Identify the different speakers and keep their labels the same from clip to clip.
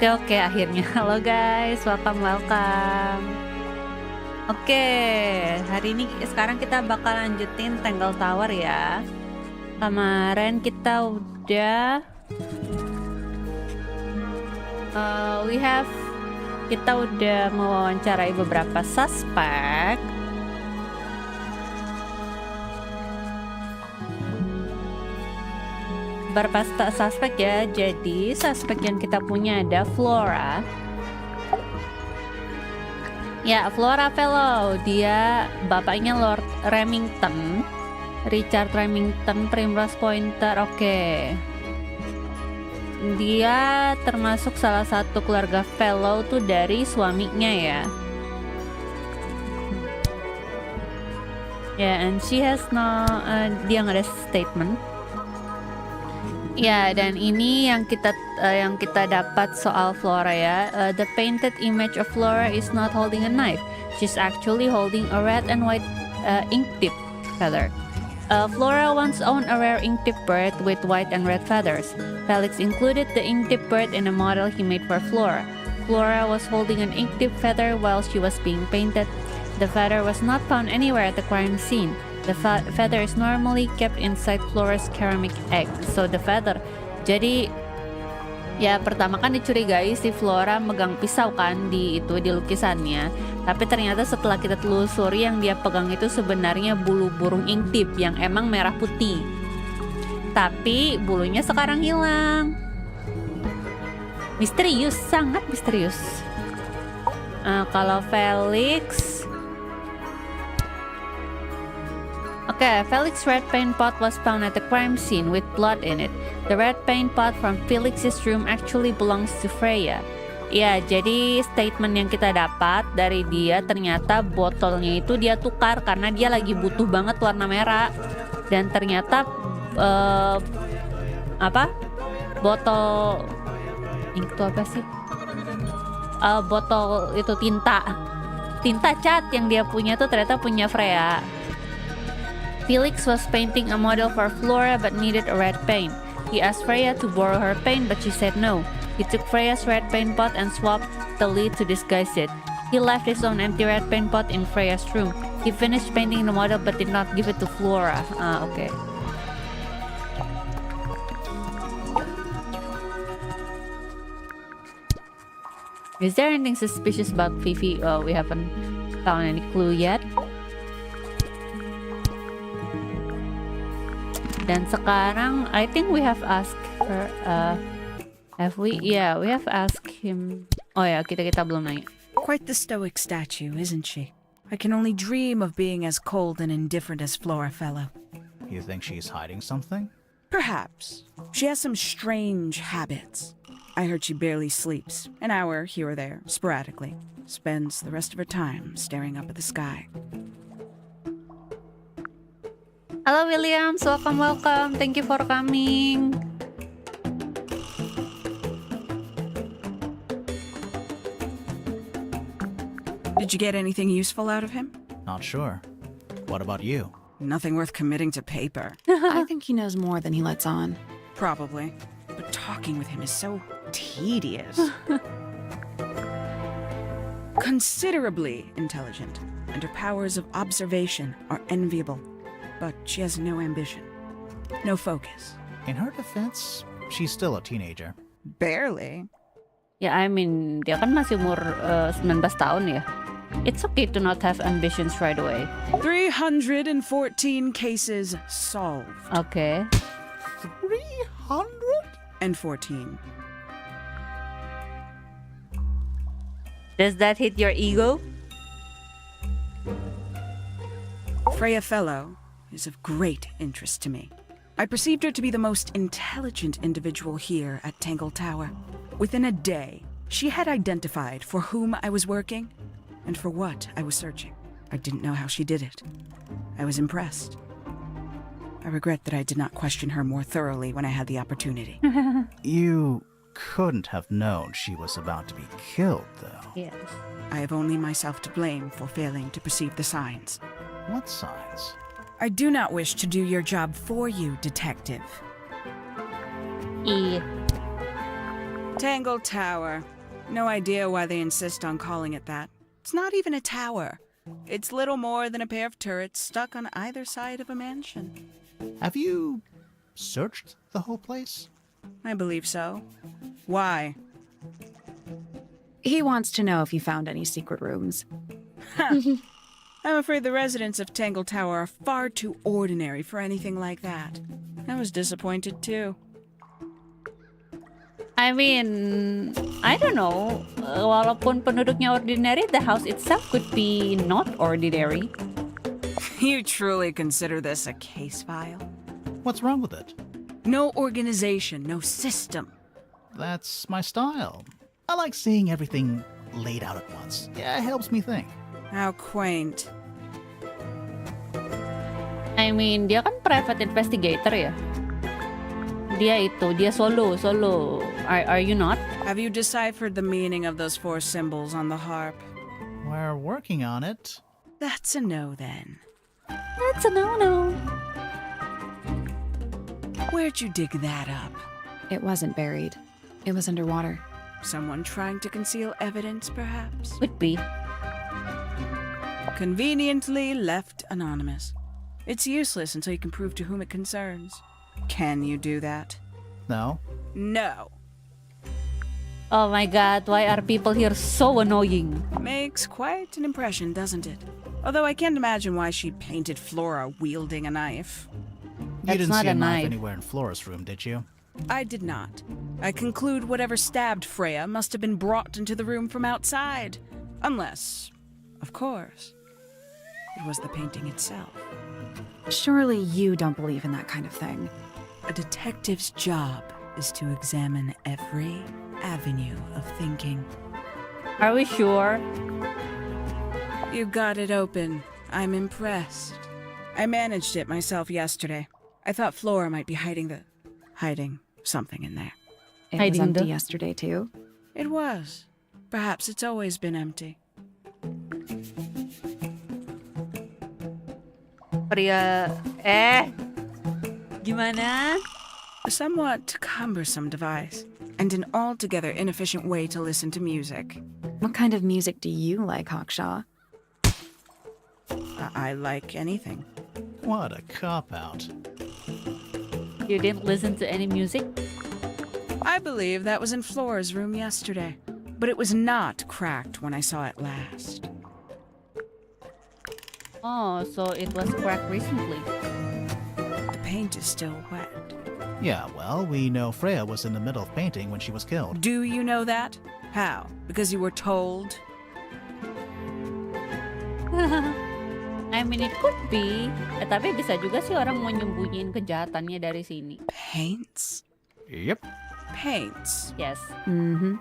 Speaker 1: Oke, akhirnya. Halo guys, welcome. Oke, hari ini sekarang kita bakal lanjutin Tangle Tower ya. Kemarin kita udah kita udah mewawancarai beberapa suspek. Suspek ya. Jadi suspek yang kita punya ada Flora. Ya, Flora Fellow. Dia bapaknya Lord Remington, Richard Remington, Primrose Pointer. Oke. Dia termasuk salah satu keluarga Fellow tuh dari suaminya ya. Ya, and she has dia nggak ada statement. Ya, dan ini yang kita dapat soal Flora ya. The painted image of Flora is not holding a knife. She's actually holding a red and white ink tip feather. Flora once owned a rare ink tip bird with white and red feathers. Felix included the ink tip bird in a model he made for Flora. Flora was holding an ink tip feather while she was being painted. The feather was not found anywhere at the crime scene. The feather is normally kept inside Flora's ceramic egg. So the feather. Jadi ya pertama kan dicurigai si Flora megang pisau kan di lukisannya. Tapi ternyata setelah kita telusuri yang dia pegang itu sebenarnya bulu burung intip yang emang merah putih. Tapi bulunya sekarang hilang. Misterius, sangat misterius. Kalau Felix... Felix's red paint pot was found at the crime scene with blood in it. The red paint pot from Felix's room actually belongs to Freya. Ya, jadi statement yang kita dapat dari dia ternyata botolnya itu dia tukar karena dia lagi butuh banget warna merah. Dan ternyata botol itu apa sih? Botol itu tinta cat yang dia punya tuh ternyata punya Freya. Felix was painting a model for Flora but needed a red paint. He asked Freya to borrow her paint but she said no. He took Freya's red paint pot and swapped the lid to disguise it. He left his own empty red paint pot in Freya's room. He finished painting the model but did not give it to Flora. Okay. Is there anything suspicious about Fifi? We haven't found any clue yet. Dan sekarang, I think we have asked her. Have we? Yeah, we have asked him. Oh ya, kita belum nanya.
Speaker 2: Quite the stoic statue, isn't she? I can only dream of being as cold and indifferent as Flora Fellow.
Speaker 3: You think she's hiding something?
Speaker 2: Perhaps. She has some strange habits. I heard she barely sleeps, an hour here or there, sporadically. Spends the rest of her time staring up at the sky.
Speaker 1: Hello Williams, welcome. Thank you for coming.
Speaker 2: Did you get anything useful out of him?
Speaker 3: Not sure. What about you?
Speaker 2: Nothing worth committing to paper.
Speaker 4: I think he knows more than he lets on.
Speaker 2: Probably. But talking with him is so tedious. Considerably intelligent, and her powers of observation are enviable. But she has no ambition, no focus.
Speaker 3: In her defense, she's still a teenager.
Speaker 2: Barely.
Speaker 1: Ya, I mean, dia kan masih umur 19 tahun ya. It's okay to not have ambitions right away.
Speaker 2: 314 cases solved.
Speaker 1: Okay.
Speaker 2: 314.
Speaker 1: Does that hit your ego?
Speaker 2: Freya Fellow is of great interest to me. I perceived her to be the most intelligent individual here at Tangle Tower. Within a day, she had identified for whom I was working and for what I was searching. I didn't know how she did it. I was impressed. I regret that I did not question her more thoroughly when I had the opportunity.
Speaker 3: You couldn't have known she was about to be killed, though.
Speaker 1: Yes.
Speaker 2: I have only myself to blame for failing to perceive the signs.
Speaker 3: What signs?
Speaker 2: I do not wish to do your job for you, Detective. Tangle Tower. No idea why they insist on calling it that. It's not even a tower. It's little more than a pair of turrets stuck on either side of a mansion.
Speaker 3: Have you searched the whole place?
Speaker 2: I believe so. Why?
Speaker 4: He wants to know if you found any secret rooms.
Speaker 2: I'm afraid the residents of Tangle Tower are far too ordinary for anything like that. I was disappointed too.
Speaker 1: I mean, I don't know. Walaupun penduduknya ordinary, the house itself could be not ordinary.
Speaker 2: You truly consider this a case file?
Speaker 3: What's wrong with it?
Speaker 2: No organization, no system.
Speaker 3: That's my style. I like seeing everything laid out at once. Yeah, it helps me think.
Speaker 2: How quaint.
Speaker 1: I mean, dia kan private investigator ya. Dia solo. Are you not?
Speaker 2: Have you deciphered the meaning of those 4 symbols on the harp?
Speaker 3: We're working on it.
Speaker 2: That's a no then.
Speaker 1: That's a no-no.
Speaker 2: Where'd you dig that up?
Speaker 4: It wasn't buried. It was underwater.
Speaker 2: Someone trying to conceal evidence, perhaps?
Speaker 1: Could be.
Speaker 2: Conveniently left anonymous. It's useless until you can prove to whom it concerns. Can you do that?
Speaker 3: No?
Speaker 2: No.
Speaker 1: Oh my god, why are people here so annoying?
Speaker 2: Makes quite an impression, doesn't it? Although I can't imagine why she painted Flora wielding a knife.
Speaker 3: You
Speaker 1: That's
Speaker 3: didn't
Speaker 1: not
Speaker 3: see
Speaker 1: a
Speaker 3: a knife
Speaker 1: knife.
Speaker 3: anywhere in Flora's room, did you?
Speaker 2: I did not. I conclude whatever stabbed Freya must have been brought into the room from outside. Unless, of course, it was the painting itself.
Speaker 4: Surely you don't believe in that kind of thing.
Speaker 2: A detective's job is to examine every avenue of thinking.
Speaker 1: Are we sure?
Speaker 2: You got it open. I'm impressed. I managed it myself yesterday. I thought Flora might be hiding something in there.
Speaker 4: It was
Speaker 1: Hiding
Speaker 4: empty
Speaker 1: the-
Speaker 4: yesterday, too.
Speaker 2: It was. Perhaps it's always been empty.
Speaker 1: Pria... Gimana?
Speaker 2: A somewhat cumbersome device, and an altogether inefficient way to listen to music.
Speaker 4: What kind of music do you like, Hawkshaw?
Speaker 2: I like anything.
Speaker 3: What a cop-out.
Speaker 1: You didn't listen to any music?
Speaker 2: I believe that was in Flora's room yesterday, but it was not cracked when I saw it last.
Speaker 1: Oh, so it was cracked recently.
Speaker 2: The paint is still wet.
Speaker 3: Yeah, well, we know Freya was in the middle of painting when she was killed.
Speaker 2: Do you know that? How? Because you were told?
Speaker 1: I mean, it could be. Tapi bisa juga sih orang mau nyembunyiin kejahatannya dari sini.
Speaker 2: Paints?
Speaker 3: Yep.
Speaker 2: Paints.
Speaker 1: Yes.
Speaker 4: Mm-hmm.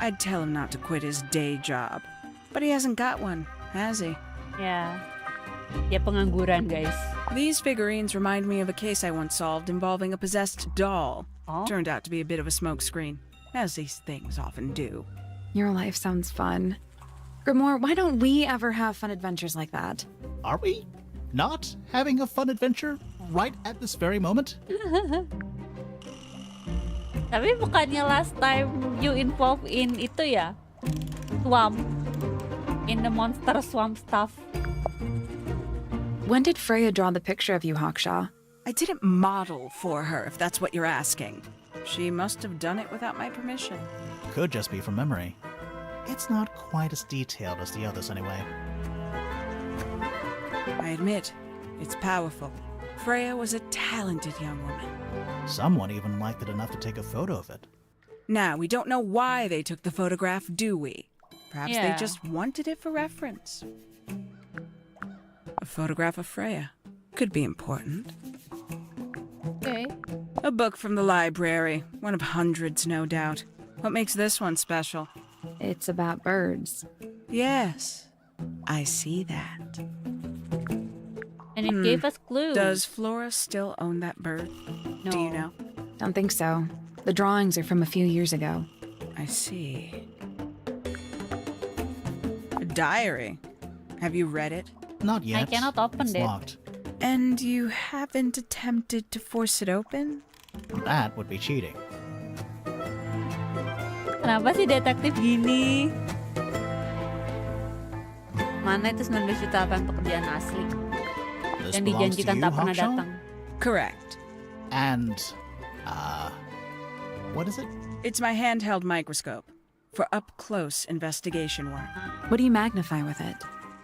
Speaker 2: I'd tell him not to quit his day job. But he hasn't got one, has he?
Speaker 1: Yeah. Dia pengangguran, guys.
Speaker 2: These figurines remind me of a case I once solved involving a possessed doll.
Speaker 1: Oh?
Speaker 2: Turned out to be a bit of a smokescreen, as these things often do.
Speaker 4: Your life sounds fun. Grimoire, why don't we ever have fun adventures like that?
Speaker 3: Are we not having a fun adventure right at this very moment?
Speaker 1: Tapi bukannya last time you involved in itu ya? Swamp. In the monster swamp stuff.
Speaker 4: When did Freya draw the picture of you, Hawkshaw?
Speaker 2: I didn't model for her, if that's what you're asking. She must have done it without my permission.
Speaker 3: Could just be from memory. It's not quite as detailed as the others anyway.
Speaker 2: I admit, it's powerful. Freya was a talented young woman.
Speaker 3: Someone even liked it enough to take a photo of it.
Speaker 2: Now, we don't know why they took the photograph, do we? Perhaps they
Speaker 1: Yeah.
Speaker 2: just wanted it for reference. A photograph of Freya could be important.
Speaker 1: Okay.
Speaker 2: A book from the library, one of hundreds, no doubt. What makes this one special?
Speaker 4: It's about birds.
Speaker 2: Yes, I see that.
Speaker 1: And it gave us clues.
Speaker 2: Does Flora still own that bird?
Speaker 1: No.
Speaker 2: Do you know?
Speaker 4: Don't think so. The drawings are from a few years ago.
Speaker 2: I see. A diary. Have you read it?
Speaker 3: Not yet.
Speaker 1: cannot open
Speaker 3: It's
Speaker 1: it.
Speaker 3: locked.
Speaker 2: And you haven't attempted to force it open?
Speaker 3: That would be cheating.
Speaker 1: Kenapa sih detektif gini? Mana itu 19 juta apa yang pekerjaan asli?
Speaker 3: This
Speaker 1: Yang
Speaker 3: belongs to
Speaker 1: dijanjikan
Speaker 3: you,
Speaker 1: tak pernah
Speaker 3: Hawkshaw?
Speaker 1: datang.
Speaker 2: Correct.
Speaker 3: And, what is it?
Speaker 2: It's my handheld microscope for up-close investigation work.
Speaker 4: What do you magnify with it?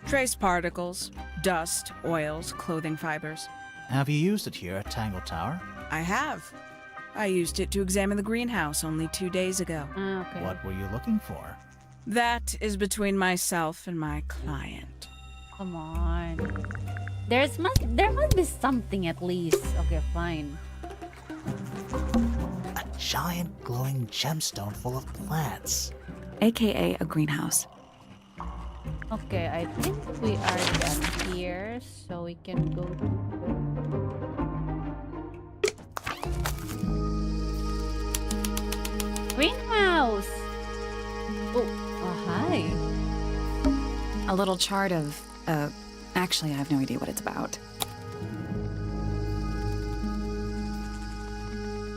Speaker 2: Trace particles, dust, oils, clothing fibers.
Speaker 3: Have you used it here at Tangle Tower?
Speaker 2: I have. I used it to examine the greenhouse only 2 days ago.
Speaker 1: Ah, okay.
Speaker 3: What were you looking for?
Speaker 2: That is between myself and my client.
Speaker 1: Come on. There must be something at least. Okay, fine.
Speaker 3: A giant glowing gemstone full of plants.
Speaker 4: AKA a greenhouse.
Speaker 1: Okay, I think we are done here, so we can go to greenhouse. Oh, hi.
Speaker 4: A little chart of, actually, I have no idea what it's about.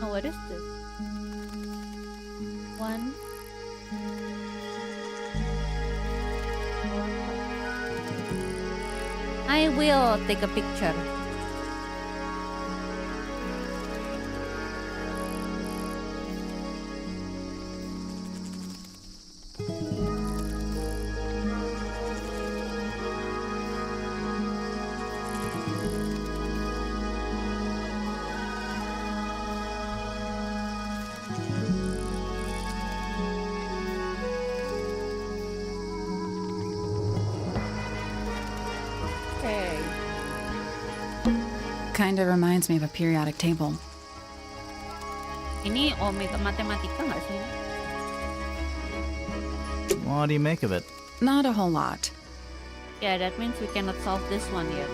Speaker 1: Oh, what is this? One. I will take a picture.
Speaker 4: Kinda reminds me of a periodic table.
Speaker 1: Ini omega matematika nggak sih?
Speaker 3: What do you make of it?
Speaker 4: Not a whole lot.
Speaker 1: Yeah, that means we cannot solve this one yet.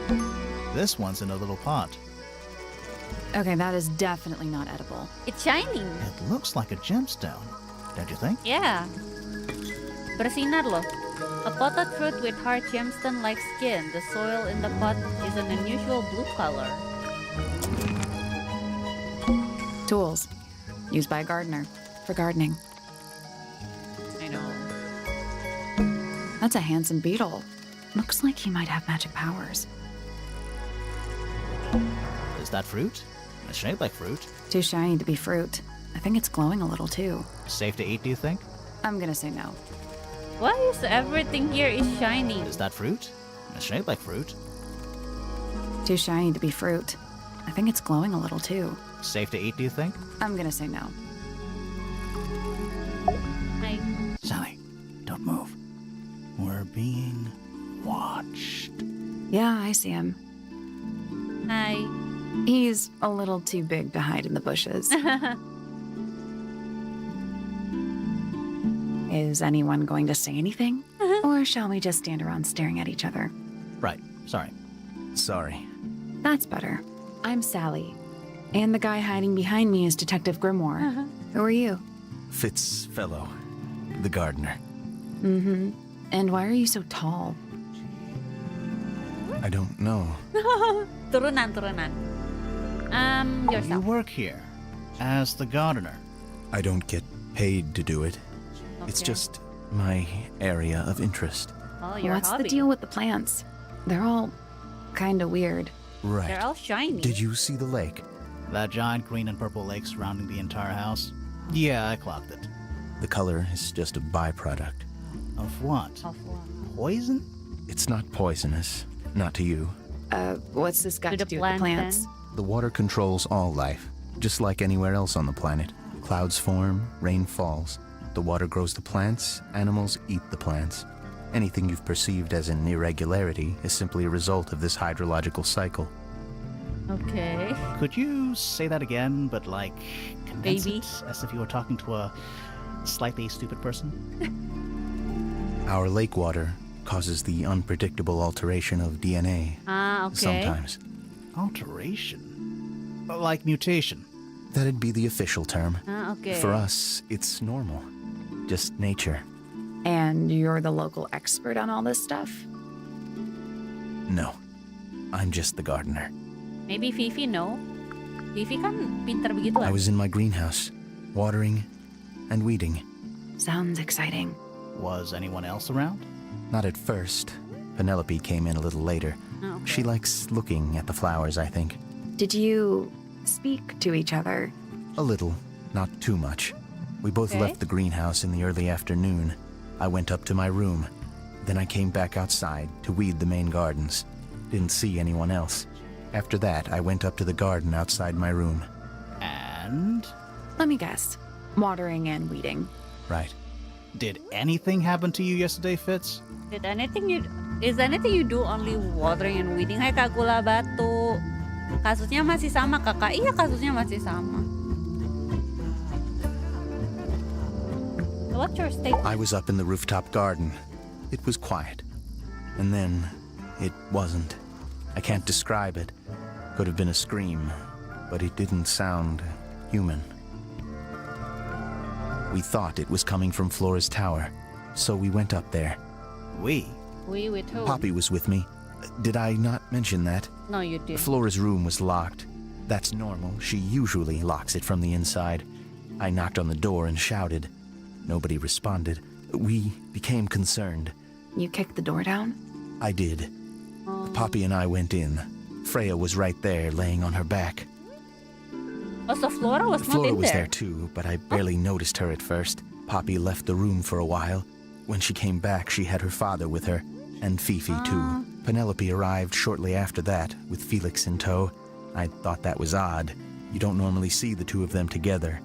Speaker 3: This one's in a little pot.
Speaker 4: Okay, that is definitely not edible.
Speaker 1: It's shining.
Speaker 3: It looks like a gemstone, don't you think?
Speaker 1: Yeah. Bersinar loh. A potted fruit with hard gemstone-like skin. The soil in the pot is an unusual blue color.
Speaker 4: Tools. Used by a gardener. For gardening.
Speaker 1: I know.
Speaker 4: That's a handsome beetle. Looks like he might have magic powers.
Speaker 3: Is that fruit? It's shaped like fruit.
Speaker 4: Too shiny to be fruit. I think it's glowing a little too.
Speaker 3: Safe to eat, do you think?
Speaker 4: I'm gonna say no.
Speaker 1: Why is everything here is shiny?
Speaker 3: Is that fruit? It's shaped like fruit.
Speaker 4: Too shiny to be fruit. I think it's glowing a little too.
Speaker 3: Safe to eat, do you think?
Speaker 4: I'm gonna say no.
Speaker 1: Hi.
Speaker 3: Sally, don't move. We're being watched.
Speaker 4: Yeah, I see him.
Speaker 1: Hi.
Speaker 4: He's a little too big to hide in the bushes. Is anyone going to say anything? Or shall we just stand around staring at each other?
Speaker 3: Right, sorry.
Speaker 5: Sorry.
Speaker 4: That's better. I'm Sally. And the guy hiding behind me is Detective Grimoire. Who are you?
Speaker 5: Fitzfellow, the gardener.
Speaker 4: Mm-hmm. And why are you so tall?
Speaker 5: I don't know.
Speaker 1: Turunan.
Speaker 3: You
Speaker 1: Yourself.
Speaker 3: work here as the gardener.
Speaker 5: I don't get paid to do it. It's
Speaker 1: Okay.
Speaker 5: just my area of interest.
Speaker 1: Oh, your
Speaker 4: What's
Speaker 1: hobby.
Speaker 4: the deal with the plants? They're all kinda weird.
Speaker 5: Right.
Speaker 1: They're all shiny.
Speaker 5: Did you see the lake?
Speaker 3: That giant green and purple lake surrounding the entire house? Yeah, I clocked it.
Speaker 5: The color is just a byproduct.
Speaker 3: Of what?
Speaker 1: Of what?
Speaker 3: Poison?
Speaker 5: It's not poisonous. Not to you.
Speaker 4: What's this got
Speaker 1: To
Speaker 4: to
Speaker 1: the
Speaker 4: do with the
Speaker 1: plant,
Speaker 4: plants?
Speaker 1: then?
Speaker 5: The water controls all life, just like anywhere else on the planet. Clouds form, rain falls. The water grows the plants, animals eat the plants. Anything you've perceived as an irregularity is simply a result of this hydrological cycle.
Speaker 1: Okay.
Speaker 3: Could you say that again, but like condense
Speaker 1: Baby.
Speaker 3: it as if you were talking to a slightly stupid person?
Speaker 5: Our lake water causes the unpredictable alteration of DNA
Speaker 1: Ah, okay.
Speaker 5: sometimes.
Speaker 3: Alteration? Like mutation?
Speaker 5: That'd be the official term.
Speaker 1: Ah, okay.
Speaker 5: For us, it's normal. Just nature.
Speaker 4: And you're the local expert on all this stuff?
Speaker 5: No. I'm just the gardener.
Speaker 1: Maybe Fifi no. Fifi kan pintar begitu
Speaker 5: I
Speaker 1: kan?
Speaker 5: was in my greenhouse, watering and weeding.
Speaker 4: Sounds exciting.
Speaker 3: Was anyone else around?
Speaker 5: Not at first. Penelope came in a little later.
Speaker 1: Ah, okay.
Speaker 5: She likes looking at the flowers, I think.
Speaker 4: Did you speak to each other?
Speaker 5: A little, not too much. We both
Speaker 1: Okay.
Speaker 5: left the greenhouse in the early afternoon. I went up to my room. Then I came back outside to weed the main gardens. Didn't see anyone else. After that, I went up to the garden outside my room.
Speaker 3: And
Speaker 4: Let me guess. Watering and weeding.
Speaker 5: Right.
Speaker 3: did anything happen to you yesterday, Fitz?
Speaker 1: Is anything you do only watering and weeding? Hai Kak Gula Batu. Kasusnya masih sama Kakak. Iya, kasusnya masih sama. What's your statement?
Speaker 5: I was up in the rooftop garden. It was quiet. And then it wasn't. I can't describe it. Could have been a scream, but it didn't sound human. We thought it was coming from Flora's tower, so we went up there.
Speaker 3: We.
Speaker 1: We with who?
Speaker 5: Poppy was with me. Did I not mention that?
Speaker 1: No, you did.
Speaker 5: Flora's room was locked. That's normal. She usually locks it from the inside. I knocked on the door and shouted. Nobody responded. We became concerned.
Speaker 4: You kicked the door down?
Speaker 5: I did. Poppy and I went in. Freya was right there, laying on her back.
Speaker 1: Oh, so Flora was not
Speaker 5: Flora
Speaker 1: in
Speaker 5: was
Speaker 1: there.
Speaker 5: there too, but I barely noticed her at first. Poppy left the room for a while. When she came back, she had her father with her, and Fifi too. Penelope arrived shortly after that, with Felix in tow. I thought that was odd. You don't normally see the two of them together.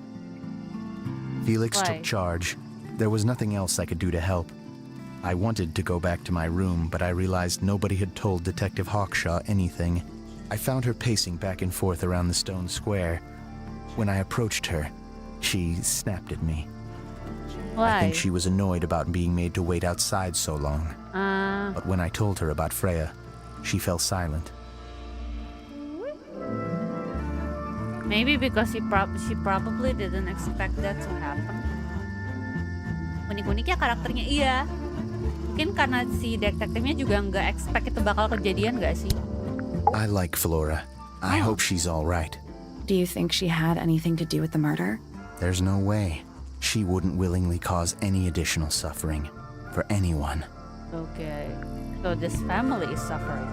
Speaker 5: Felix
Speaker 1: Why?
Speaker 5: took charge. There was nothing else I could do to help. I wanted to go back to my room, but I realized nobody had told Detective Hawkshaw anything. I found her pacing back and forth around the stone square. When I approached her, she snapped at me.
Speaker 1: Why?
Speaker 5: I think she was annoyed about being made to wait outside so long. But when I told her about Freya, she fell silent.
Speaker 1: Maybe because she probably didn't expect that to happen. Unik-unik ya karakternya, iya. Mungkin karena si detektifnya juga nggak expect itu bakal kejadian nggak sih?
Speaker 5: I like Flora. I hope she's all right.
Speaker 4: Do you think she had anything to do with the murder?
Speaker 5: There's no way. She wouldn't willingly cause any additional suffering for anyone.
Speaker 1: Okay, so this family is suffering.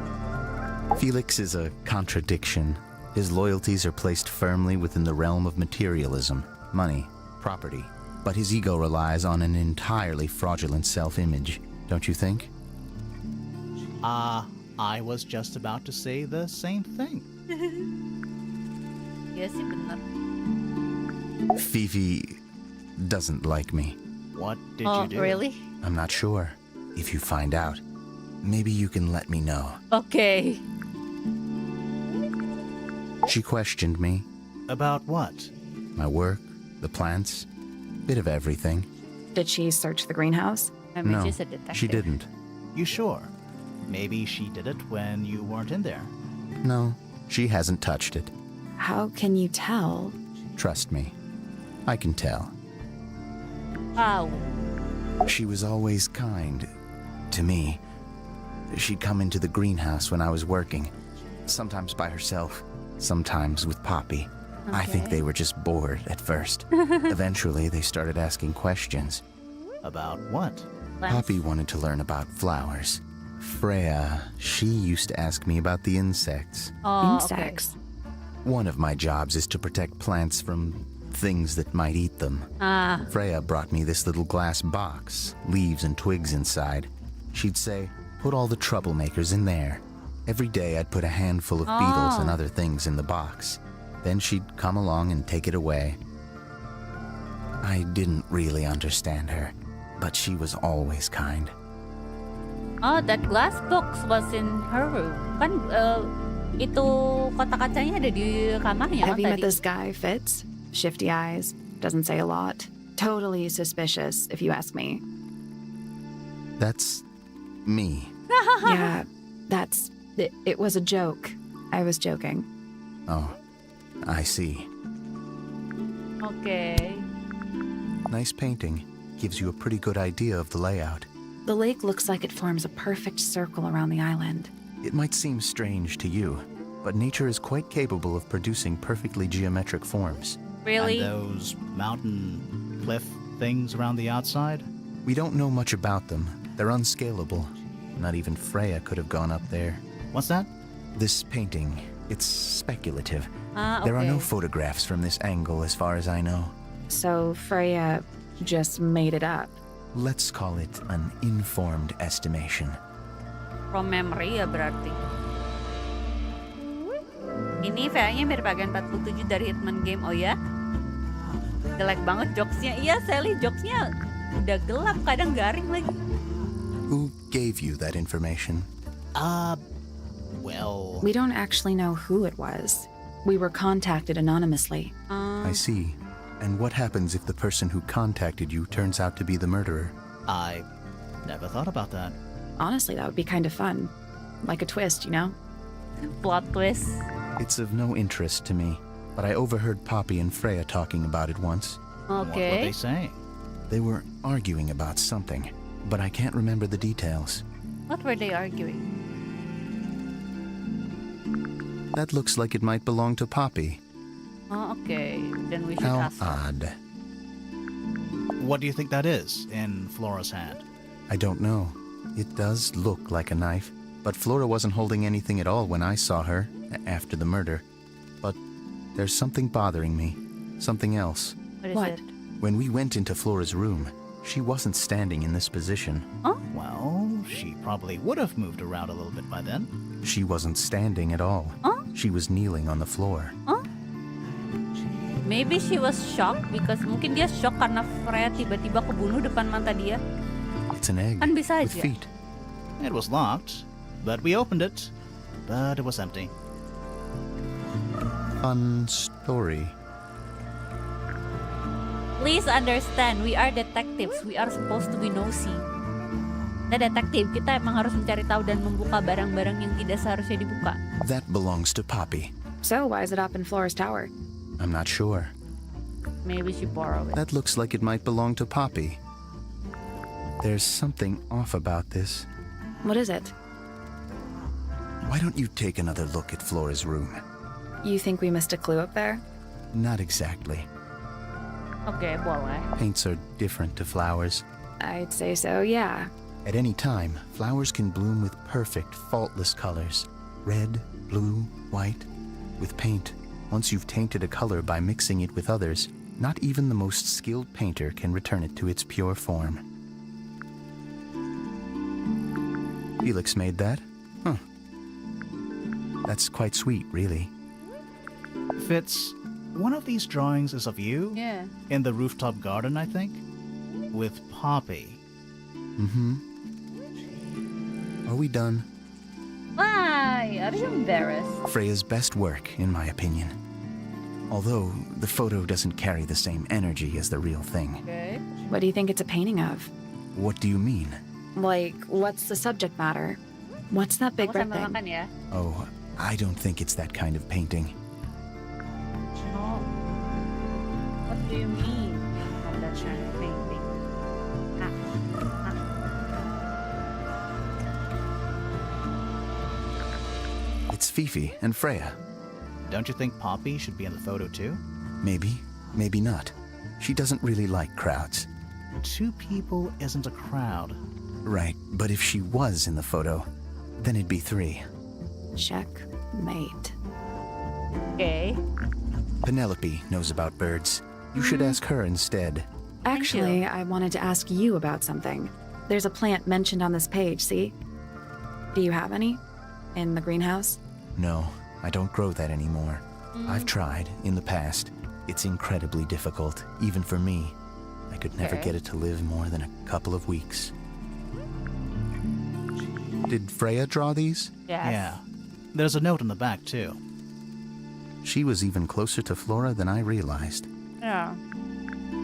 Speaker 5: Felix is a contradiction. His loyalties are placed firmly within the realm of materialism, money, property. But his ego relies on an entirely fraudulent self-image, don't you think?
Speaker 3: I was just about to say the same thing.
Speaker 1: Iya sih bener.
Speaker 5: Fifi doesn't like me.
Speaker 3: What did
Speaker 1: Oh,
Speaker 3: you do?
Speaker 1: really?
Speaker 5: I'm not sure. If you find out, maybe you can let me know.
Speaker 1: Okay.
Speaker 5: She questioned me.
Speaker 3: About what?
Speaker 5: My work, the plants, bit of everything.
Speaker 4: Did she search the greenhouse?
Speaker 1: I mean,
Speaker 5: No,
Speaker 1: she's a detective.
Speaker 5: she didn't.
Speaker 3: You sure? Maybe she did it when you weren't in there.
Speaker 5: No, she hasn't touched it.
Speaker 4: How can you tell?
Speaker 5: Trust me, I can tell.
Speaker 1: Wow.
Speaker 5: She was always kind to me. She'd come into the greenhouse when I was working, sometimes by herself, sometimes with Poppy. I think
Speaker 1: Okay.
Speaker 5: they were just bored at first. Eventually, they started asking questions.
Speaker 3: About what?
Speaker 1: Plants.
Speaker 5: Poppy wanted to learn about flowers. Freya, she used to ask me about the insects.
Speaker 1: Oh,
Speaker 4: Insects.
Speaker 5: One of my jobs is to protect plants from things that might eat them.
Speaker 1: Okay.
Speaker 5: Freya brought me this little glass box, leaves and twigs inside. She'd say, put all the troublemakers in there. Every day I'd put a handful of beetles and other things in the box. Then she'd come along and take it away. I didn't really understand her, but she was always kind.
Speaker 1: Oh, that glass box was in her room. Kan itu kotak kacanya ada di kamarnya
Speaker 4: Have
Speaker 1: kan
Speaker 4: you met
Speaker 1: tadi?
Speaker 4: this guy, Fitz? Shifty eyes, doesn't say a lot. Totally suspicious, if you ask me.
Speaker 5: That's me.
Speaker 4: Yeah, it was a joke. I was joking.
Speaker 5: Oh, I see.
Speaker 1: Okay.
Speaker 5: Nice painting. Gives you a pretty good idea of the layout.
Speaker 4: The lake looks like it forms a perfect circle around the island.
Speaker 5: It might seem strange to you, but nature is quite capable of producing perfectly geometric forms.
Speaker 1: Really?
Speaker 3: And those mountain cliff things around the outside?
Speaker 5: We don't know much about them. They're unscalable. Not even Freya could have gone up there.
Speaker 3: What's that?
Speaker 5: This painting, it's speculative.
Speaker 1: Ah,
Speaker 5: There are no
Speaker 1: okay.
Speaker 5: photographs from this angle as far as I know.
Speaker 4: So Freya just made it up.
Speaker 5: Let's call it an informed estimation.
Speaker 1: From memory ya berarti. Ini VA-nya mirip bagian 47 dari Hitman game, oh ya? Jelek banget jokesnya. Iya, Sally jokesnya udah gelap, kadang garing lagi.
Speaker 5: Who gave you that information?
Speaker 3: Well...
Speaker 4: We don't actually know who it was. We were contacted anonymously.
Speaker 5: I see. And what happens if the person who contacted you turns out to be the murderer?
Speaker 3: I never thought about that.
Speaker 4: Honestly, that would be kind of fun. Like a twist, you know?
Speaker 1: Plot twist.
Speaker 5: It's of no interest to me, but I overheard Poppy and Freya talking about it once.
Speaker 3: What were
Speaker 1: Okay.
Speaker 3: they saying?
Speaker 5: They were arguing about something, but I can't remember the details.
Speaker 1: What were they arguing?
Speaker 5: That looks like it might belong to Poppy.
Speaker 1: Oh, okay. Then we should
Speaker 5: How
Speaker 1: ask her.
Speaker 5: odd.
Speaker 3: What do you think that is in Flora's hand?
Speaker 5: I don't know. It does look like a knife, but Flora wasn't holding anything at all when I saw her after the murder. But there's something bothering me. Something else.
Speaker 1: What is
Speaker 4: What?
Speaker 1: it?
Speaker 5: When we went into Flora's room, she wasn't standing in this position.
Speaker 3: Well, she probably would have moved around a little bit by then.
Speaker 5: She wasn't standing at all.
Speaker 1: Huh?
Speaker 5: She was kneeling on the floor.
Speaker 1: Maybe she was shocked because mungkin dia shock karena Freya tiba-tiba kebunuh depan mata dia.
Speaker 5: It's an egg
Speaker 1: Kan bisa
Speaker 5: with
Speaker 1: aja.
Speaker 5: feet.
Speaker 3: It was locked, but we opened it. But it was empty.
Speaker 5: Fun story.
Speaker 1: Please understand, we are detectives. We are supposed to be nosy. Kita detektif, kita emang harus mencari tahu dan membuka barang-barang yang tidak seharusnya dibuka.
Speaker 5: That belongs to Poppy.
Speaker 4: So, why is it up in Flora's tower?
Speaker 5: I'm not sure.
Speaker 1: Maybe she borrowed it.
Speaker 5: That looks like it might belong to Poppy. There's something off about this.
Speaker 4: What is it?
Speaker 5: Why don't you take another look at Flora's room?
Speaker 4: You think we missed a clue up there?
Speaker 5: Not exactly.
Speaker 1: Oke, boleh.
Speaker 5: Paints are different to flowers.
Speaker 4: I'd say so, yeah.
Speaker 5: At any time, flowers can bloom with perfect, faultless colors. Red, blue, white. With paint, once you've tainted a color by mixing it with others, not even the most skilled painter can return it to its pure form. Felix made that? Huh. That's quite sweet, really.
Speaker 3: Fitz, one of these drawings is of you?
Speaker 1: Yeah.
Speaker 3: In the rooftop garden, I think? With Poppy.
Speaker 5: Mm-hmm. Are we done?
Speaker 1: Why? Are you embarrassed?
Speaker 5: Freya's best work, in my opinion. Although, the photo doesn't carry the same energy as the real thing.
Speaker 1: Okay.
Speaker 4: What do you think it's a painting of?
Speaker 5: What do you mean?
Speaker 4: Like, what's the subject matter? What's that big
Speaker 1: Ako
Speaker 4: red
Speaker 1: sama
Speaker 4: thing?
Speaker 1: makan ya.
Speaker 5: Oh, I don't think it's that kind of painting.
Speaker 1: No. What do you mean? Oh, that's not painting.
Speaker 5: It's Fifi and Freya.
Speaker 3: Don't you think Poppy should be in the photo too?
Speaker 5: Maybe, maybe not. She doesn't really like crowds.
Speaker 3: 2 people isn't a crowd.
Speaker 5: Right, but if she was in the photo, then it'd be 3.
Speaker 4: Checkmate.
Speaker 1: Okay.
Speaker 5: Penelope knows about birds. You should ask her instead.
Speaker 4: Actually, I wanted to ask you about something. There's a plant mentioned on this page, see? Do you have any? In the greenhouse?
Speaker 5: No, I don't grow that anymore. I've tried, in the past. It's incredibly difficult, even for me. I could never
Speaker 1: Okay.
Speaker 5: get it to live more than a couple of weeks. Did Freya draw these?
Speaker 1: Yes.
Speaker 3: Yeah. There's a note on the back too.
Speaker 5: She was even closer to Flora than I realized.
Speaker 1: Yeah.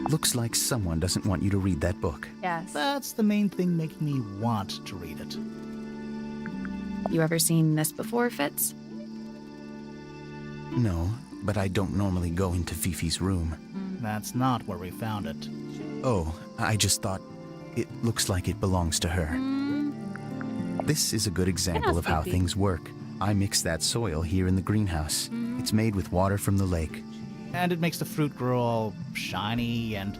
Speaker 5: Looks like someone doesn't want you to read that book.
Speaker 1: Yes.
Speaker 3: That's the main thing making me want to read it.
Speaker 4: You ever seen this before, Fitz?
Speaker 5: No, but I don't normally go into Fifi's room.
Speaker 3: That's not where we found it.
Speaker 5: Oh, I just thought it looks like it belongs to her. This is a good example of how
Speaker 1: Fifi.
Speaker 5: things work. I mix that soil here in the greenhouse. It's made with water from the lake.
Speaker 3: And it makes the fruit grow all shiny and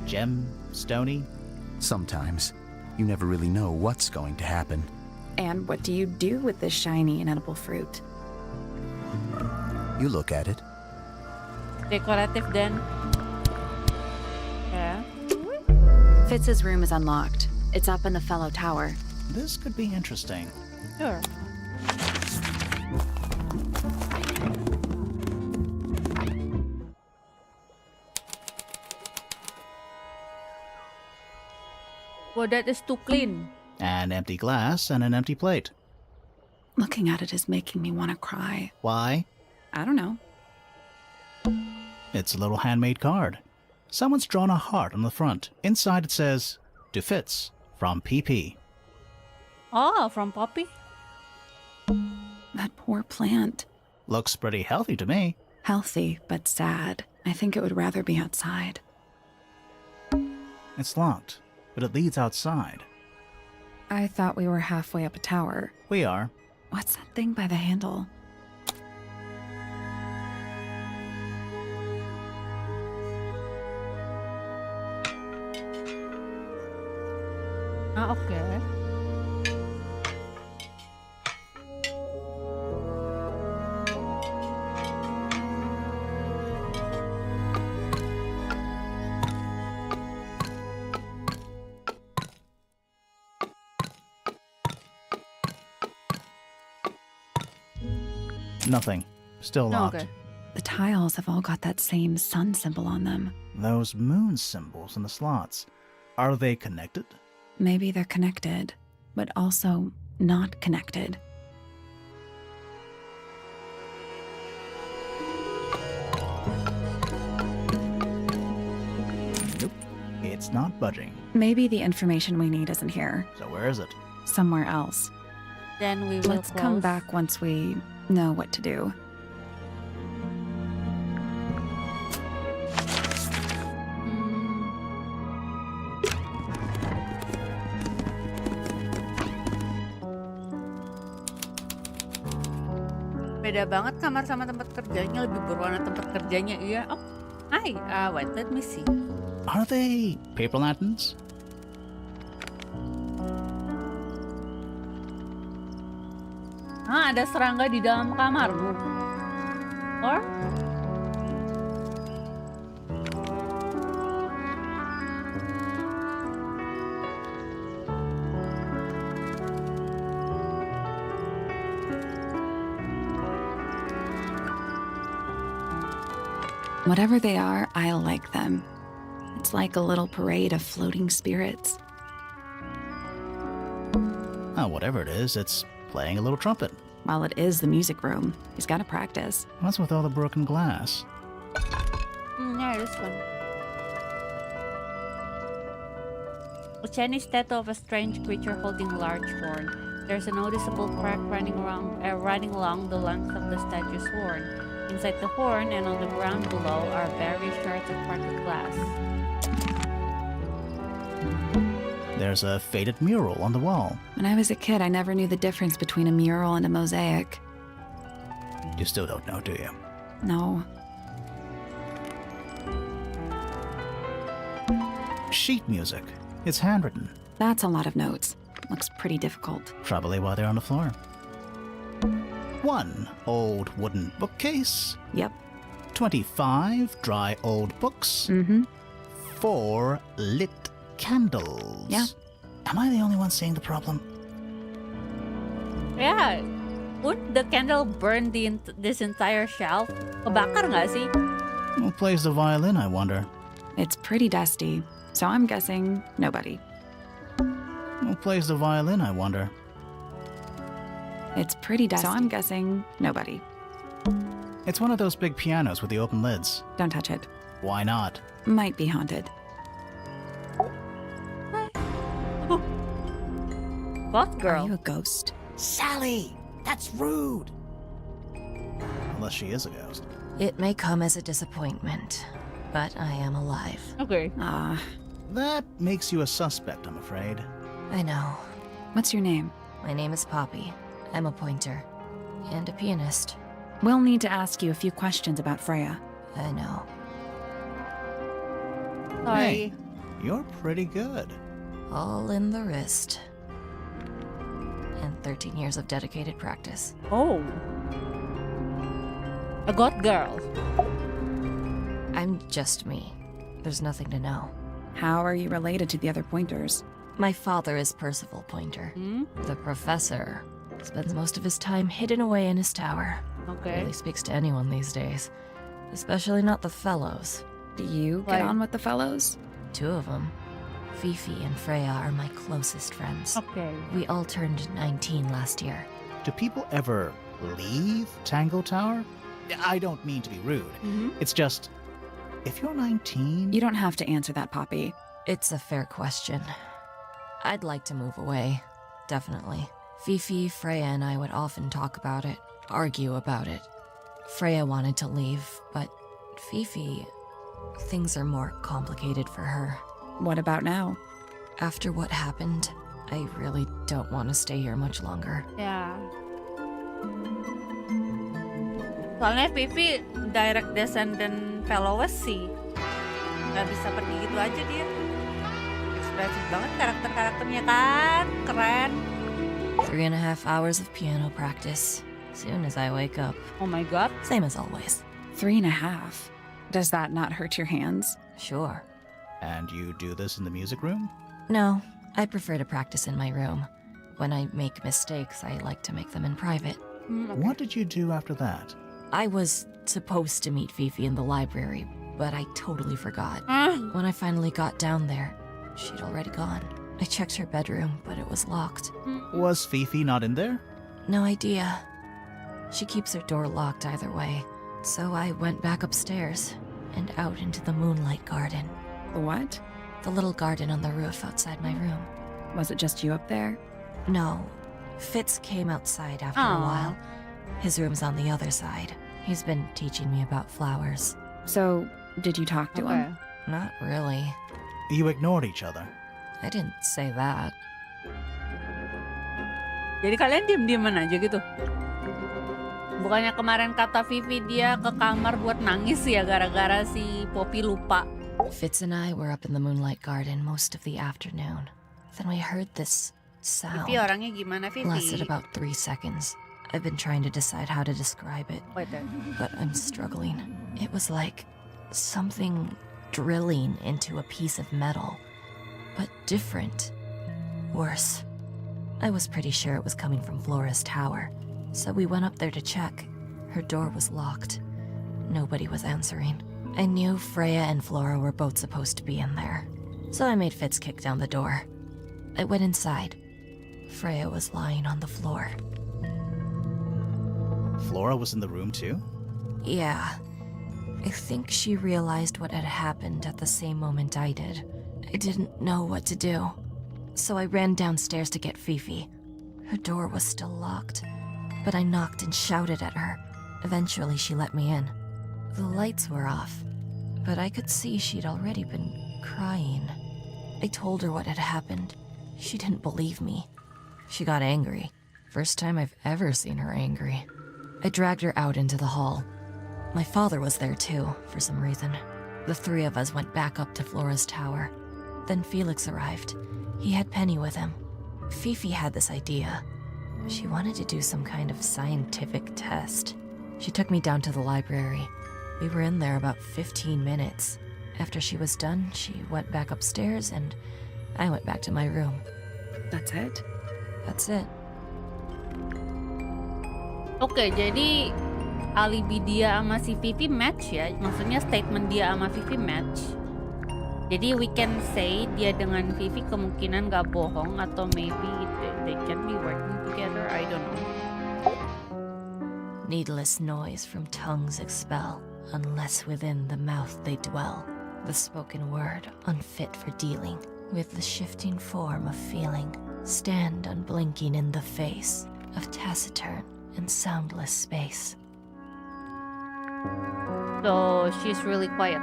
Speaker 3: gem-stony.
Speaker 5: Sometimes, you never really know what's going to happen.
Speaker 4: And what do you do with this shiny and edible fruit?
Speaker 5: You look at it.
Speaker 1: Decorative then. Yeah.
Speaker 4: Fitz's room is unlocked. It's up in the fellow tower.
Speaker 3: This could be interesting.
Speaker 1: Sure. Well, that is too clean.
Speaker 3: An empty glass and an empty plate.
Speaker 4: Looking at it is making me want to cry.
Speaker 3: Why?
Speaker 4: I don't know.
Speaker 3: It's a little handmade card. Someone's drawn a heart on the front. Inside it says, "To Fitz, from PP."
Speaker 1: Oh, from Poppy?
Speaker 4: That poor plant.
Speaker 3: Looks pretty healthy to me.
Speaker 4: Healthy, but sad. I think it would rather be outside.
Speaker 3: It's locked, but it leads outside.
Speaker 4: I thought we were halfway up a tower.
Speaker 3: We are.
Speaker 4: What's that thing by the handle?
Speaker 1: Ah, okay.
Speaker 3: Nothing. Still locked.
Speaker 1: Okay.
Speaker 4: The tiles have all got that same sun symbol on them.
Speaker 3: Those moon symbols in the slots. Are they connected?
Speaker 4: Maybe they're connected, but also not connected.
Speaker 3: It's not budging.
Speaker 4: Maybe the information we need isn't here.
Speaker 3: So where is it?
Speaker 4: Somewhere else.
Speaker 1: Then we will
Speaker 4: Let's come
Speaker 1: close.
Speaker 4: back once we know what to do.
Speaker 1: Beda banget kamar sama tempat kerjanya, lebih berwarna tempat kerjanya. Iya. Oh, hi. Wait, let me see.
Speaker 3: Are they paper lanterns?
Speaker 1: Ada serangga di dalam kamarmu. Or?
Speaker 4: Whatever they are, I like them. It's like a little parade of floating spirits.
Speaker 3: Oh, whatever it is, it's playing a little trumpet.
Speaker 4: While it is the music room, he's got to practice.
Speaker 3: What's with all the broken glass?
Speaker 1: Yeah, this one. A Chinese statue of a strange creature holding a large horn. There's a noticeable crack running along the length of the statue's horn. Inside the horn and on the ground below are various shards of parted glass.
Speaker 3: There's a faded mural on the wall.
Speaker 4: When I was a kid, I never knew the difference between a mural and a mosaic.
Speaker 3: You still don't know, do you?
Speaker 4: No.
Speaker 3: Sheet music. It's handwritten.
Speaker 4: That's a lot of notes. Looks pretty difficult.
Speaker 3: Probably while they're on the floor. 1 old wooden bookcase.
Speaker 4: Yep.
Speaker 3: 25 dry old books.
Speaker 4: Mm-hmm.
Speaker 3: 4 lit candles.
Speaker 4: Yeah.
Speaker 3: Am I the only one seeing the problem?
Speaker 1: Yeah. Would the candle burn this entire shelf? Kebakar nggak sih?
Speaker 3: Who plays the violin, I wonder?
Speaker 4: It's pretty dusty, so I'm guessing nobody.
Speaker 3: Who plays the violin, I wonder?
Speaker 4: It's pretty dusty, so I'm guessing nobody.
Speaker 3: It's one of those big pianos with the open lids.
Speaker 4: Don't touch it.
Speaker 3: Why not?
Speaker 4: Might be haunted.
Speaker 1: What
Speaker 4: Are
Speaker 1: girl?
Speaker 4: you a ghost?
Speaker 3: Sally! That's rude! Unless she is a ghost.
Speaker 6: It may come as a disappointment, but I am alive.
Speaker 1: Okay.
Speaker 4: Ah,
Speaker 3: That makes you a suspect, I'm afraid.
Speaker 6: I know.
Speaker 4: what's your name?
Speaker 6: My name is Poppy. I'm a pointer. And a pianist.
Speaker 4: We'll need to ask you a few questions about Freya.
Speaker 6: I know.
Speaker 1: Sorry.
Speaker 3: Hey, you're pretty good.
Speaker 6: All in the wrist. And 13 years of dedicated practice.
Speaker 1: Oh. A goth girl.
Speaker 6: I'm just me. There's nothing to know.
Speaker 4: How are you related to the other pointers?
Speaker 6: My father is Percival Pointer.
Speaker 1: Hmm?
Speaker 6: The professor spends most of his time hidden away in his tower.
Speaker 1: Okay.
Speaker 6: Barely speaks to anyone these days. Especially not the fellows.
Speaker 4: Do you get
Speaker 1: Like-
Speaker 4: on with the fellows?
Speaker 6: 2 of them. Fifi and Freya are my closest friends.
Speaker 1: Okay.
Speaker 6: We all turned 19 last year.
Speaker 3: Do people ever leave Tangle Tower? I don't mean to be rude.
Speaker 1: Mm-hmm.
Speaker 3: It's just, if you're 19...
Speaker 4: You don't have to answer that, Poppy.
Speaker 6: It's a fair question. I'd like to move away. Definitely. Fifi, Freya, and I would often talk about it, argue about it. Freya wanted to leave, but Fifi... Things are more complicated for her.
Speaker 4: What about now?
Speaker 6: After what happened, I really don't want to stay here much longer.
Speaker 1: Ya. Soalnya Vivi direct descendant followers sih. Gak bisa pergi gitu aja dia. Ekspresif banget karakter-karakternya kan. Keren.
Speaker 6: 3.5 hours of piano practice. Soon as I wake up.
Speaker 1: Oh my god.
Speaker 6: Same as always.
Speaker 4: 3.5. Does that not hurt your hands?
Speaker 6: Sure.
Speaker 3: And you do this in the music room?
Speaker 6: No, I prefer to practice in my room. When I make mistakes, I like to make them in private.
Speaker 3: What did you do after that?
Speaker 6: I was supposed to meet Fifi in the library, but I totally forgot. When I finally got down there, she'd already gone. I checked her bedroom, but it was locked.
Speaker 3: Was Fifi not in there?
Speaker 6: No idea. She keeps her door locked either way. So I went back upstairs and out into the moonlight garden.
Speaker 4: What?
Speaker 6: The little garden on the roof outside my room.
Speaker 4: Was it just you up there?
Speaker 6: No, Fitz came outside after a
Speaker 1: Aw.
Speaker 6: while. His room's on the other side. He's been teaching me about flowers.
Speaker 4: So, did you talk to him?
Speaker 6: Not really.
Speaker 3: You ignored each other.
Speaker 6: I didn't say that.
Speaker 1: Jadi kalian diem-dieman aja gitu. Bukannya kemarin kata Vivi dia ke kamar buat nangis ya gara-gara si Poppy lupa.
Speaker 6: Fitz and I were up in the moonlight garden most of the afternoon. Then we heard this sound.
Speaker 1: Vivi orangnya gimana Vivi?
Speaker 6: Lasted about 3 seconds. I've been trying to decide how to describe it,
Speaker 1: Wait there.
Speaker 6: but I'm struggling. It was like something drilling into a piece of metal, but different. Worse. I was pretty sure it was coming from Flora's tower, so we went up there to check. Her door was locked. Nobody was answering. I knew Freya and Flora were both supposed to be in there, so I made Fitz kick down the door. I went inside. Freya was lying on the floor.
Speaker 3: Flora was in the room too?
Speaker 6: Yeah. I think she realized what had happened at the same moment I did. I didn't know what to do. So I ran downstairs to get Fifi. Her door was still locked, but I knocked and shouted at her. Eventually she let me in. The lights were off, but I could see she'd already been crying. I told her what had happened. She didn't believe me. She got angry. First time I've ever seen her angry. I dragged her out into the hall. My father was there too, for some reason. The three of us went back up to Flora's tower. Then Felix arrived. He had Penny with him. Fifi had this idea. She wanted to do some kind of scientific test. She took me down to the library. We were in there about 15 minutes. After she was done, she went back upstairs and I went back to my room.
Speaker 4: That's it?
Speaker 6: That's it.
Speaker 1: Oke, jadi alibi dia sama si Vivi match ya. Maksudnya statement dia sama Vivi match. Jadi we can say dia dengan Vivi kemungkinan gak bohong atau maybe they can be working together. I don't know.
Speaker 6: Needless noise from tongues expel, unless within the mouth they dwell. The spoken word unfit for dealing with the shifting form of feeling. Stand unblinking in the face of taciturn and soundless space.
Speaker 1: So she's really quiet.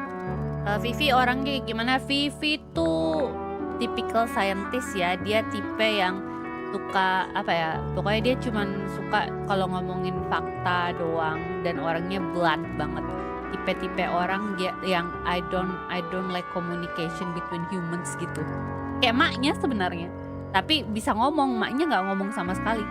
Speaker 1: Vivi orangnya gimana? Vivi tuh typical scientist ya. Dia tipe yang suka apa ya? Pokoknya dia cuman suka kalau ngomongin fakta doang dan orangnya blunt banget. Tipe-tipe orang dia yang I don't like communication between humans gitu. Kayak maknya sebenarnya. Tapi bisa ngomong, maknya nggak ngomong sama sekali.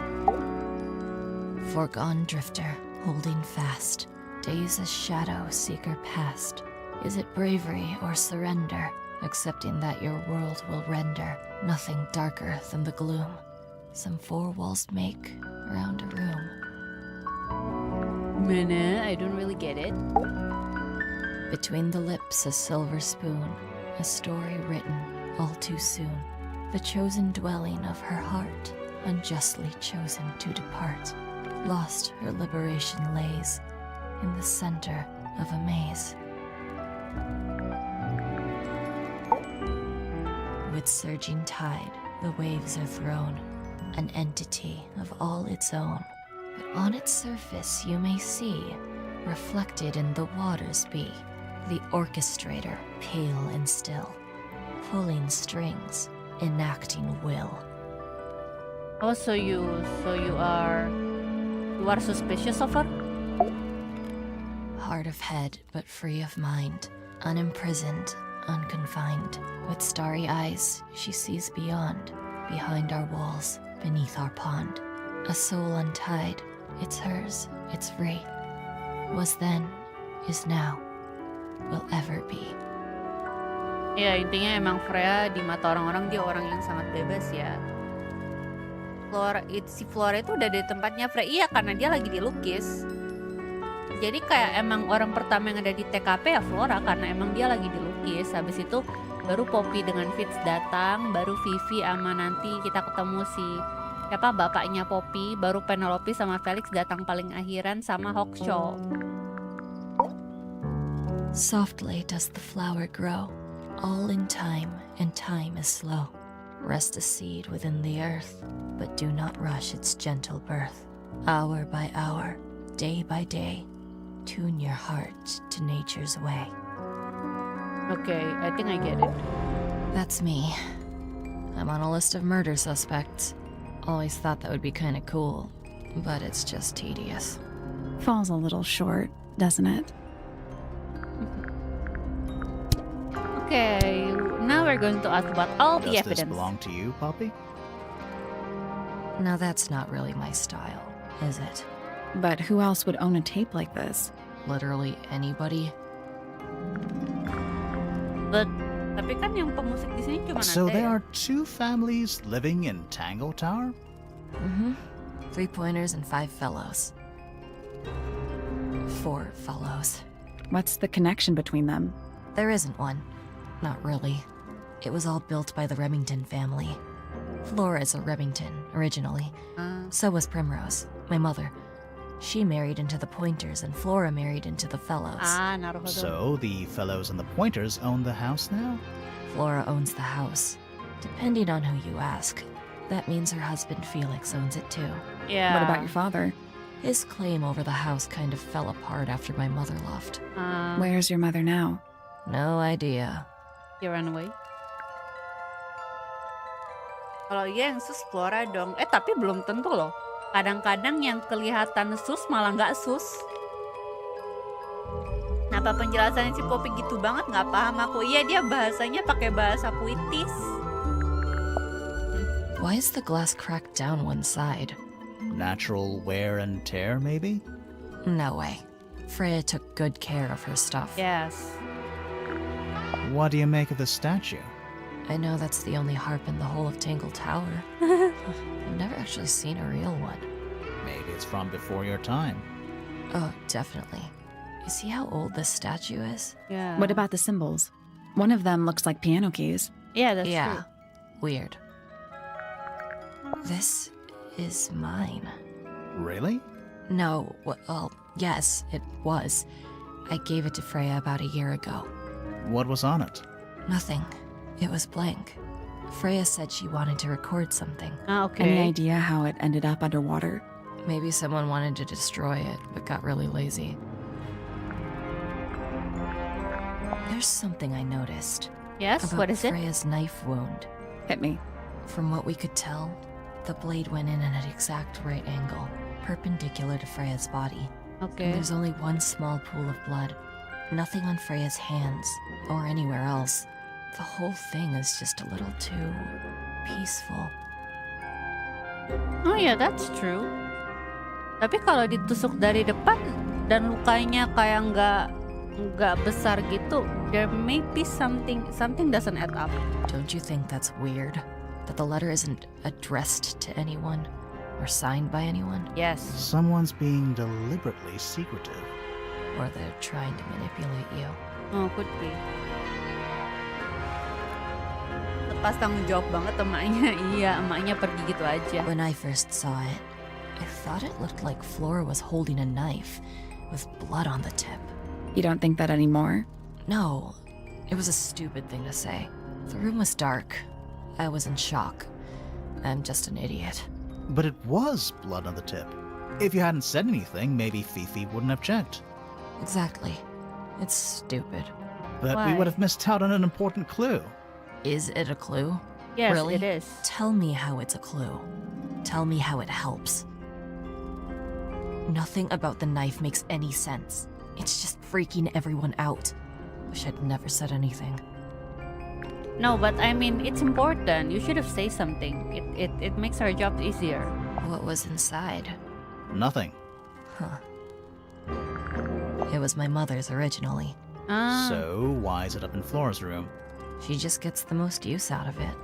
Speaker 6: Foregone drifter, holding fast. Days as shadow seeker past. Is it bravery or surrender? Accepting that your world will render nothing darker than the gloom some four walls make around a room.
Speaker 1: Mana? I don't really get it.
Speaker 6: Between the lips a silver spoon, a story written all too soon. The chosen dwelling of her heart, unjustly chosen to depart. Lost her liberation lays in the center of a maze. With surging tide, the waves are thrown, an entity of all its own. But on its surface you may see, reflected in the waters be, the orchestrator, pale and still, pulling strings, enacting will.
Speaker 1: Oh, so you are suspicious of her?
Speaker 6: Hard of head, but free of mind, unimprisoned, unconfined. With starry eyes, she sees beyond, behind our walls, beneath our pond. A soul untied, it's hers, it's free. Was then, is now, will ever be.
Speaker 1: Ya intinya emang Freya di mata orang-orang dia orang yang sangat bebas ya. Si Flora itu udah di tempatnya Freya, iya karena dia lagi dilukis. Jadi kayak emang orang pertama yang ada di TKP ya Flora karena emang dia lagi dilukis. Habis itu baru Poppy dengan Fitz datang, baru Vivi sama nanti kita ketemu si siapa bapaknya Poppy, baru Penelope sama Felix datang paling akhiran sama Hawkshaw.
Speaker 6: Softly does the flower grow, All in time, and time is slow. Rest a seed within the earth, but do not rush its gentle birth. Hour by hour, day by day, tune your heart to nature's way.
Speaker 1: Okay, I think I get it.
Speaker 6: That's me. I'm on a list of murder suspects. Always thought that would be kind of cool, but it's just tedious.
Speaker 4: Falls a little short, doesn't it?
Speaker 1: Okay, now we're going to ask about all
Speaker 3: Does
Speaker 1: the
Speaker 3: this
Speaker 1: evidence.
Speaker 3: belong to you, Poppy?
Speaker 6: Now that's not really my style, is it?
Speaker 4: But who else would own a tape like this?
Speaker 6: Literally anybody?
Speaker 1: But tapi kan yang pemusik di sini cuma
Speaker 3: So
Speaker 1: ada
Speaker 3: there
Speaker 1: ya.
Speaker 3: are 2 families living in Tangle Tower?
Speaker 6: Mm-hmm. 3 pointers and 5 fellows. 4 fellows.
Speaker 4: What's the connection between them?
Speaker 6: There isn't one. Not really. It was all built by the Remington family. Flora is a Remington, originally. So was Primrose, my mother. She married into the Pointers, and Flora married into the Fellows.
Speaker 1: Naruhodo.
Speaker 3: So the fellows and the pointers own the house now?
Speaker 6: Flora owns the house. Depending on who you ask, that means her husband Felix owns it too.
Speaker 1: Yeah.
Speaker 4: What about your father?
Speaker 6: His claim over the house kind of fell apart after my mother left.
Speaker 4: Where's your mother now?
Speaker 6: No idea.
Speaker 1: He ran away. Kalau iya yang sus Flora dong. Tapi belum tentu loh. Kadang-kadang yang kelihatan sus malah nggak sus. Apa penjelasannya si Poppy gitu banget nggak paham aku. Iya dia bahasanya pakai bahasa puitis.
Speaker 6: Why is the glass cracked down one side?
Speaker 3: Natural wear and tear, maybe?
Speaker 6: No way. Freya took good care of her stuff.
Speaker 1: Yes.
Speaker 3: What do you make of the statue?
Speaker 6: I know that's the only harp in the whole of Tangle Tower. I've never actually seen a real one.
Speaker 3: Maybe it's from before your time.
Speaker 6: Oh, definitely. You see how old this statue is?
Speaker 1: Yeah.
Speaker 4: What about the symbols? One of them looks like piano keys.
Speaker 1: Yeah, that's
Speaker 6: Yeah,
Speaker 1: true.
Speaker 6: weird. This is mine.
Speaker 3: Really?
Speaker 6: No, well, yes, it was. I gave it to Freya about a year ago.
Speaker 3: What was on it?
Speaker 6: Nothing. It was blank. Freya said she wanted to record something.
Speaker 1: Okay.
Speaker 4: Any idea how it ended up underwater?
Speaker 6: Maybe someone wanted to destroy it, but got really lazy. There's something I noticed.
Speaker 1: Yes,
Speaker 6: About
Speaker 1: what is it?
Speaker 6: Freya's knife wound.
Speaker 4: Hit me.
Speaker 6: From what we could tell, the blade went in at an exact right angle, perpendicular to Freya's body.
Speaker 1: Okay.
Speaker 6: And there's only one small pool of blood. Nothing on Freya's hands, or anywhere else. The whole thing is just a little too peaceful.
Speaker 1: Oh yeah, that's true. Tapi kalau ditusuk dari depan dan lukanya kayak nggak besar gitu, there may be something doesn't add up.
Speaker 6: Don't you think that's weird? That the letter isn't addressed to anyone, or signed by anyone?
Speaker 1: Yes.
Speaker 3: Someone's being deliberately secretive.
Speaker 6: Or they're trying to manipulate you.
Speaker 1: Oh, could be. Lepas tanggung jawab banget emaknya. Iya, emaknya pergi gitu aja.
Speaker 6: When I first saw it, I thought it looked like Flora was holding a knife with blood on the tip.
Speaker 4: You don't think that anymore?
Speaker 6: No, it was a stupid thing to say. The room was dark. I was in shock. I'm just an idiot.
Speaker 3: But it was blood on the tip. If you hadn't said anything, maybe Fifi wouldn't have checked.
Speaker 6: Exactly. It's stupid.
Speaker 3: But we
Speaker 1: Why?
Speaker 3: would have missed out on an important clue.
Speaker 6: Is it a clue?
Speaker 1: Yes,
Speaker 6: Really?
Speaker 1: it is.
Speaker 6: Tell me how it's a clue. Tell me how it helps. Nothing about the knife makes any sense. It's just freaking everyone out. Wish I'd never said anything.
Speaker 1: No, but I mean, it's important. You should have said something. It makes our job easier.
Speaker 6: What was inside?
Speaker 3: Nothing.
Speaker 6: Huh. It was my mother's originally.
Speaker 3: So why is it up in Flora's room?
Speaker 6: She just gets the most use out of it.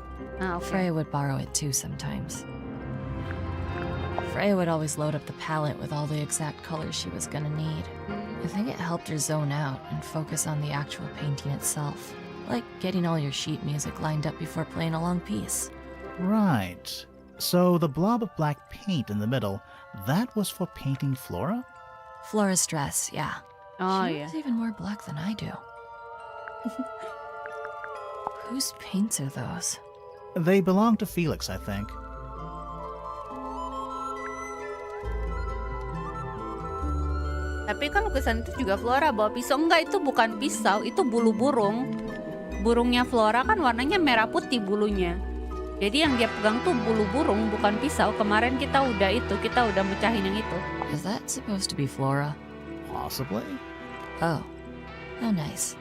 Speaker 1: Okay.
Speaker 6: Freya would borrow it too sometimes. Freya would always load up the palette with all the exact colors she was gonna need. I think it helped her zone out and focus on the actual painting itself. Like getting all your sheet music lined up before playing a long piece.
Speaker 3: Right. So the blob of black paint in the middle, that was for painting Flora?
Speaker 6: Flora's dress, yeah.
Speaker 1: Oh
Speaker 6: she
Speaker 1: yeah.
Speaker 6: looks even more black than I do. Whose paints are those?
Speaker 3: They belong to Felix, I think.
Speaker 1: Tapi kan lukisan itu juga Flora bawa pisau. Enggak, itu bukan pisau, itu bulu burung. Burungnya Flora kan warnanya merah putih bulunya. Jadi yang dia pegang tuh bulu burung, bukan pisau. Kemarin kita udah mecahin yang itu.
Speaker 6: Is that supposed to be Flora?
Speaker 3: Possibly.
Speaker 6: Oh. How nice.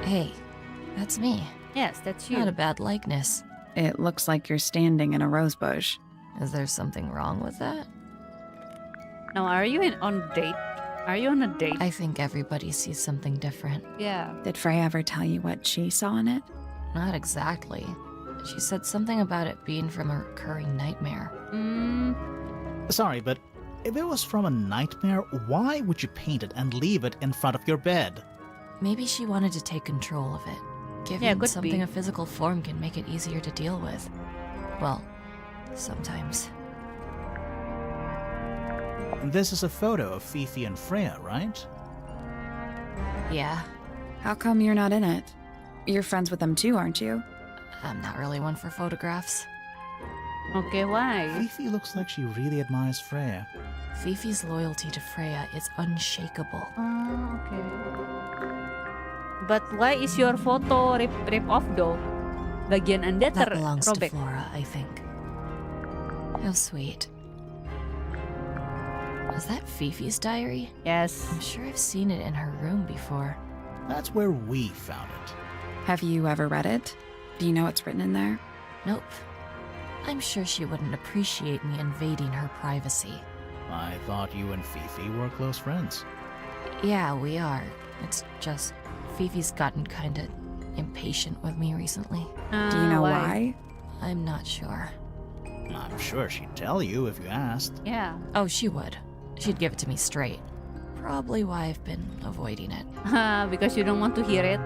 Speaker 6: Hey, that's me.
Speaker 1: Yes, that's you.
Speaker 6: Not a bad likeness.
Speaker 4: It looks like you're standing in a rose bush.
Speaker 6: Is there something wrong with that?
Speaker 1: Now, are you on a date? Are you on a date?
Speaker 6: I think everybody sees something different.
Speaker 1: Yeah.
Speaker 4: Did Freya ever tell you what she saw in it?
Speaker 6: Not exactly. She said something about it being from a recurring nightmare.
Speaker 3: Sorry, but if it was from a nightmare, why would you paint it and leave it in front of your bed?
Speaker 6: Maybe she wanted to take control of it. Giving
Speaker 1: could
Speaker 6: something
Speaker 1: be.
Speaker 6: a physical form can make it easier to deal with. Well, sometimes.
Speaker 3: This is a photo of Fifi and Freya, right?
Speaker 6: Yeah,
Speaker 4: How come you're not in it? You're friends with them too, aren't you?
Speaker 6: I'm not really one for photographs.
Speaker 1: Okay, why?
Speaker 3: Fifi looks like she really admires Freya.
Speaker 6: Fifi's loyalty to Freya is unshakable.
Speaker 1: Oh, okay. But why is your photo rip off though? Bagian Anda
Speaker 6: That belongs to
Speaker 1: terrobek.
Speaker 6: Flora, I think. How sweet. Is that Fifi's diary?
Speaker 1: Yes.
Speaker 6: I'm sure I've seen it in her room before.
Speaker 3: That's where we found it.
Speaker 4: Have you ever read it? Do you know what's written in there?
Speaker 6: Nope. I'm sure she wouldn't appreciate me invading her privacy.
Speaker 3: I thought you and Fifi were close friends.
Speaker 6: Yeah, we are. It's just Fifi's gotten kinda impatient with me recently.
Speaker 4: Do you know why?
Speaker 6: I'm not sure.
Speaker 3: I'm sure she'd tell you if you asked.
Speaker 1: Yeah.
Speaker 6: Oh, she would. She'd give it to me straight. Probably why I've been avoiding it.
Speaker 1: Because you don't want to hear it.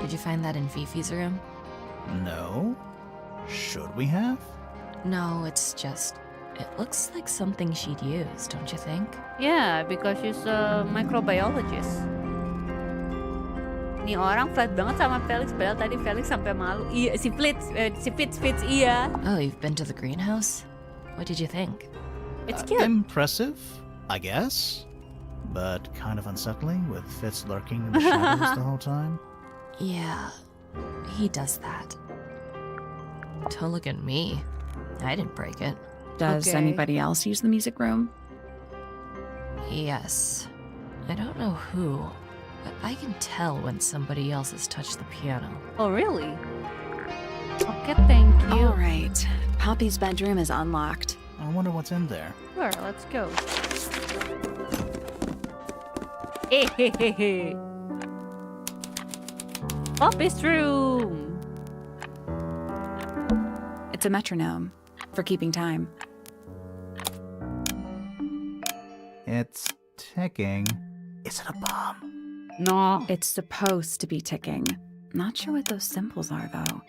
Speaker 6: Did you find that in Fifi's room?
Speaker 3: No? Should we have?
Speaker 6: No, it's just... It looks like something she'd use, don't you think?
Speaker 1: Yeah, because she's a microbiologist. Nih orang flat banget sama Felix, padahal tadi Felix sampai malu. Iya, si Fitz, iya.
Speaker 6: Oh, you've been to the greenhouse? What did you think?
Speaker 1: It's cute.
Speaker 3: Impressive, I guess. But kind of unsettling with Fitz lurking in the shadows the whole time.
Speaker 6: Yeah, he does that. Don't look at me. I didn't break it.
Speaker 4: Does
Speaker 1: Okay.
Speaker 4: anybody else use the music room?
Speaker 6: Yes. I don't know who, but I can tell when somebody else has touched the piano.
Speaker 1: Oh, really? Okay, thank you.
Speaker 4: All right. Poppy's bedroom is unlocked.
Speaker 3: I wonder what's in there.
Speaker 1: Sure, let's go. Hey. Poppy's room.
Speaker 4: It's a metronome for keeping time.
Speaker 3: It's ticking. Is it a bomb?
Speaker 1: No.
Speaker 4: It's supposed to be ticking. Not sure what those symbols are, though.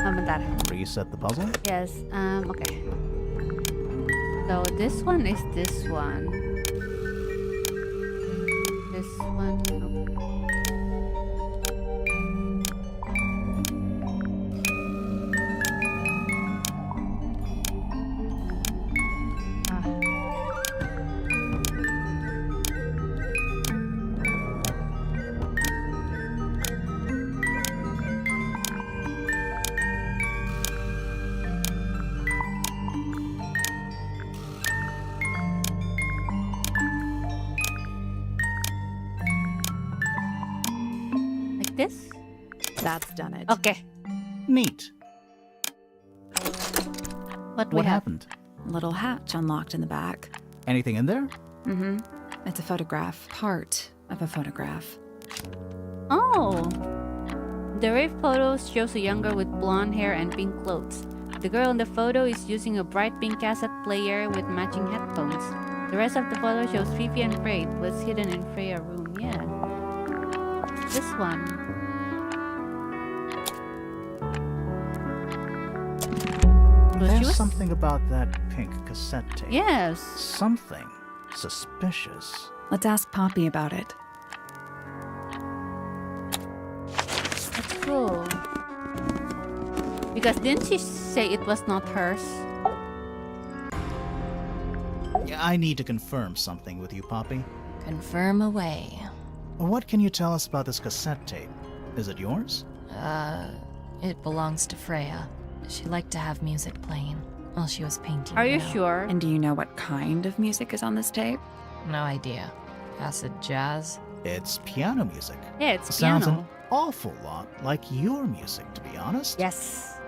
Speaker 1: Bentar.
Speaker 3: Reset the puzzle?
Speaker 1: Yes, okay. So this one is this one. This one. this?
Speaker 4: That's done it.
Speaker 1: Okay.
Speaker 3: Neat.
Speaker 1: What we
Speaker 3: What
Speaker 1: have?
Speaker 3: happened?
Speaker 4: Little hatch unlocked in the back.
Speaker 3: Anything in there?
Speaker 4: Mm-hmm. It's a photograph. Part of a photograph.
Speaker 1: Oh. The rave photo shows a young girl with blonde hair and pink clothes. The girl in the photo is using a bright pink cassette player with matching headphones. The rest of the photo shows Fifi and Frey was hidden in Freya's room. Yeah. This one. Well, she
Speaker 3: There's
Speaker 1: was-
Speaker 3: something about that pink cassette tape.
Speaker 1: Yes.
Speaker 3: Something suspicious.
Speaker 4: Let's ask Poppy about it.
Speaker 1: That's cool. Because didn't she say it was not hers?
Speaker 3: I need to confirm something with you, Poppy.
Speaker 6: Confirm away.
Speaker 3: What can you tell us about this cassette tape? Is it yours?
Speaker 6: It belongs to Freya. She liked to have music playing while she was painting.
Speaker 1: Are you
Speaker 6: now.
Speaker 1: sure?
Speaker 4: And do you know what kind of music is on this tape?
Speaker 6: No idea. Acid jazz?
Speaker 3: It's piano music.
Speaker 1: Yeah, it's
Speaker 3: Sounds
Speaker 1: piano.
Speaker 3: an awful lot like your music, to be honest.
Speaker 1: Yes.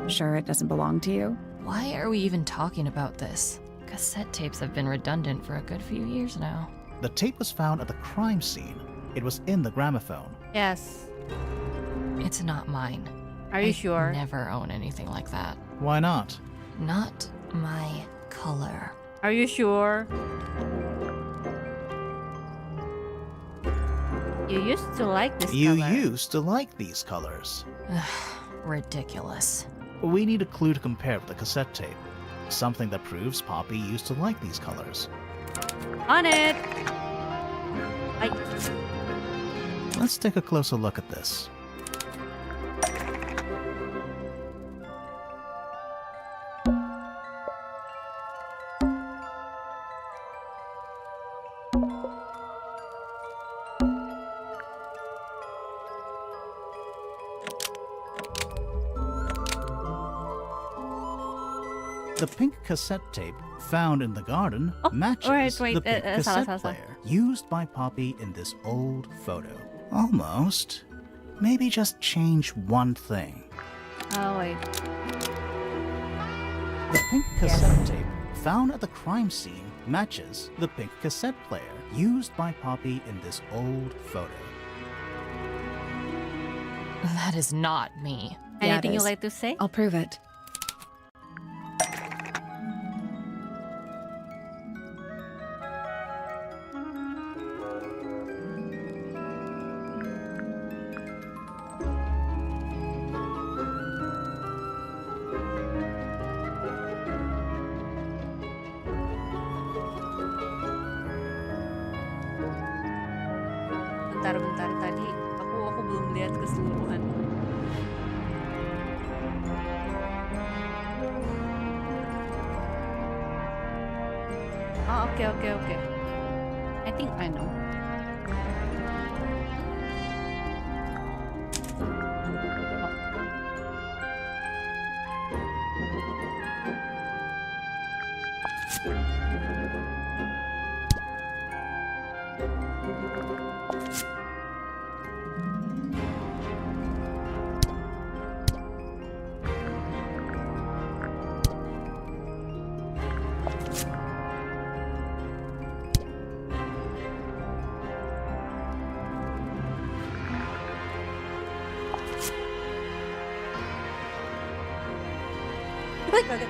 Speaker 4: Sure it doesn't belong to you?
Speaker 6: Why are we even talking about this? Cassette tapes have been redundant for a good few years now.
Speaker 3: The tape was found at the crime scene. It was in the gramophone.
Speaker 1: Yes.
Speaker 6: It's not mine.
Speaker 1: Are you
Speaker 6: I'd
Speaker 1: sure?
Speaker 6: Never own anything like that.
Speaker 3: Why not?
Speaker 6: Not my color.
Speaker 1: Are you sure? You used to like this
Speaker 3: You
Speaker 1: color.
Speaker 3: used to like these colors.
Speaker 6: Ridiculous.
Speaker 3: We need a clue to compare with the cassette tape. Something that proves Poppy used to like these colors.
Speaker 1: On it!
Speaker 3: Let's take a closer look at this. The pink cassette tape found in the garden
Speaker 1: Oh,
Speaker 3: matches
Speaker 1: wait,
Speaker 3: the pink
Speaker 1: salah,
Speaker 3: cassette
Speaker 1: salah.
Speaker 3: player used by Poppy in this old photo. Almost. Maybe just change one thing.
Speaker 1: Oh, wait.
Speaker 3: The pink cassette tape found at the crime scene matches the pink cassette player used by Poppy in this old photo.
Speaker 6: That is not me.
Speaker 4: Yeah, it
Speaker 1: Anything you'd
Speaker 4: is.
Speaker 1: like to say?
Speaker 4: I'll prove it.
Speaker 1: Bentar tadi aku belum lihat keseluruhan. Oh, okay. I think I know. Kaget.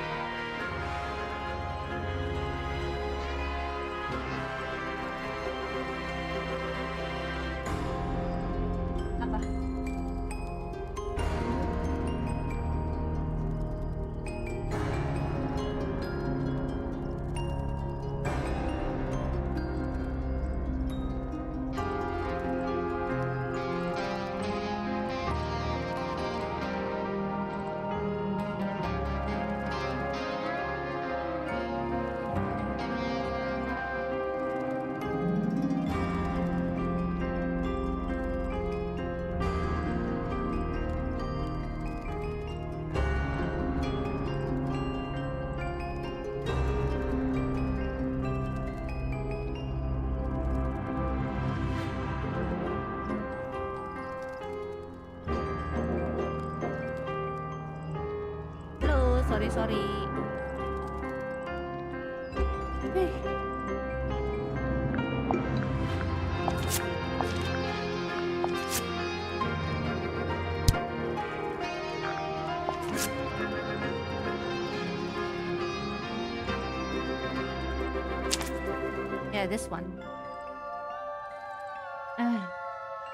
Speaker 1: Apa? sorry. Hey. Yeah, this one.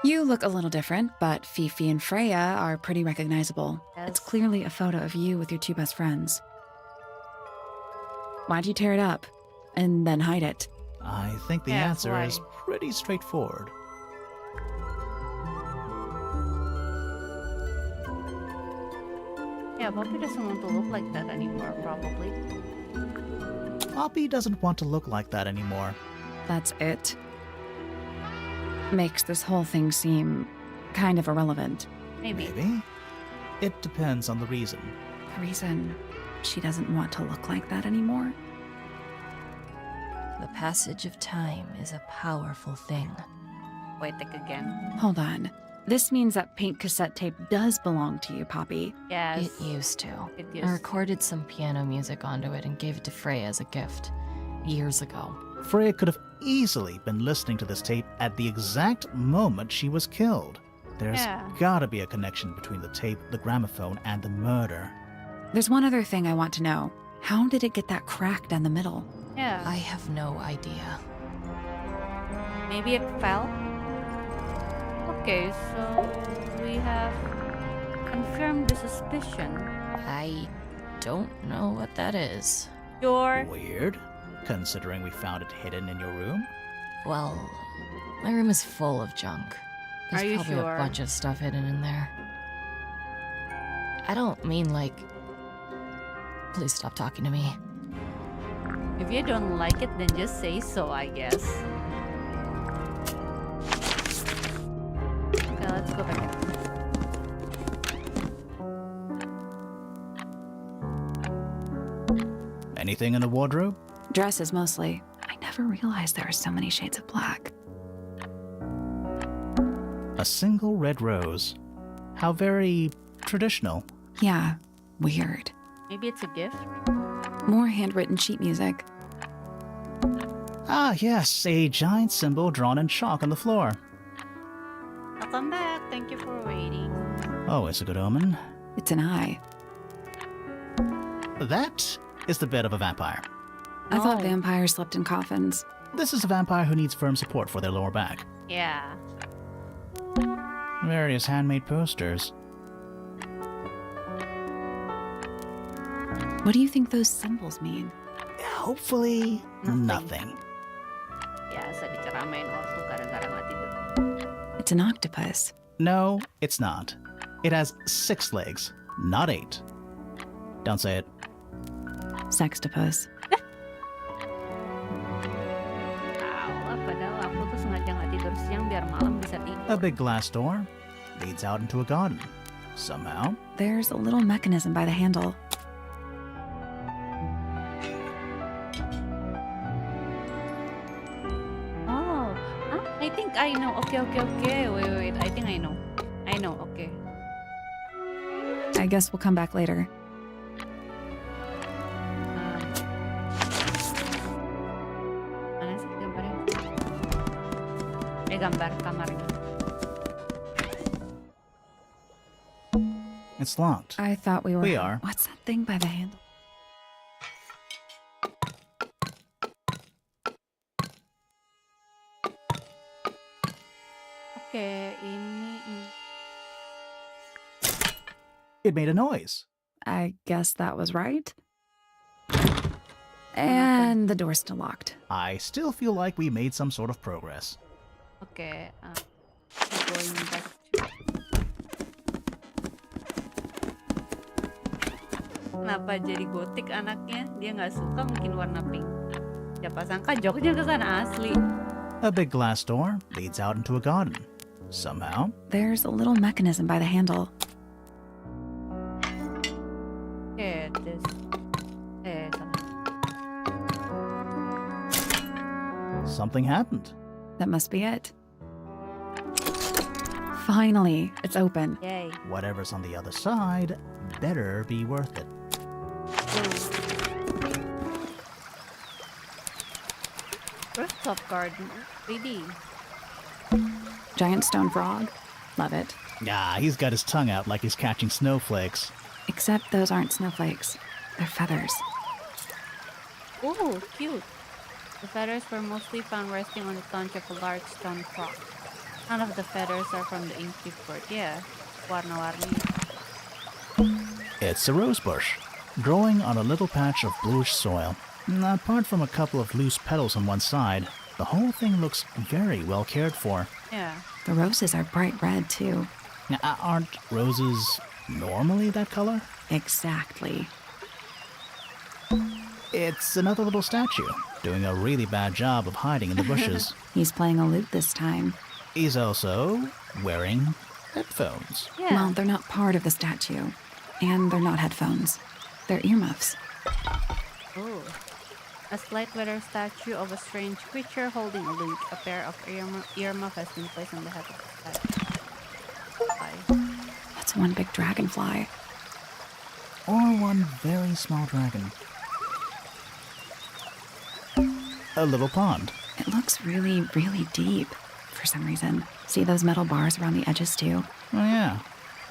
Speaker 4: You look a little different, but Fifi and Freya are pretty recognizable.
Speaker 1: Yes.
Speaker 4: It's clearly a photo of you with your two best friends. Why'd you tear it up and then hide it?
Speaker 3: I think the
Speaker 1: Yeah,
Speaker 3: answer
Speaker 1: why?
Speaker 3: is pretty straightforward.
Speaker 1: Yeah, Poppy doesn't want to look like that anymore, probably.
Speaker 3: Poppy doesn't want to look like that anymore.
Speaker 4: That's it. Makes this whole thing seem kind of irrelevant.
Speaker 1: Maybe.
Speaker 3: Maybe? It depends on the reason.
Speaker 4: The reason she doesn't want to look like that anymore?
Speaker 6: The passage of time is a powerful thing.
Speaker 1: Poetic again.
Speaker 4: Hold on. This means that pink cassette tape does belong to you, Poppy.
Speaker 1: Yes.
Speaker 6: It used to.
Speaker 1: It
Speaker 6: I
Speaker 1: used to.
Speaker 6: recorded some piano music onto it and gave it to Freya as a gift. Years ago.
Speaker 3: Freya could have easily been listening to this tape at the exact moment she was killed. There's
Speaker 1: Yeah.
Speaker 3: gotta be a connection between the tape, the gramophone, and the murder.
Speaker 4: There's one other thing I want to know. How did it get that crack down the middle?
Speaker 1: Yeah.
Speaker 6: I have no idea.
Speaker 1: Maybe it fell? Okay, so we have confirmed the suspicion.
Speaker 6: I don't know what that is.
Speaker 1: Your
Speaker 3: Weird, considering we found it hidden in your room.
Speaker 6: Well, my room is full of junk. There's
Speaker 1: Are you
Speaker 6: probably
Speaker 1: sure?
Speaker 6: a bunch of stuff hidden in there. I don't mean like... Please stop talking to me.
Speaker 1: If you don't like it, then just say so, I guess. Okay, let's go back.
Speaker 3: Anything in the wardrobe?
Speaker 4: Dresses mostly. I never realized there were so many shades of black.
Speaker 3: A single red rose. How very traditional.
Speaker 4: Yeah, weird.
Speaker 1: Maybe it's a gift?
Speaker 4: More handwritten sheet music.
Speaker 3: Ah, yes, a giant symbol drawn in chalk on the floor.
Speaker 1: Welcome back. Thank you for waiting.
Speaker 3: Always a good omen.
Speaker 4: It's an eye.
Speaker 3: That is the bed of a vampire.
Speaker 4: I thought
Speaker 1: No.
Speaker 4: vampires slept in coffins.
Speaker 3: This is a vampire who needs firm support for their lower back.
Speaker 1: Yeah.
Speaker 3: Various handmade posters.
Speaker 4: What do you think those symbols mean?
Speaker 3: Hopefully,
Speaker 1: Nothing.
Speaker 3: nothing.
Speaker 1: Biasa diceramain waktu gara-gara nggak tidur.
Speaker 4: It's an octopus.
Speaker 3: No, it's not. It has 6 legs, not 8. Don't say it.
Speaker 4: Sextopus.
Speaker 1: Alah, padahal aku tuh sengaja nggak tidur siang biar malam bisa tidur.
Speaker 3: A big glass door leads out into a garden. Somehow,
Speaker 4: There's a little mechanism by the handle.
Speaker 1: Oh, I think I know. Okay. Wait. I think I know. Okay.
Speaker 4: I guess we'll come back later.
Speaker 1: Mana sih gambarnya? Gambar kamarnya.
Speaker 3: it's locked.
Speaker 4: I thought we were...
Speaker 3: We are.
Speaker 4: What's that thing by the handle?
Speaker 1: Oke, ini.
Speaker 3: It made a noise.
Speaker 4: I guess that was right. And the door's still locked.
Speaker 3: I still feel like we made some sort of progress.
Speaker 1: Oke, going back. Kenapa jadi gotik anaknya? Dia nggak suka mungkin warna pink. Siapa sangka joknya ke sana asli.
Speaker 3: A big glass door leads out into a garden. Somehow,
Speaker 4: There's a little mechanism by the handle.
Speaker 1: Oke, sana.
Speaker 3: something happened.
Speaker 4: That must be it. Finally, it's open.
Speaker 1: Yay.
Speaker 3: Whatever's on the other side better be worth it.
Speaker 1: Rooftop garden. 3D.
Speaker 4: Giant stone frog. Love it.
Speaker 3: Ah, he's got his tongue out like he's catching snowflakes.
Speaker 4: Except those aren't snowflakes. They're feathers.
Speaker 1: Ooh, cute. The feathers were mostly found resting on the taunch of a large stone frog. None of the feathers are from the inked bird. Yeah, warna-warni.
Speaker 3: It's a rose bush, growing on a little patch of bluish soil. Apart from a couple of loose petals on one side, the whole thing looks very well cared for.
Speaker 1: Yeah.
Speaker 4: The roses are bright red, too.
Speaker 3: Now, aren't roses normally that color?
Speaker 4: Exactly.
Speaker 3: It's another little statue, doing a really bad job of hiding in the bushes.
Speaker 4: He's playing a lute this time.
Speaker 3: He's also wearing headphones.
Speaker 1: Yeah.
Speaker 4: Well, they're not part of the statue. And they're not headphones. They're earmuffs.
Speaker 1: Ooh. A slight weather statue of a strange creature holding a lute. A pair of earmuff has been placed on the head of the statue.
Speaker 4: That's one big dragonfly.
Speaker 3: Or one very small dragon. A little pond.
Speaker 4: It looks really, really deep for some reason. See those metal bars around the edges, too?
Speaker 3: Oh yeah.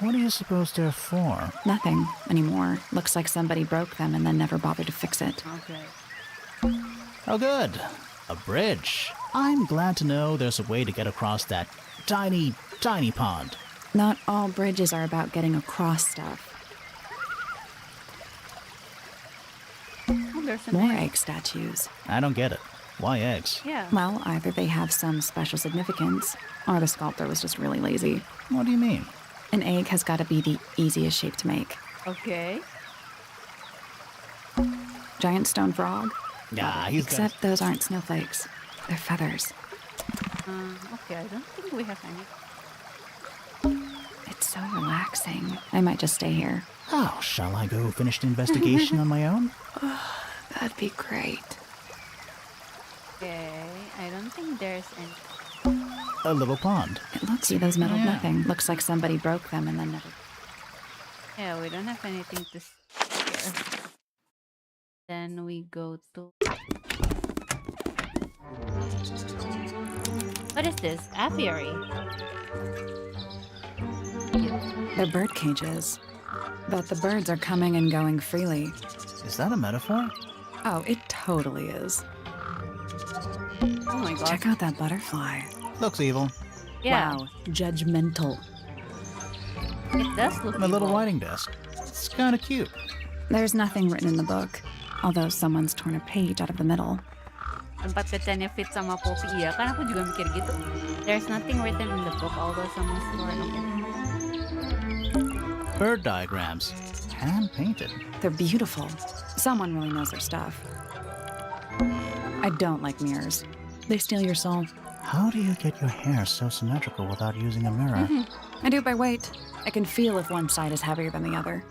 Speaker 3: What do you suppose they're for?
Speaker 4: Nothing anymore. Looks like somebody broke them and then never bothered to fix it.
Speaker 1: Okay.
Speaker 3: Oh good. A bridge. I'm glad to know there's a way to get across that tiny, tiny pond.
Speaker 4: Not all bridges are about getting across stuff.
Speaker 1: Oh, there's an
Speaker 4: More
Speaker 1: egg.
Speaker 4: egg statues.
Speaker 3: I don't get it. Why eggs?
Speaker 1: Yeah.
Speaker 4: Well, either they have some special significance, or the sculptor was just really lazy.
Speaker 3: What do you mean?
Speaker 4: An egg has got to be the easiest shape to make.
Speaker 1: Okay.
Speaker 4: Giant stone frog.
Speaker 3: Yeah, he's got...
Speaker 4: Except those aren't snowflakes. They're feathers.
Speaker 1: Okay, I don't think we have any.
Speaker 4: It's so relaxing. I might just stay here.
Speaker 3: Oh, shall I go finish the investigation on my own?
Speaker 4: That'd be great.
Speaker 1: Okay, I don't think there's any.
Speaker 3: A little pond.
Speaker 4: It looks, see those metal
Speaker 3: Yeah.
Speaker 4: nothing. Looks like somebody broke them and then never.
Speaker 1: Yeah, we don't have anything to see here. Then we go to. What is this? Apiary.
Speaker 4: They're bird cages. But the birds are coming and going freely.
Speaker 3: Is that a metaphor?
Speaker 4: Oh, it totally is.
Speaker 1: Oh my god.
Speaker 4: Check out that butterfly.
Speaker 3: Looks evil.
Speaker 1: Yeah,
Speaker 4: Wow, judgmental.
Speaker 1: it does look
Speaker 3: And a little
Speaker 1: evil.
Speaker 3: writing desk. It's kind of cute.
Speaker 4: There's nothing written in the book, although someone's torn a page out of the middle.
Speaker 1: Tempat bacanya fit sama Poppy, iya kan aku juga mikir gitu. There's nothing written in the book, although someone's torn.
Speaker 3: Bird diagrams. Hand painted.
Speaker 4: They're beautiful. Someone really knows their stuff. I don't like mirrors. They steal your soul.
Speaker 3: How do you get your hair so symmetrical without using a mirror?
Speaker 4: I do it by weight. I can feel if one side is heavier than the other.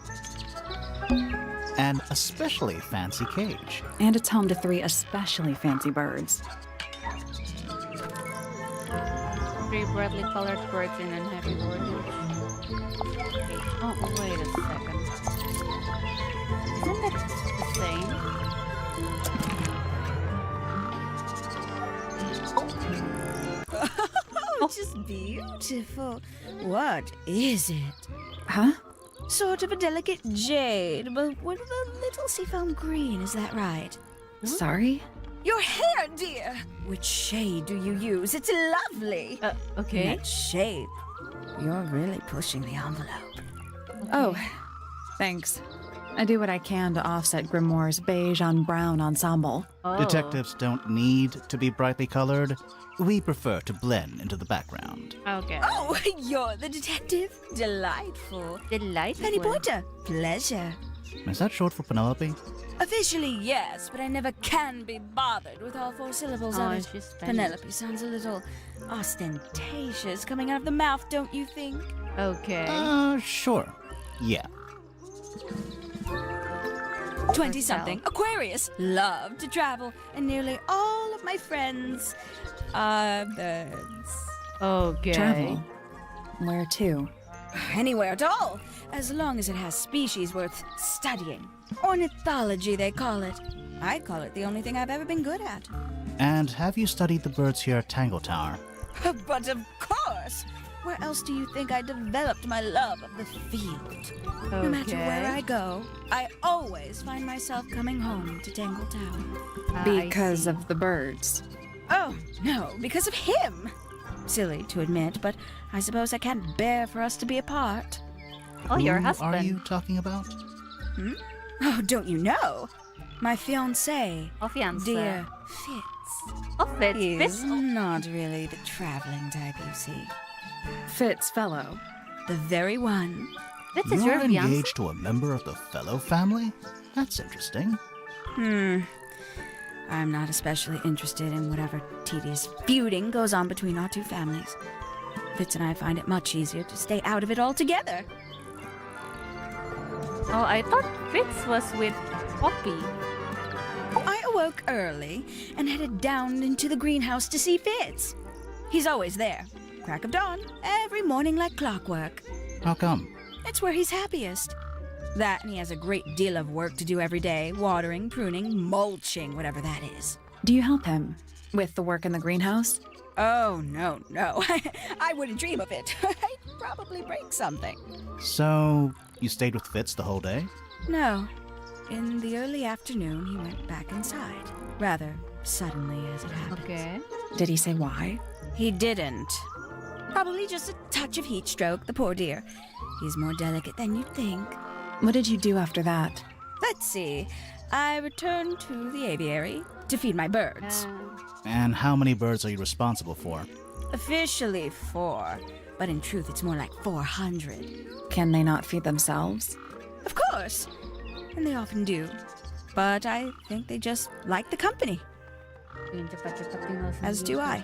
Speaker 3: An especially fancy cage.
Speaker 4: And it's home to 3 especially fancy birds.
Speaker 1: 3 brightly colored birds in unhappy foliage. Oh, wait a second. Isn't that the same?
Speaker 7: Oh, just beautiful. What is it?
Speaker 4: Huh?
Speaker 7: Sort of a delicate jade, but with a little seafoam green, is that right?
Speaker 4: Sorry?
Speaker 7: Your hair, dear! Which shade do you use? It's lovely.
Speaker 1: Okay.
Speaker 7: That shape. You're really pushing the envelope.
Speaker 4: Oh, thanks. I do what I can to offset Grimoire's beige on brown ensemble.
Speaker 1: Oh.
Speaker 3: Detectives don't need to be brightly colored. We prefer to blend into the background.
Speaker 1: Okay.
Speaker 7: Oh, you're the detective? Delightful.
Speaker 1: Delightful.
Speaker 7: Penny Pointer. Pleasure.
Speaker 3: Is that short for Penelope?
Speaker 7: Officially, yes, but I never can be bothered with all 4 syllables
Speaker 1: Oh,
Speaker 7: of
Speaker 1: it's
Speaker 7: it.
Speaker 1: just Spanish.
Speaker 7: Penelope sounds a little ostentatious coming out of the mouth, don't you think?
Speaker 1: Okay.
Speaker 3: Sure. Yeah.
Speaker 7: 20-something. Aquarius. Love to travel. And nearly all of my friends are birds.
Speaker 1: Okay.
Speaker 4: Travel. Where to?
Speaker 7: Anywhere at all, as long as it has species worth studying. Ornithology, they call it. I call it the only thing I've ever been good at.
Speaker 3: And have you studied the birds here at Tangle Tower?
Speaker 7: But of course! Where else do you think I developed my love of the field? No matter where I go, I always find myself coming home to Tangle Tower.
Speaker 4: Because of the birds.
Speaker 7: Oh, no, because of him! Silly to admit, but I suppose I can't bear for us to be apart.
Speaker 1: Oh, your
Speaker 3: Who
Speaker 1: husband.
Speaker 3: are you talking about?
Speaker 7: Oh, don't you know? My fiancé,
Speaker 1: Oh, fiancé.
Speaker 7: dear Fitz.
Speaker 1: Oh, Fitz.
Speaker 7: He's
Speaker 1: Fitz.
Speaker 7: not really the traveling type, you see.
Speaker 4: Fitz fellow.
Speaker 7: The very one.
Speaker 1: Fitz is your
Speaker 3: You're
Speaker 1: fiancé.
Speaker 3: engaged to a member of the Fellow family? That's interesting.
Speaker 7: I'm not especially interested in whatever tedious feuding goes on between our two families. Fitz and I find it much easier to stay out of it altogether.
Speaker 1: Oh, I thought Fitz was with Poppy.
Speaker 7: I awoke early and headed down into the greenhouse to see Fitz. He's always there. Crack of dawn, every morning like clockwork.
Speaker 3: How come?
Speaker 7: It's where he's happiest. That and he has a great deal of work to do every day, watering, pruning, mulching, whatever that is.
Speaker 4: Do you help him with the work in the greenhouse?
Speaker 7: Oh, no. I wouldn't dream of it. I'd probably break something.
Speaker 3: So, you stayed with Fitz the whole day?
Speaker 7: No. In the early afternoon, he went back inside. Rather suddenly, as it happened.
Speaker 1: Okay.
Speaker 4: Did he say why?
Speaker 7: He didn't. Probably just a touch of heat stroke, the poor dear. He's more delicate than you'd think.
Speaker 4: What did you do after that?
Speaker 7: Let's see. I returned to the aviary to feed my birds.
Speaker 3: And how many birds are you responsible for?
Speaker 7: Officially 4, but in truth it's more like 400.
Speaker 4: Can they not feed themselves?
Speaker 7: Of course. And they often do. But I think they just like the company.
Speaker 1: Yung cepat-cepat tinggal
Speaker 7: As do I.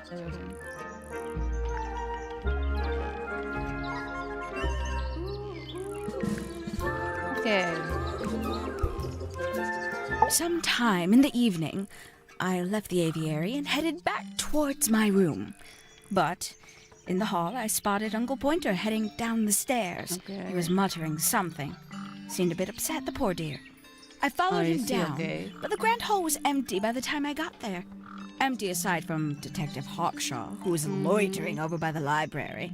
Speaker 1: Okay.
Speaker 7: Sometime in the evening, I left the aviary and headed back towards my room. But in the hall, I spotted Uncle Pointer heading down the stairs.
Speaker 1: Okay.
Speaker 7: He was muttering something. Seemed a bit upset, the poor dear. I followed
Speaker 1: I
Speaker 7: him
Speaker 1: see,
Speaker 7: down,
Speaker 1: okay.
Speaker 7: but the grand hall was empty by the time I got there. Empty aside from Detective Hawkshaw, who was loitering over by the library.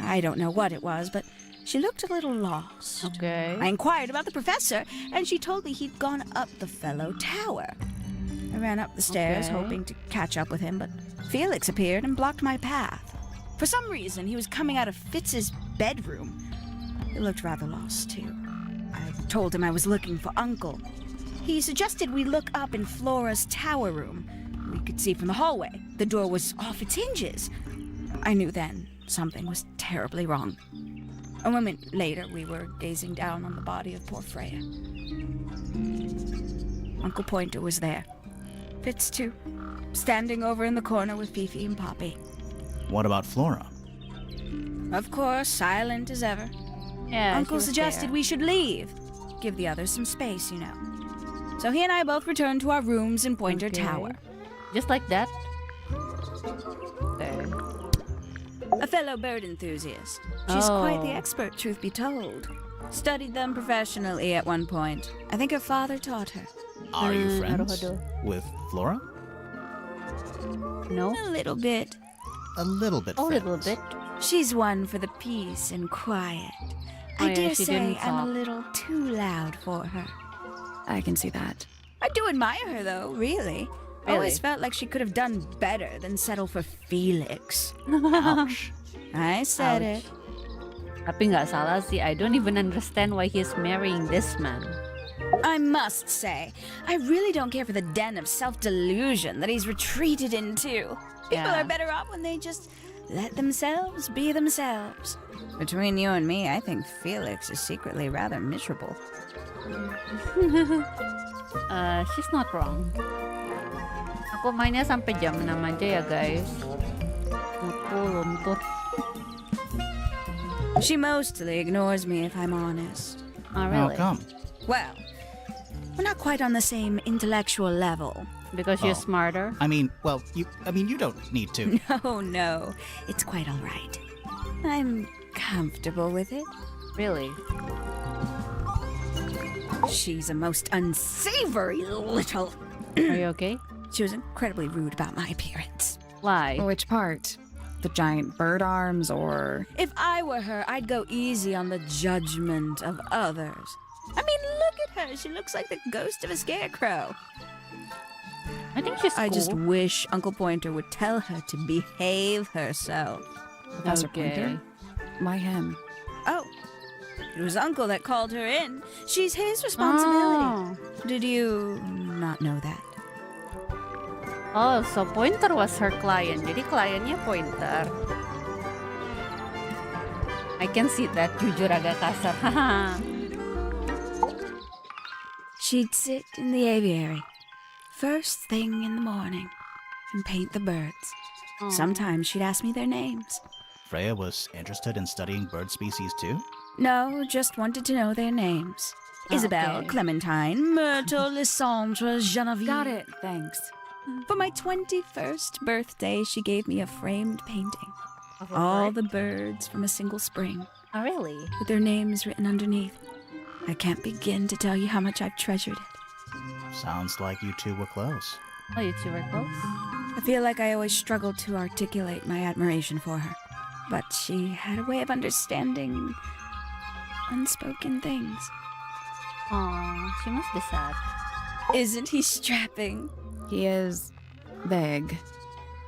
Speaker 7: I don't know what it was, but she looked a little lost.
Speaker 1: Okay.
Speaker 7: I inquired about the professor, and she told me he'd gone up the fellow tower. I ran up the stairs,
Speaker 1: Okay.
Speaker 7: hoping to catch up with him, but Felix appeared and blocked my path. For some reason, he was coming out of Fitz's bedroom. He looked rather lost, too. I told him I was looking for Uncle. He suggested we look up in Flora's tower room. We could see from the hallway. The door was off its hinges. I knew then something was terribly wrong. A moment later, we were gazing down on the body of poor Freya. Uncle Pointer was there. Fitz, too, standing over in the corner with Fifi and Poppy.
Speaker 3: What about Flora?
Speaker 7: Of course, silent as ever.
Speaker 1: Yeah, she
Speaker 7: Uncle
Speaker 1: was
Speaker 7: suggested
Speaker 1: there.
Speaker 7: we should leave. Give the others some space, you know. So he and I both returned to our rooms in Pointer
Speaker 1: Okay.
Speaker 7: Tower.
Speaker 1: Just like that. Okay.
Speaker 7: A fellow bird enthusiast. She's quite the
Speaker 1: Oh.
Speaker 7: expert, truth be told. Studied them professionally at one point. I think her father taught her.
Speaker 3: Are you friends
Speaker 1: naruhodo.
Speaker 3: with Flora?
Speaker 1: No?
Speaker 7: A little bit.
Speaker 3: A little bit
Speaker 1: A
Speaker 3: friends.
Speaker 1: little bit.
Speaker 7: She's one for the peace and quiet.
Speaker 1: Oh,
Speaker 7: I
Speaker 1: yeah,
Speaker 7: dare
Speaker 1: she
Speaker 7: say
Speaker 1: didn't
Speaker 7: I'm
Speaker 1: talk.
Speaker 7: a little too loud for her.
Speaker 4: I can see that.
Speaker 7: I do admire her, though, really. Always felt like she could have done better than settle for Felix.
Speaker 3: Ouch.
Speaker 7: I said
Speaker 1: Ouch.
Speaker 7: it.
Speaker 1: Tapi nggak salah sih. I don't even understand why he's marrying this man.
Speaker 7: I must say, I really don't care for the den of self-delusion that he's retreated into. People
Speaker 1: Yeah.
Speaker 7: are better off when they just let themselves be themselves. Between you and me, I think Felix is secretly rather miserable.
Speaker 1: She's not wrong. Aku mainnya sampai jam 6 aja ya guys. Aku luntut.
Speaker 7: She mostly ignores me, if I'm honest.
Speaker 1: Oh,
Speaker 3: How
Speaker 1: really?
Speaker 3: come?
Speaker 7: Well, we're not quite on the same intellectual level.
Speaker 1: Because you're
Speaker 3: Oh.
Speaker 1: smarter.
Speaker 3: I mean, well, you don't need to.
Speaker 7: No, no, it's quite all right. I'm comfortable with it.
Speaker 1: Really?
Speaker 7: She's a most unsavory little.
Speaker 1: Are you okay?
Speaker 7: She was incredibly rude about my appearance.
Speaker 1: Why?
Speaker 4: Which part? The giant bird arms or.
Speaker 7: If I were her, I'd go easy on the judgment of others. I mean, look at her. She looks like the ghost of a scarecrow.
Speaker 1: I think she's cool.
Speaker 7: I just wish Uncle Pointer would tell her to behave herself.
Speaker 4: Professor Pointer? Why him?
Speaker 7: Oh, it was Uncle that called her in. She's his responsibility. Did you not know that?
Speaker 1: Oh, so Pointer was her client. Jadi kliennya Pointer. I can see that. Jujur agak kasar.
Speaker 7: She'd sit in the aviary, first thing in the morning, and paint the birds. Sometimes she'd ask me their names.
Speaker 3: Freya was interested in studying bird species too?
Speaker 7: No, just wanted to know their names. Isabelle,
Speaker 1: Okay.
Speaker 7: Clementine, Myrtle, Lysandre, Genevieve.
Speaker 4: Got it, thanks.
Speaker 7: For my 21st birthday, she gave me a framed painting.
Speaker 1: Of a
Speaker 7: All
Speaker 1: bird?
Speaker 7: the birds from a single spring,
Speaker 1: Oh, really?
Speaker 7: with their names written underneath. I can't begin to tell you how much I've treasured it.
Speaker 3: Sounds like you two were close.
Speaker 1: Oh, you two were close?
Speaker 7: I feel like I always struggled to articulate my admiration for her. But she had a way of understanding unspoken things.
Speaker 1: Oh, she must be sad.
Speaker 7: Isn't he strapping?
Speaker 4: He is big.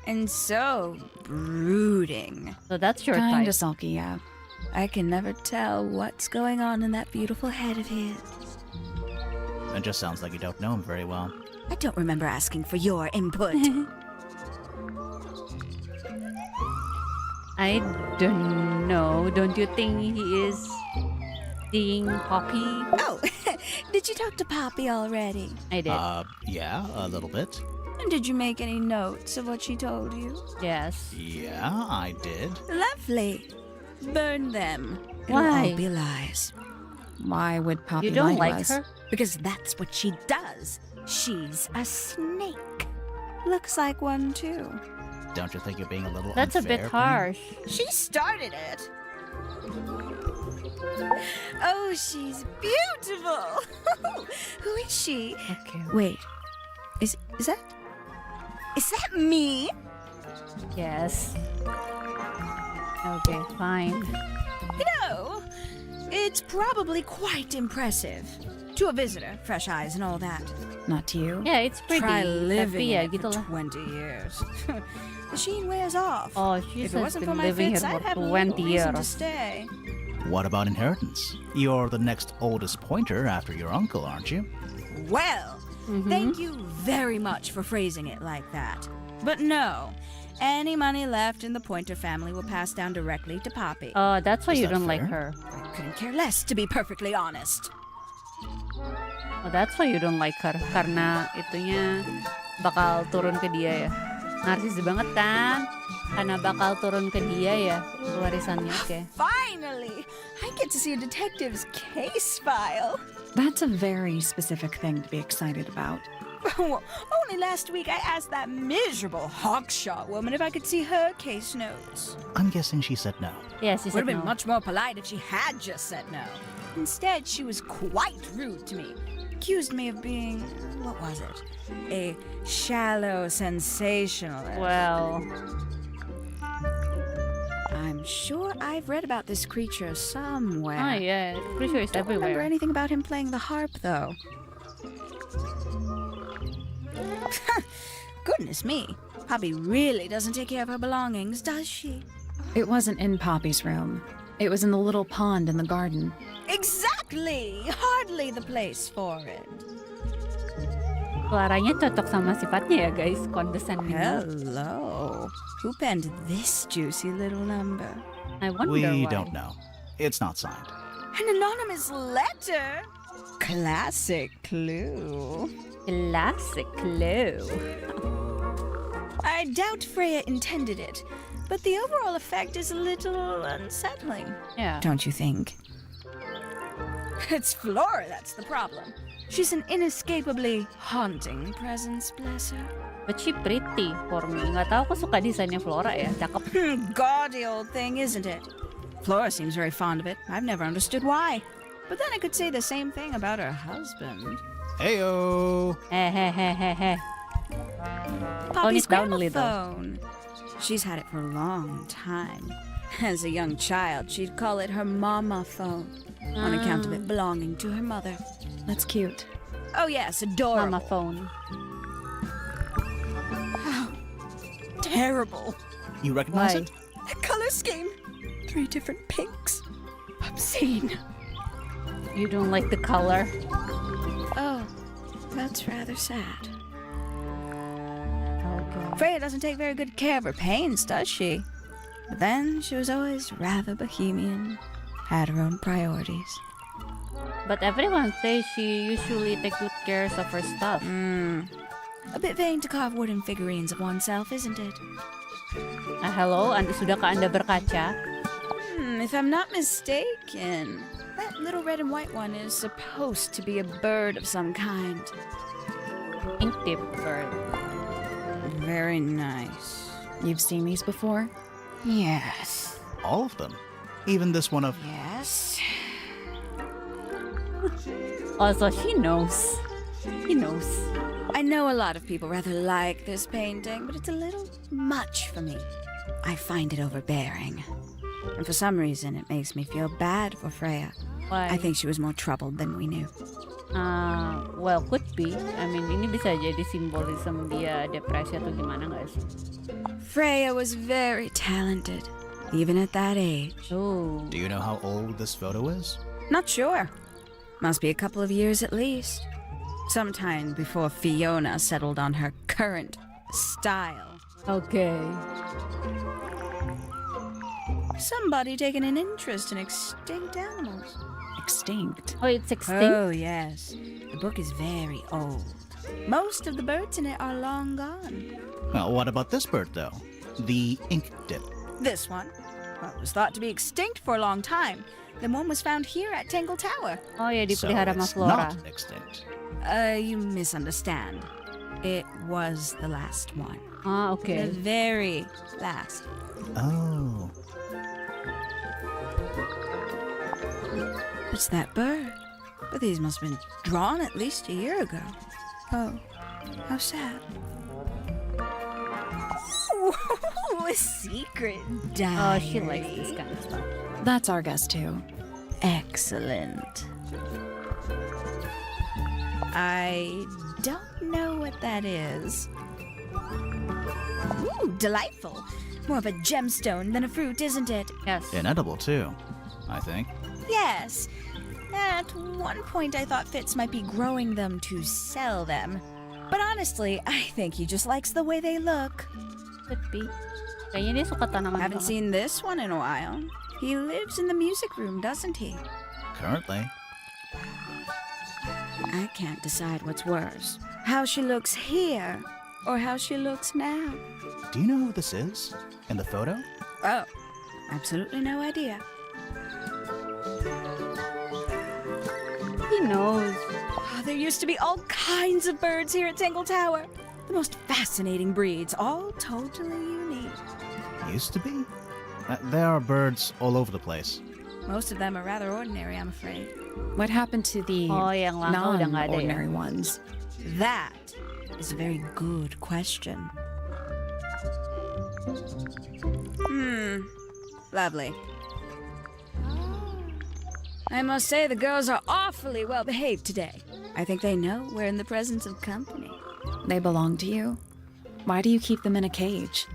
Speaker 7: And so brooding.
Speaker 1: So that's your
Speaker 4: Kinda
Speaker 1: type.
Speaker 4: sulky, yeah.
Speaker 7: I can never tell what's going on in that beautiful head of his.
Speaker 3: It just sounds like you don't know him very well.
Speaker 7: I don't remember asking for your input.
Speaker 1: I don't know. Don't you think he is seeing Poppy?
Speaker 7: Oh, did you talk to Poppy already?
Speaker 1: I did.
Speaker 3: Yeah, a little bit.
Speaker 7: And did you make any notes of what she told you?
Speaker 1: Yes.
Speaker 3: Yeah, I did.
Speaker 7: Lovely. Burn them. It'll
Speaker 1: Why?
Speaker 7: all be lies.
Speaker 4: Why would Poppy
Speaker 1: You don't
Speaker 4: lie to
Speaker 1: like
Speaker 4: us?
Speaker 1: her?
Speaker 7: Because that's what she does. She's a snake. Looks like one too.
Speaker 3: Don't you think you're being a little
Speaker 1: That's a
Speaker 3: unfair,
Speaker 1: bit
Speaker 3: Penny?
Speaker 1: harsh.
Speaker 7: She started it. Oh, she's beautiful. Who is she?
Speaker 1: Okay.
Speaker 7: Wait. Is that me?
Speaker 1: Yes. Okay, fine.
Speaker 7: You know, it's probably quite impressive. To a visitor, fresh eyes and all that.
Speaker 4: Not to you.
Speaker 1: Yeah, it's pretty.
Speaker 7: Try living
Speaker 1: Tapi ya
Speaker 7: in it
Speaker 1: gitu
Speaker 7: for
Speaker 1: lah.
Speaker 7: 20 years. The sheen wears off.
Speaker 1: Oh, she
Speaker 7: If it
Speaker 1: has
Speaker 7: wasn't
Speaker 1: been
Speaker 7: for my
Speaker 1: living
Speaker 7: fits,
Speaker 1: here
Speaker 7: I'd
Speaker 1: for
Speaker 7: have
Speaker 1: 20
Speaker 7: little reason to
Speaker 1: years.
Speaker 7: stay.
Speaker 3: What about inheritance? You're the next oldest pointer after your uncle, aren't you?
Speaker 7: Well, thank you very much for phrasing it like that. But no, any money left in the Pointer family will pass down directly to Poppy.
Speaker 1: Oh, that's why
Speaker 3: Is
Speaker 1: you
Speaker 3: that
Speaker 1: don't like
Speaker 3: fair?
Speaker 1: her.
Speaker 7: I couldn't care less, to be perfectly honest.
Speaker 1: Oh, that's why you don't like her. Karena itunya bakal turun ke dia ya. Narsis banget kan? Karena bakal turun ke dia ya warisannya. Oke.
Speaker 7: Finally, I get to see a detective's case file.
Speaker 4: That's a very specific thing to be excited about.
Speaker 7: Well, only last week I asked that miserable hawkshaw woman if I could see her case notes.
Speaker 3: I'm guessing she said no.
Speaker 1: Yes, she
Speaker 7: Would
Speaker 1: said
Speaker 7: have been
Speaker 1: no.
Speaker 7: much more polite if she had just said no. Instead, she was quite rude to me. Accused me of being, what was it? A shallow sensationalist.
Speaker 1: Well,
Speaker 7: I'm sure I've read about this creature somewhere.
Speaker 1: oh yeah, pretty sure it's
Speaker 7: Don't remember
Speaker 1: everywhere.
Speaker 7: anything about him playing the harp, though. Goodness me. Poppy really doesn't take care of her belongings, does she?
Speaker 4: It wasn't in Poppy's room. It was in the little pond in the garden.
Speaker 7: Exactly! Hardly the place for it.
Speaker 1: Suaranya cocok sama sifatnya ya guys, condescending.
Speaker 7: Hello. Who penned this juicy little number?
Speaker 1: I wonder
Speaker 3: We
Speaker 1: why.
Speaker 3: don't know. It's not signed.
Speaker 7: An anonymous letter? Classic clue.
Speaker 1: Classic clue.
Speaker 7: I doubt Freya intended it, but the overall effect is a little unsettling.
Speaker 1: Yeah.
Speaker 7: Don't you think? It's Flora that's the problem. She's an inescapably haunting presence, bless her.
Speaker 1: But she pretty for me. Nggak tahu aku suka desainnya Flora ya, cakep.
Speaker 7: Gaudy old thing, isn't it? Flora seems very fond of it. I've never understood why. But then I could say the same thing about her husband.
Speaker 3: Heyo!
Speaker 1: Hehehehe.
Speaker 7: Poppy's
Speaker 1: down a little.
Speaker 7: gramophone. She's had it for a long time. As a young child, she'd call it her mama phone on account of it belonging to her mother.
Speaker 4: That's cute.
Speaker 7: Oh yes, adorable.
Speaker 1: Mama phone.
Speaker 7: Terrible.
Speaker 3: You recognize
Speaker 1: Why?
Speaker 3: it?
Speaker 7: The color scheme. 3 different pinks. Obscene.
Speaker 1: You don't like the color?
Speaker 7: Oh, that's rather sad.
Speaker 1: Okay.
Speaker 7: Freya doesn't take very good care of her paints, does she? But then she was always rather bohemian, had her own priorities.
Speaker 1: But everyone says she usually takes good care of her stuff.
Speaker 7: A bit vain to carve wooden figurines of oneself, isn't it?
Speaker 1: Hello, sudah ka Anda berkaca?
Speaker 7: If I'm not mistaken, that little red and white one is supposed to be a bird of some kind.
Speaker 1: Pink tip bird.
Speaker 7: Very nice.
Speaker 4: You've seen these before?
Speaker 7: Yes.
Speaker 3: All of them. Even this one of...
Speaker 7: Yes.
Speaker 1: Also, she knows. She knows.
Speaker 7: I know a lot of people rather like this painting, but it's a little much for me. I find it overbearing. And for some reason, it makes me feel bad for Freya.
Speaker 1: Why?
Speaker 7: I think she was more troubled than we knew.
Speaker 1: Well, could be. I mean, ini bisa jadi simbolisme dia depresi atau gimana nggak sih?
Speaker 7: Freya was very talented, even at that age.
Speaker 1: Oh.
Speaker 3: Do you know how old this photo is?
Speaker 7: Not sure. Must be a couple of years at least. Sometime before Fiona settled on her current style.
Speaker 1: Okay.
Speaker 7: Somebody taking an interest in extinct animals.
Speaker 4: Extinct.
Speaker 1: Oh, it's extinct?
Speaker 7: Oh, yes. The book is very old. Most of the birds in it are long gone.
Speaker 3: Well, what about this bird, though? The ink dip.
Speaker 7: This one, well, it was thought to be extinct for a long time. Then one was found here at Tangle Tower.
Speaker 1: Oh ya,
Speaker 3: So
Speaker 1: dipelihara sama
Speaker 3: it's
Speaker 1: Flora.
Speaker 3: not extinct.
Speaker 7: You misunderstand. It was the last one.
Speaker 1: Ah,
Speaker 7: The
Speaker 1: okay.
Speaker 7: very last.
Speaker 3: Oh.
Speaker 7: It's that bird. But these must have been drawn at least a year ago. Oh, how sad. Ooh, a secret diary.
Speaker 1: Oh, she likes this kind of stuff.
Speaker 4: That's our guess too.
Speaker 7: Excellent. I don't know what that is. Ooh, delightful. More of a gemstone than a fruit, isn't it?
Speaker 1: Yes.
Speaker 3: Inedible, too, I think.
Speaker 7: Yes. At one point, I thought Fitz might be growing them to sell them. But honestly, I think he just likes the way they look.
Speaker 1: Could be. Kayaknya dia suka tanaman.
Speaker 7: Haven't
Speaker 1: banget.
Speaker 7: seen this one in a while. He lives in the music room, doesn't he?
Speaker 3: Currently.
Speaker 7: I can't decide what's worse. How she looks here, or how she looks now.
Speaker 3: Do you know who this is? In the photo?
Speaker 7: Oh, absolutely no idea.
Speaker 1: He knows.
Speaker 7: Oh, there used to be all kinds of birds here at Tangle Tower. The most fascinating breeds, all totally unique.
Speaker 3: Used to be? There are birds all over the place.
Speaker 7: Most of them are rather ordinary, I'm afraid.
Speaker 4: What happened to the
Speaker 1: Oh, yang langka udah nggak ada ya?
Speaker 4: non-ordinary ones?
Speaker 7: That is a very good question. Lovely. I must say the girls are awfully well behaved today. I think they know we're in the presence of company.
Speaker 4: They belong to you? Why do you keep them in a cage?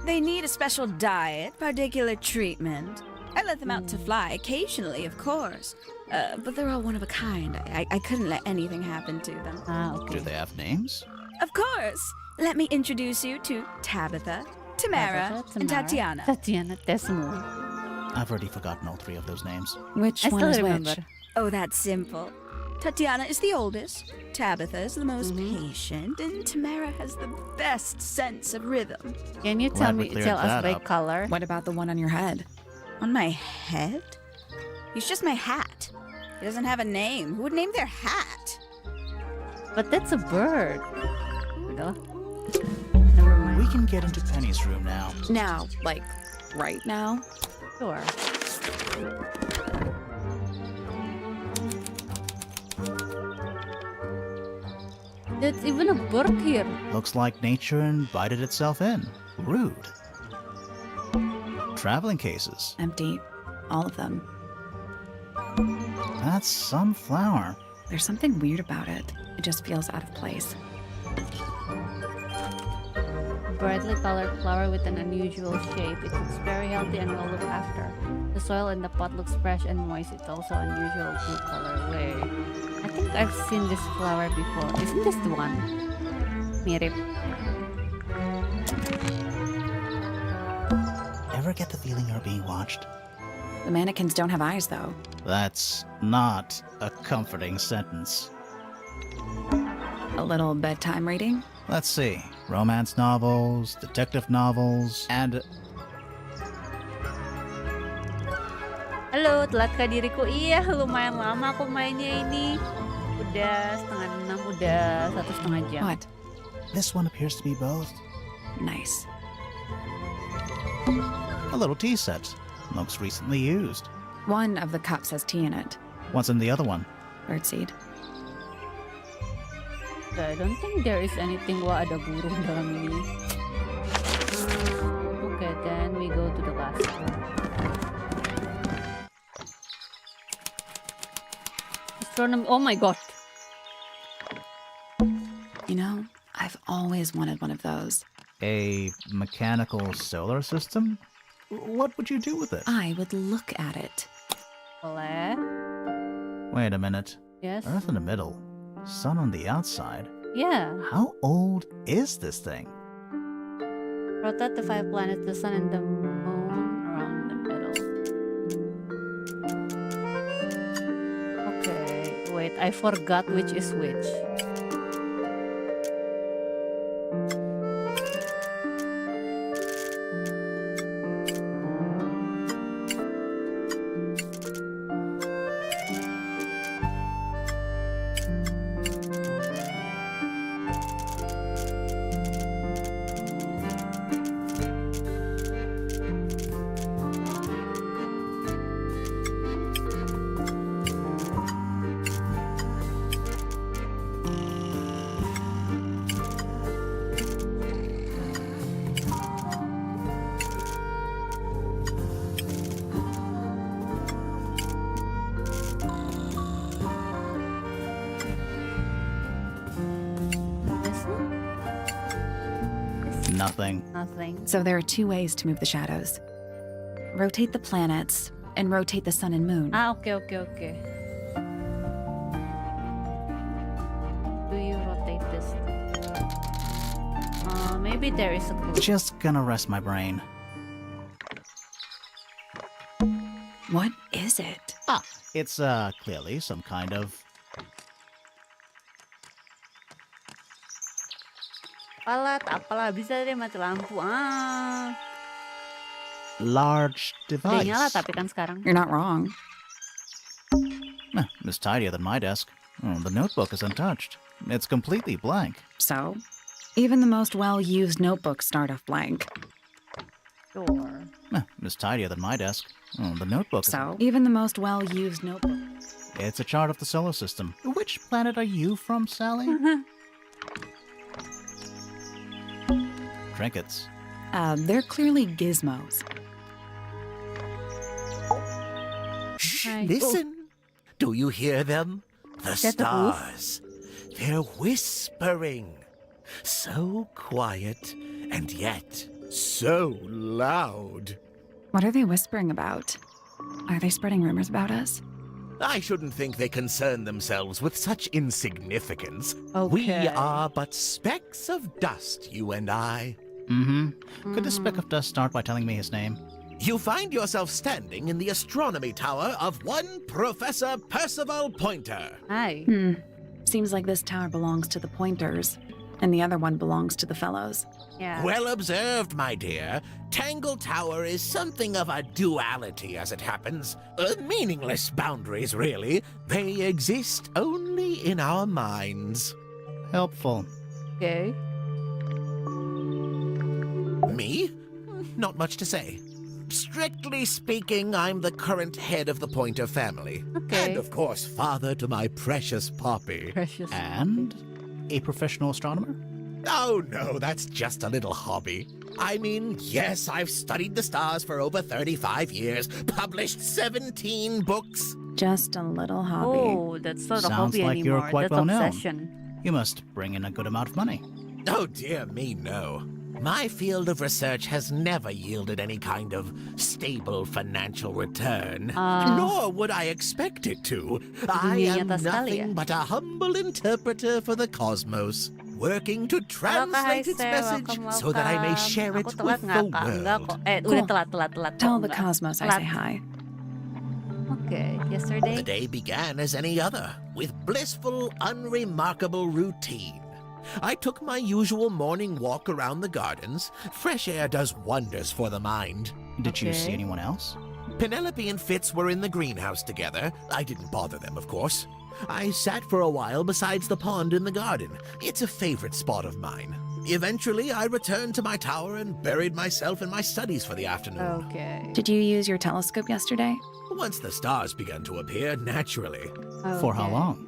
Speaker 7: They need a special diet, particular treatment. I let them out to fly occasionally, of course. But they're all one of a kind. I couldn't let anything happen to them.
Speaker 1: Ah, okay.
Speaker 3: Do they have names?
Speaker 7: Of course. Let me introduce you to Tabitha, Tamara, and Tatiana.
Speaker 1: Tatiana, Tesmo.
Speaker 3: I've already forgotten all three of those names.
Speaker 4: Which
Speaker 1: I
Speaker 4: one
Speaker 1: still
Speaker 4: is
Speaker 1: remember.
Speaker 4: which?
Speaker 7: Oh, that's simple. Tatiana is the oldest, Tabitha is the most patient, and Tamara has the best sense of rhythm.
Speaker 1: Can you
Speaker 3: Glad we cleared
Speaker 1: tell us
Speaker 3: that
Speaker 1: by
Speaker 3: up.
Speaker 1: color?
Speaker 4: What about the one on your head?
Speaker 7: On my head? He's just my hat. He doesn't have a name. Who would name their hat?
Speaker 1: But that's a bird. Udah. Never mind.
Speaker 3: We can get into Penny's room now.
Speaker 4: Now, like, right now?
Speaker 1: Sure. There's even a bird here.
Speaker 3: Looks like nature invited itself in. Rude. Traveling cases.
Speaker 4: Empty. All of them.
Speaker 3: That's some flower.
Speaker 4: There's something weird about it. It just feels out of place.
Speaker 1: Brightly colored flower with an unusual shape. It looks very healthy and well looked after. The soil in the pot looks fresh and moist. It's also unusual blue color. Wait, I think I've seen this flower before. Isn't this the one? Mirip.
Speaker 3: Ever get the feeling you're being watched?
Speaker 4: The mannequins don't have eyes, though.
Speaker 3: That's not a comforting sentence.
Speaker 4: A little bedtime reading?
Speaker 3: Let's see. Romance novels, detective novels, and...
Speaker 1: Halo, telat kah diriku? Iya, lumayan lama aku mainnya ini. Udah 5:30, udah 1,5 jam.
Speaker 4: What?
Speaker 3: This one appears to be both.
Speaker 4: Nice.
Speaker 3: A little tea set. Looks recently used.
Speaker 4: One of the cups has tea in it.
Speaker 3: What's in the other one?
Speaker 4: Birdseed.
Speaker 1: I don't think there is anything. Wah, ada burung dalam ini. Okay, then we go to the last one. Astronomy. Oh my god.
Speaker 4: You know, I've always wanted one of those.
Speaker 3: A mechanical solar system? What would you do with it?
Speaker 4: I would look at it.
Speaker 1: Boleh.
Speaker 3: Wait a minute.
Speaker 1: Yes.
Speaker 3: Earth in the middle. Sun on the outside.
Speaker 1: Yeah.
Speaker 3: How old is this thing?
Speaker 1: Rotate the 5 planets, the sun and the moon around the middle. Okay, wait, I forgot which is which.
Speaker 3: Nothing.
Speaker 1: Nothing.
Speaker 4: So there are 2 ways to move the shadows. Rotate the planets, and rotate the sun and moon.
Speaker 1: Ah, okay. Do you rotate this? Maybe there is a clue.
Speaker 3: Just gonna rest my brain.
Speaker 4: What is it?
Speaker 3: Ah, it's clearly some kind of...
Speaker 1: Apalah, bisa deh mati lampu.
Speaker 3: large
Speaker 1: Udah
Speaker 3: device.
Speaker 1: nyala tapi kan sekarang.
Speaker 4: You're not wrong.
Speaker 3: It's tidier than my desk. The notebook is untouched. It's completely blank.
Speaker 4: So, even the most well-used notebooks start off blank.
Speaker 1: Sure.
Speaker 3: It's tidier than my desk. The notebook is...
Speaker 4: So, even the most well-used notebook.
Speaker 3: It's a chart of the solar system. Which planet are you from, Sally? Trinkets.
Speaker 4: They're clearly gizmos.
Speaker 8: Shh,
Speaker 1: Hi.
Speaker 8: listen. Do you hear them? The
Speaker 1: that the roof?
Speaker 8: stars. They're whispering. So quiet, and yet so loud.
Speaker 4: What are they whispering about? Are they spreading rumors about us?
Speaker 8: I shouldn't think they concern themselves with such insignificance.
Speaker 1: Okay.
Speaker 8: We are but specks of dust, you and I.
Speaker 3: Could the speck of dust start by telling me his name?
Speaker 8: You find yourself standing in the astronomy tower of one Professor Percival Pointer.
Speaker 1: Hi.
Speaker 4: Seems like this tower belongs to the Pointers, and the other one belongs to the Fellows.
Speaker 1: Yeah.
Speaker 8: Well observed, my dear. Tangle Tower is something of a duality, as it happens. Meaningless boundaries, really. They exist only in our minds.
Speaker 3: Helpful.
Speaker 1: Okay.
Speaker 8: Me? Not much to say. Strictly speaking, I'm the current head of the Pointer family.
Speaker 1: Okay.
Speaker 8: And of course, father to my precious Poppy.
Speaker 1: Precious.
Speaker 3: And a professional astronomer?
Speaker 8: Oh no, that's just a little hobby. I mean, yes, I've studied the stars for over 35 years, published 17 books.
Speaker 4: Just a little hobby.
Speaker 1: Oh, that's not a
Speaker 3: Sounds
Speaker 1: hobby
Speaker 3: like you're
Speaker 1: anymore.
Speaker 3: quite
Speaker 1: That's
Speaker 3: well known.
Speaker 1: obsession.
Speaker 3: You must bring in a good amount of money.
Speaker 8: Oh dear me, no. My field of research has never yielded any kind of stable financial return. Nor would I expect it to. I
Speaker 1: Dunia
Speaker 8: am
Speaker 1: nyata sekali ya.
Speaker 8: nothing but a humble interpreter for the cosmos, working to
Speaker 1: Halo Kak
Speaker 8: translate its
Speaker 1: Haise,
Speaker 8: message
Speaker 1: welcome,
Speaker 8: so that I may
Speaker 1: welcome.
Speaker 8: share
Speaker 1: Aku
Speaker 8: it
Speaker 1: telat
Speaker 8: with
Speaker 1: nggak,
Speaker 8: the
Speaker 1: Kak? Enggak
Speaker 8: world.
Speaker 1: kok.
Speaker 4: Cool.
Speaker 1: Udah telat.
Speaker 4: Tell
Speaker 1: kok,
Speaker 4: the
Speaker 1: enggak.
Speaker 4: cosmos I
Speaker 1: Telat.
Speaker 4: say hi.
Speaker 1: Okay,
Speaker 8: The
Speaker 1: yesterday.
Speaker 8: day began as any other, with blissful, unremarkable routine. I took my usual morning walk around the gardens. Fresh air does wonders for the mind.
Speaker 3: Did you see
Speaker 1: Okay.
Speaker 3: anyone else?
Speaker 8: Penelope and Fitz were in the greenhouse together. I didn't bother them, of course. I sat for a while besides the pond in the garden. It's a favorite spot of mine. Eventually, I returned to my tower and buried myself in my studies for the afternoon.
Speaker 1: Okay.
Speaker 4: Did you use your telescope yesterday?
Speaker 8: Once the stars began to appear, naturally.
Speaker 3: For how
Speaker 1: Okay.
Speaker 3: long?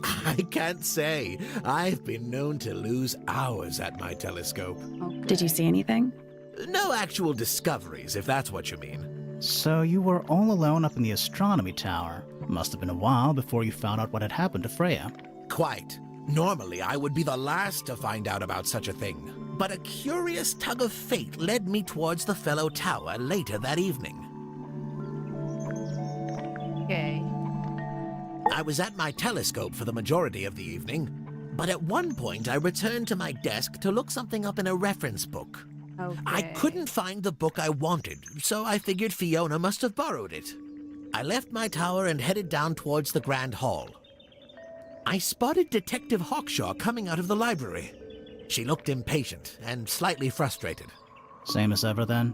Speaker 8: I can't say. I've been known to lose hours at my telescope.
Speaker 1: Okay.
Speaker 4: Did you see anything?
Speaker 8: No actual discoveries, if that's what you mean.
Speaker 3: So you were all alone up in the astronomy tower. Must have been a while before you found out what had happened to Freya.
Speaker 8: Quite. Normally, I would be the last to find out about such a thing. But a curious tug of fate led me towards the fellow tower later that evening.
Speaker 1: Okay.
Speaker 8: I was at my telescope for the majority of the evening, but at one point I returned to my desk to look something up in a reference book.
Speaker 1: Okay.
Speaker 8: I couldn't find the book I wanted, so I figured Fiona must have borrowed it. I left my tower and headed down towards the Grand Hall. I spotted Detective Hawkshaw coming out of the library. She looked impatient and slightly frustrated.
Speaker 3: Same as ever then?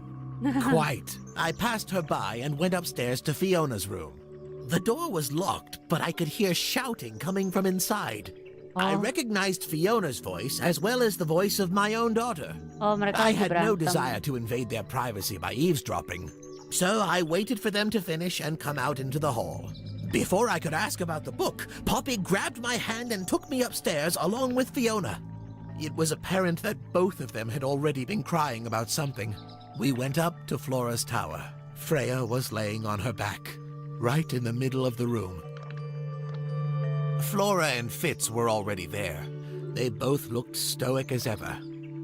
Speaker 8: Quite. I passed her by and went upstairs to Fiona's room. The door was locked, but I could hear shouting coming from inside. I
Speaker 1: Oh.
Speaker 8: recognized Fiona's voice as well as the voice of my own daughter.
Speaker 1: Oh, mereka
Speaker 8: I
Speaker 1: lagi
Speaker 8: had no
Speaker 1: berantem.
Speaker 8: desire to invade their privacy by eavesdropping, so I waited for them to finish and come out into the hall. Before I could ask about the book, Poppy grabbed my hand and took me upstairs along with Fiona. It was apparent that both of them had already been crying about something. We went up to Flora's tower. Freya was laying on her back, right in the middle of the room. Flora and Fitz were already there. They both looked stoic as ever.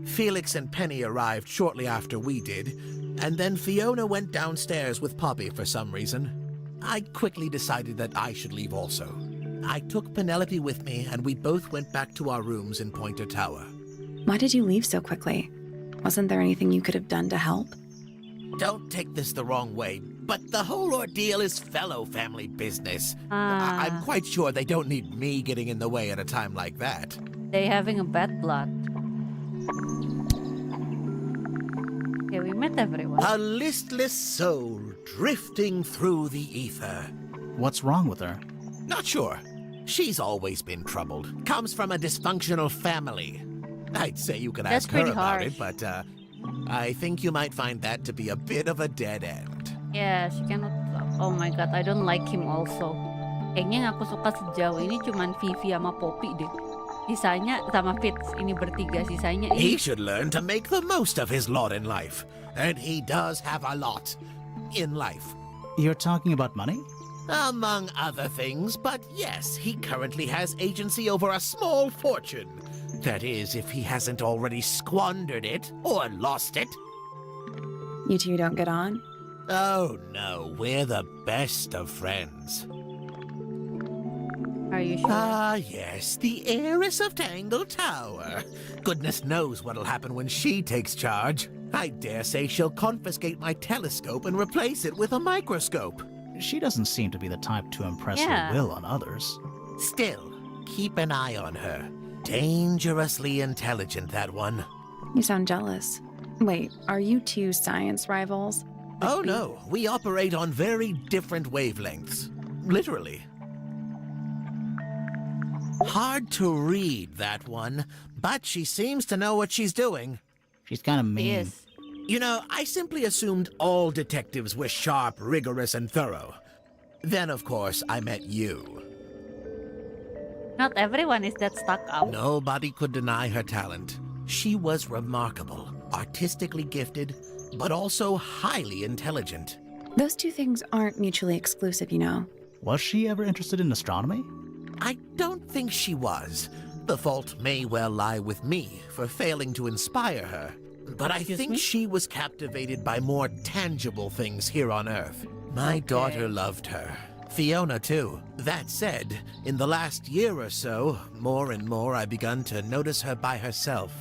Speaker 8: Felix and Penny arrived shortly after we did, and then Fiona went downstairs with Poppy for some reason. I quickly decided that I should leave also. I took Penelope with me, and we both went back to our rooms in Pointer Tower.
Speaker 4: Why did you leave so quickly? Wasn't there anything you could have done to help?
Speaker 8: Don't take this the wrong way, but the whole ordeal is fellow family business. I'm quite sure they don't need me getting in the way at a time like that.
Speaker 1: They having a bad blood. Okay, we met everyone.
Speaker 8: A listless soul drifting through the ether.
Speaker 3: What's wrong with her?
Speaker 8: Not sure. She's always been troubled. Comes from a dysfunctional family. I'd say you could
Speaker 1: That's
Speaker 8: ask her
Speaker 1: pretty
Speaker 8: about
Speaker 1: harsh.
Speaker 8: it, but I think you might find that to be a bit of a dead end.
Speaker 1: Yeah, she cannot. Oh my god, I don't like him also. Kayaknya yang aku suka sejauh ini cuman Vivi sama Poppy deh. Sisanya sama Fitz, ini bertiga. Sisanya
Speaker 8: He
Speaker 1: ini.
Speaker 8: should learn to make the most of his lot in life. And he does have a lot in life.
Speaker 3: You're talking about money?
Speaker 8: Among other things, but yes, he currently has agency over a small fortune. That is, if he hasn't already squandered it or lost it.
Speaker 4: You two don't get on?
Speaker 8: Oh no, we're the best of friends.
Speaker 1: Are you sure?
Speaker 8: Ah, yes, the heiress of Tangle Tower. Goodness knows what'll happen when she takes charge. I dare say she'll confiscate my telescope and replace it with a microscope.
Speaker 3: She doesn't seem to be the type to impress
Speaker 1: Yeah.
Speaker 3: her will on others.
Speaker 8: Still, keep an eye on her. Dangerously intelligent, that one.
Speaker 4: You sound jealous. Wait, are you two science rivals?
Speaker 8: Oh no, we operate on very different wavelengths. Literally. Hard to read, that one, but she seems to know what she's doing.
Speaker 3: She's kind of
Speaker 1: He
Speaker 3: mean.
Speaker 1: is.
Speaker 8: You know, I simply assumed all detectives were sharp, rigorous, and thorough. Then, of course, I met you.
Speaker 1: Not everyone is that stuck up.
Speaker 8: Nobody could deny her talent. She was remarkable, artistically gifted, but also highly intelligent.
Speaker 4: Those two things aren't mutually exclusive, you know.
Speaker 3: Was she ever interested in astronomy?
Speaker 8: I don't think she was. The fault may well lie with me for failing to inspire her. But I think she was captivated by more tangible things here on Earth. My daughter loved her. Fiona, too. That said, in the last year or so, more and more I've begun to notice her by herself,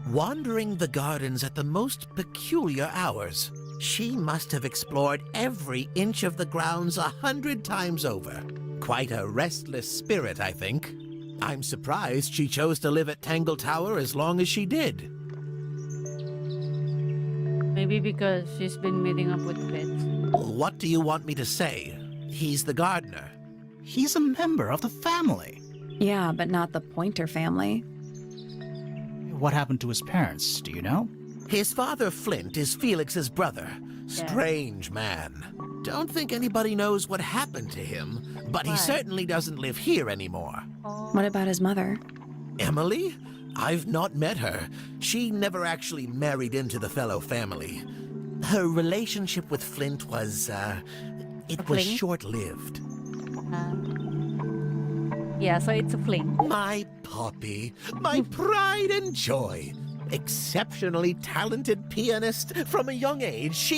Speaker 8: wandering the gardens at the most peculiar hours. She must have explored every inch of the grounds 100 times over. Quite a restless spirit, I think. I'm surprised she chose to live at Tangle Tower as long as she did.
Speaker 1: Maybe because she's been meeting up with Fitz.
Speaker 8: What do you want me to say? He's the gardener.
Speaker 3: He's a member of the family.
Speaker 4: Yeah, but not the Pointer family.
Speaker 3: What happened to his parents, do you know?
Speaker 8: His father, Flint, is Felix's brother. Strange man. Don't think anybody knows what happened to him, but he certainly doesn't live here anymore.
Speaker 4: What about his mother?
Speaker 8: Emily? I've not met her. She never actually married into the fellow family. Her relationship with Flint was, it was short-lived.
Speaker 1: Yeah, so it's a fling.
Speaker 8: My Poppy, my pride and joy. Exceptionally talented pianist from a young age.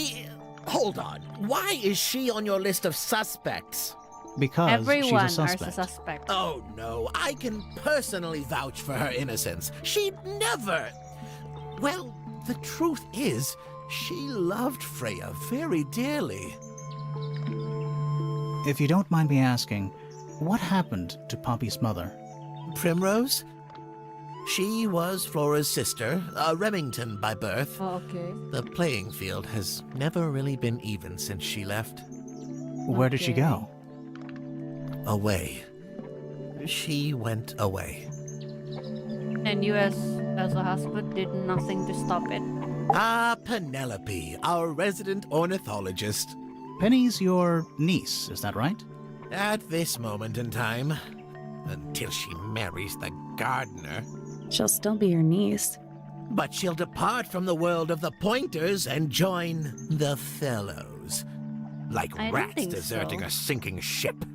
Speaker 8: Hold on. Why is she on your list of suspects?
Speaker 3: Because
Speaker 1: Everyone
Speaker 3: she's a suspect.
Speaker 1: are a suspect.
Speaker 8: Oh, no. I can personally vouch for her innocence. She'd never... Well, the truth is, she loved Freya very dearly.
Speaker 3: If you don't mind me asking, what happened to Poppy's mother?
Speaker 8: Primrose? She was Flora's sister, a Remington by birth.
Speaker 1: Oh, okay.
Speaker 8: The playing field has never really been even since she left.
Speaker 3: Where did she go?
Speaker 8: Away. She went away.
Speaker 1: And you as a husband did nothing to stop it.
Speaker 8: Ah, Penelope, our resident ornithologist.
Speaker 3: Penny's your niece, is that right?
Speaker 8: At this moment in time, until she marries the gardener.
Speaker 4: She'll still be your niece.
Speaker 8: But she'll depart from the world of the Pointers and join the Fellows. Like
Speaker 1: I don't
Speaker 8: rats
Speaker 1: think
Speaker 8: deserting
Speaker 1: so.
Speaker 8: a sinking ship.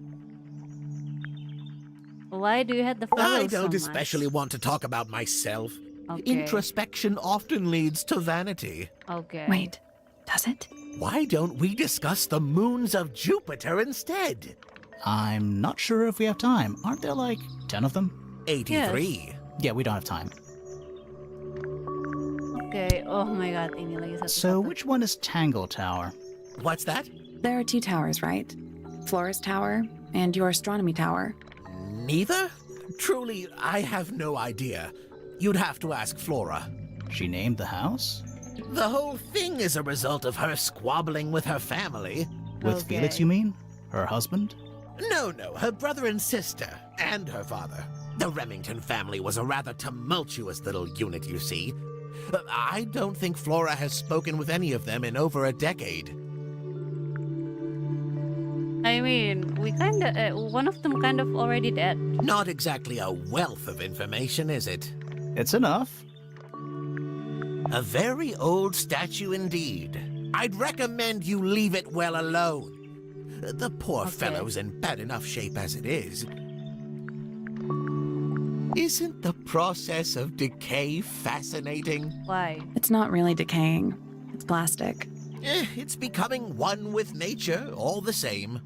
Speaker 1: Why do you have the fellows
Speaker 8: I don't
Speaker 1: so
Speaker 8: especially want to talk about myself.
Speaker 1: Okay.
Speaker 8: Introspection often leads to vanity.
Speaker 1: Okay.
Speaker 4: Wait, does it?
Speaker 8: Why don't we discuss the moons of Jupiter instead?
Speaker 3: I'm not sure if we have time. Aren't there like 10 of them?
Speaker 8: 83.
Speaker 3: Yeah, we don't have time.
Speaker 1: Okay. Oh my god, ini lagi satu.
Speaker 3: So which one is Tangle Tower?
Speaker 8: What's that?
Speaker 4: There are two towers, right? Flora's tower and your astronomy tower.
Speaker 8: Neither? Truly, I have no idea. You'd have to ask Flora.
Speaker 3: She named the house?
Speaker 8: The whole thing is a result of her squabbling with her family.
Speaker 3: With
Speaker 1: Okay.
Speaker 3: Felix, you mean? Her husband?
Speaker 8: No, her brother and sister, and her father. The Remington family was a rather tumultuous little unit, you see. I don't think Flora has spoken with any of them in over a decade.
Speaker 1: I mean, we kinda, one of them kind of already dead.
Speaker 8: Not exactly a wealth of information, is it?
Speaker 3: It's enough.
Speaker 8: A very old statue indeed. I'd recommend you leave it well alone. The poor fellow's in bad enough shape as it is. Isn't the process of decay fascinating?
Speaker 1: Why?
Speaker 4: It's not really decaying. It's plastic.
Speaker 8: It's becoming one with nature, all the same.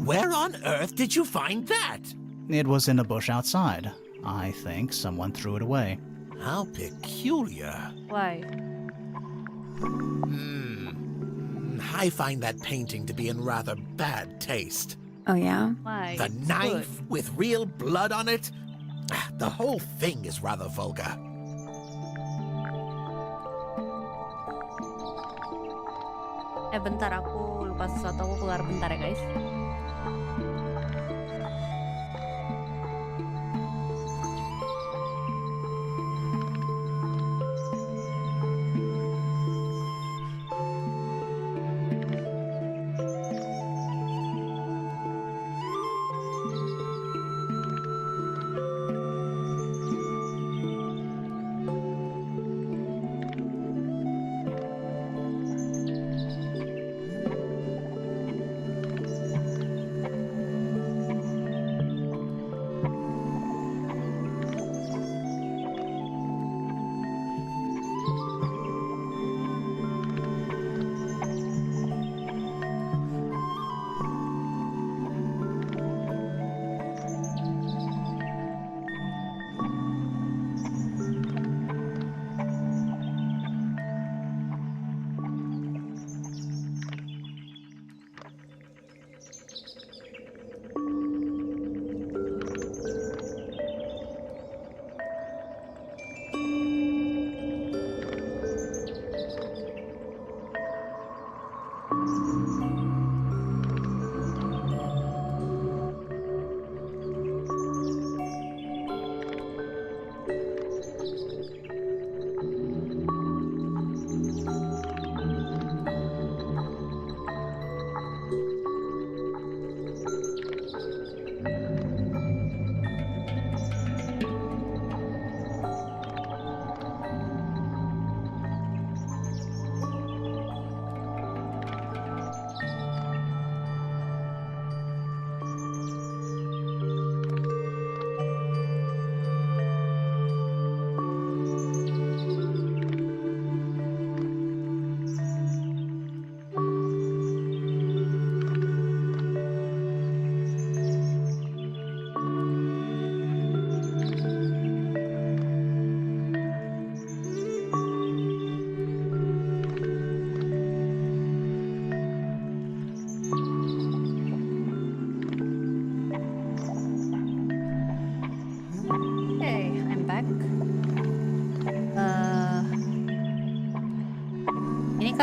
Speaker 8: Where on earth did you find that?
Speaker 3: It was in a bush outside. I think someone threw it away.
Speaker 8: How peculiar.
Speaker 1: Why?
Speaker 8: I find that painting to be in rather bad taste.
Speaker 4: Oh, yeah?
Speaker 1: Why?
Speaker 8: The
Speaker 1: It's
Speaker 8: knife
Speaker 1: good.
Speaker 8: with real blood on it? The whole thing is rather vulgar.
Speaker 1: Bentar, aku lupa sesuatu. Aku keluar bentar ya, guys.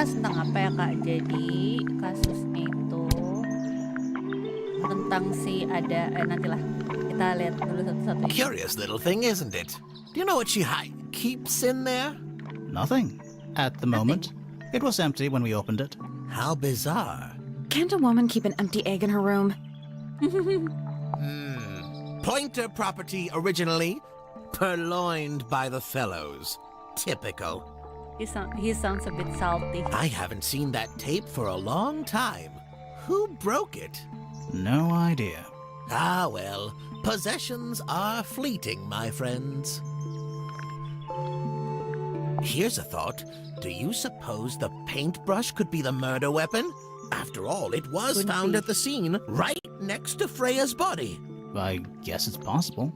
Speaker 1: bahas tentang apa ya Kak? Jadi kasusnya itu tentang si ada nantilah kita lihat dulu satu-satu.
Speaker 8: Curious little thing, isn't it? Do you know what she keeps in there?
Speaker 3: Nothing. At the moment. It was empty when we opened it.
Speaker 8: How bizarre.
Speaker 4: Can't a woman keep an empty egg in her room?
Speaker 8: Pointer property originally, purloined by the fellows. Typical.
Speaker 1: He sounds a bit salty.
Speaker 8: I haven't seen that tape for a long time. Who broke it?
Speaker 3: No idea.
Speaker 8: Ah, well, possessions are fleeting, my friends. Here's a thought. Do you suppose the paintbrush could be the murder weapon? After all, it was
Speaker 1: Could
Speaker 8: found
Speaker 1: be.
Speaker 8: at the scene, right next to Freya's body.
Speaker 3: I guess it's possible.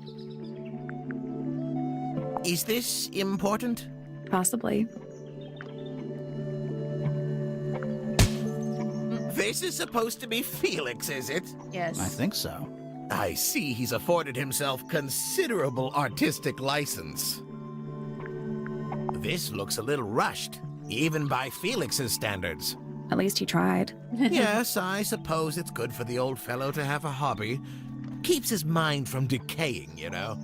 Speaker 8: Is this important?
Speaker 4: Possibly.
Speaker 8: This is supposed to be Felix, is it?
Speaker 1: Yes.
Speaker 3: I think so.
Speaker 8: I see he's afforded himself considerable artistic license. This looks a little rushed, even by Felix's standards.
Speaker 4: At least he tried.
Speaker 8: Yes, I suppose it's good for the old fellow to have a hobby. Keeps his mind from decaying, you know.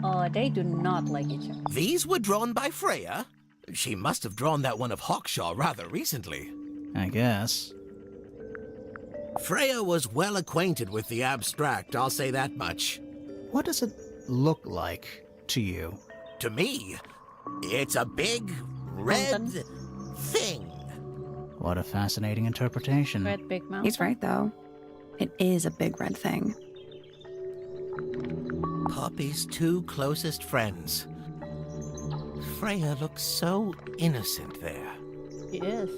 Speaker 1: Oh, they do not like each other.
Speaker 8: These were drawn by Freya. She must have drawn that one of Hawkshaw rather recently.
Speaker 3: I guess.
Speaker 8: Freya was well acquainted with the abstract, I'll say that much.
Speaker 3: What does it look like to you?
Speaker 8: To me, it's a big, red
Speaker 1: Mountain.
Speaker 8: thing.
Speaker 3: What a fascinating interpretation.
Speaker 1: Red big mouth.
Speaker 4: He's right, though. It is a big red thing.
Speaker 8: Poppy's two closest friends. Freya looks so innocent there.
Speaker 1: She is.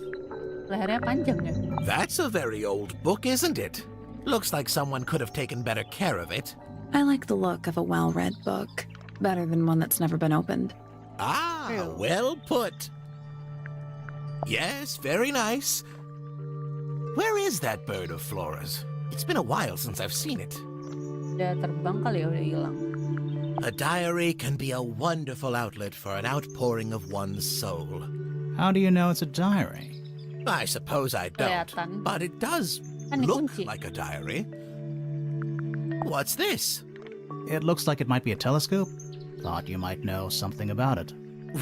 Speaker 1: Lehernya panjang ya.
Speaker 8: That's a very old book, isn't it? Looks like someone could have taken better care of it.
Speaker 4: I like the look of a well-read book. Better than one that's never been opened.
Speaker 8: Ah,
Speaker 1: True.
Speaker 8: well put. Yes, very nice. Where is that bird of Flora's? It's been a while since I've seen it.
Speaker 1: Udah terbang kali ya, udah hilang.
Speaker 8: A diary can be a wonderful outlet for an outpouring of one's soul.
Speaker 3: How do you know it's a diary?
Speaker 8: I suppose I don't,
Speaker 1: Kelihatan.
Speaker 8: but it does
Speaker 1: Kan
Speaker 8: look
Speaker 1: dikunci.
Speaker 8: like a diary. What's this?
Speaker 3: It looks like it might be a telescope. Thought you might know something about it.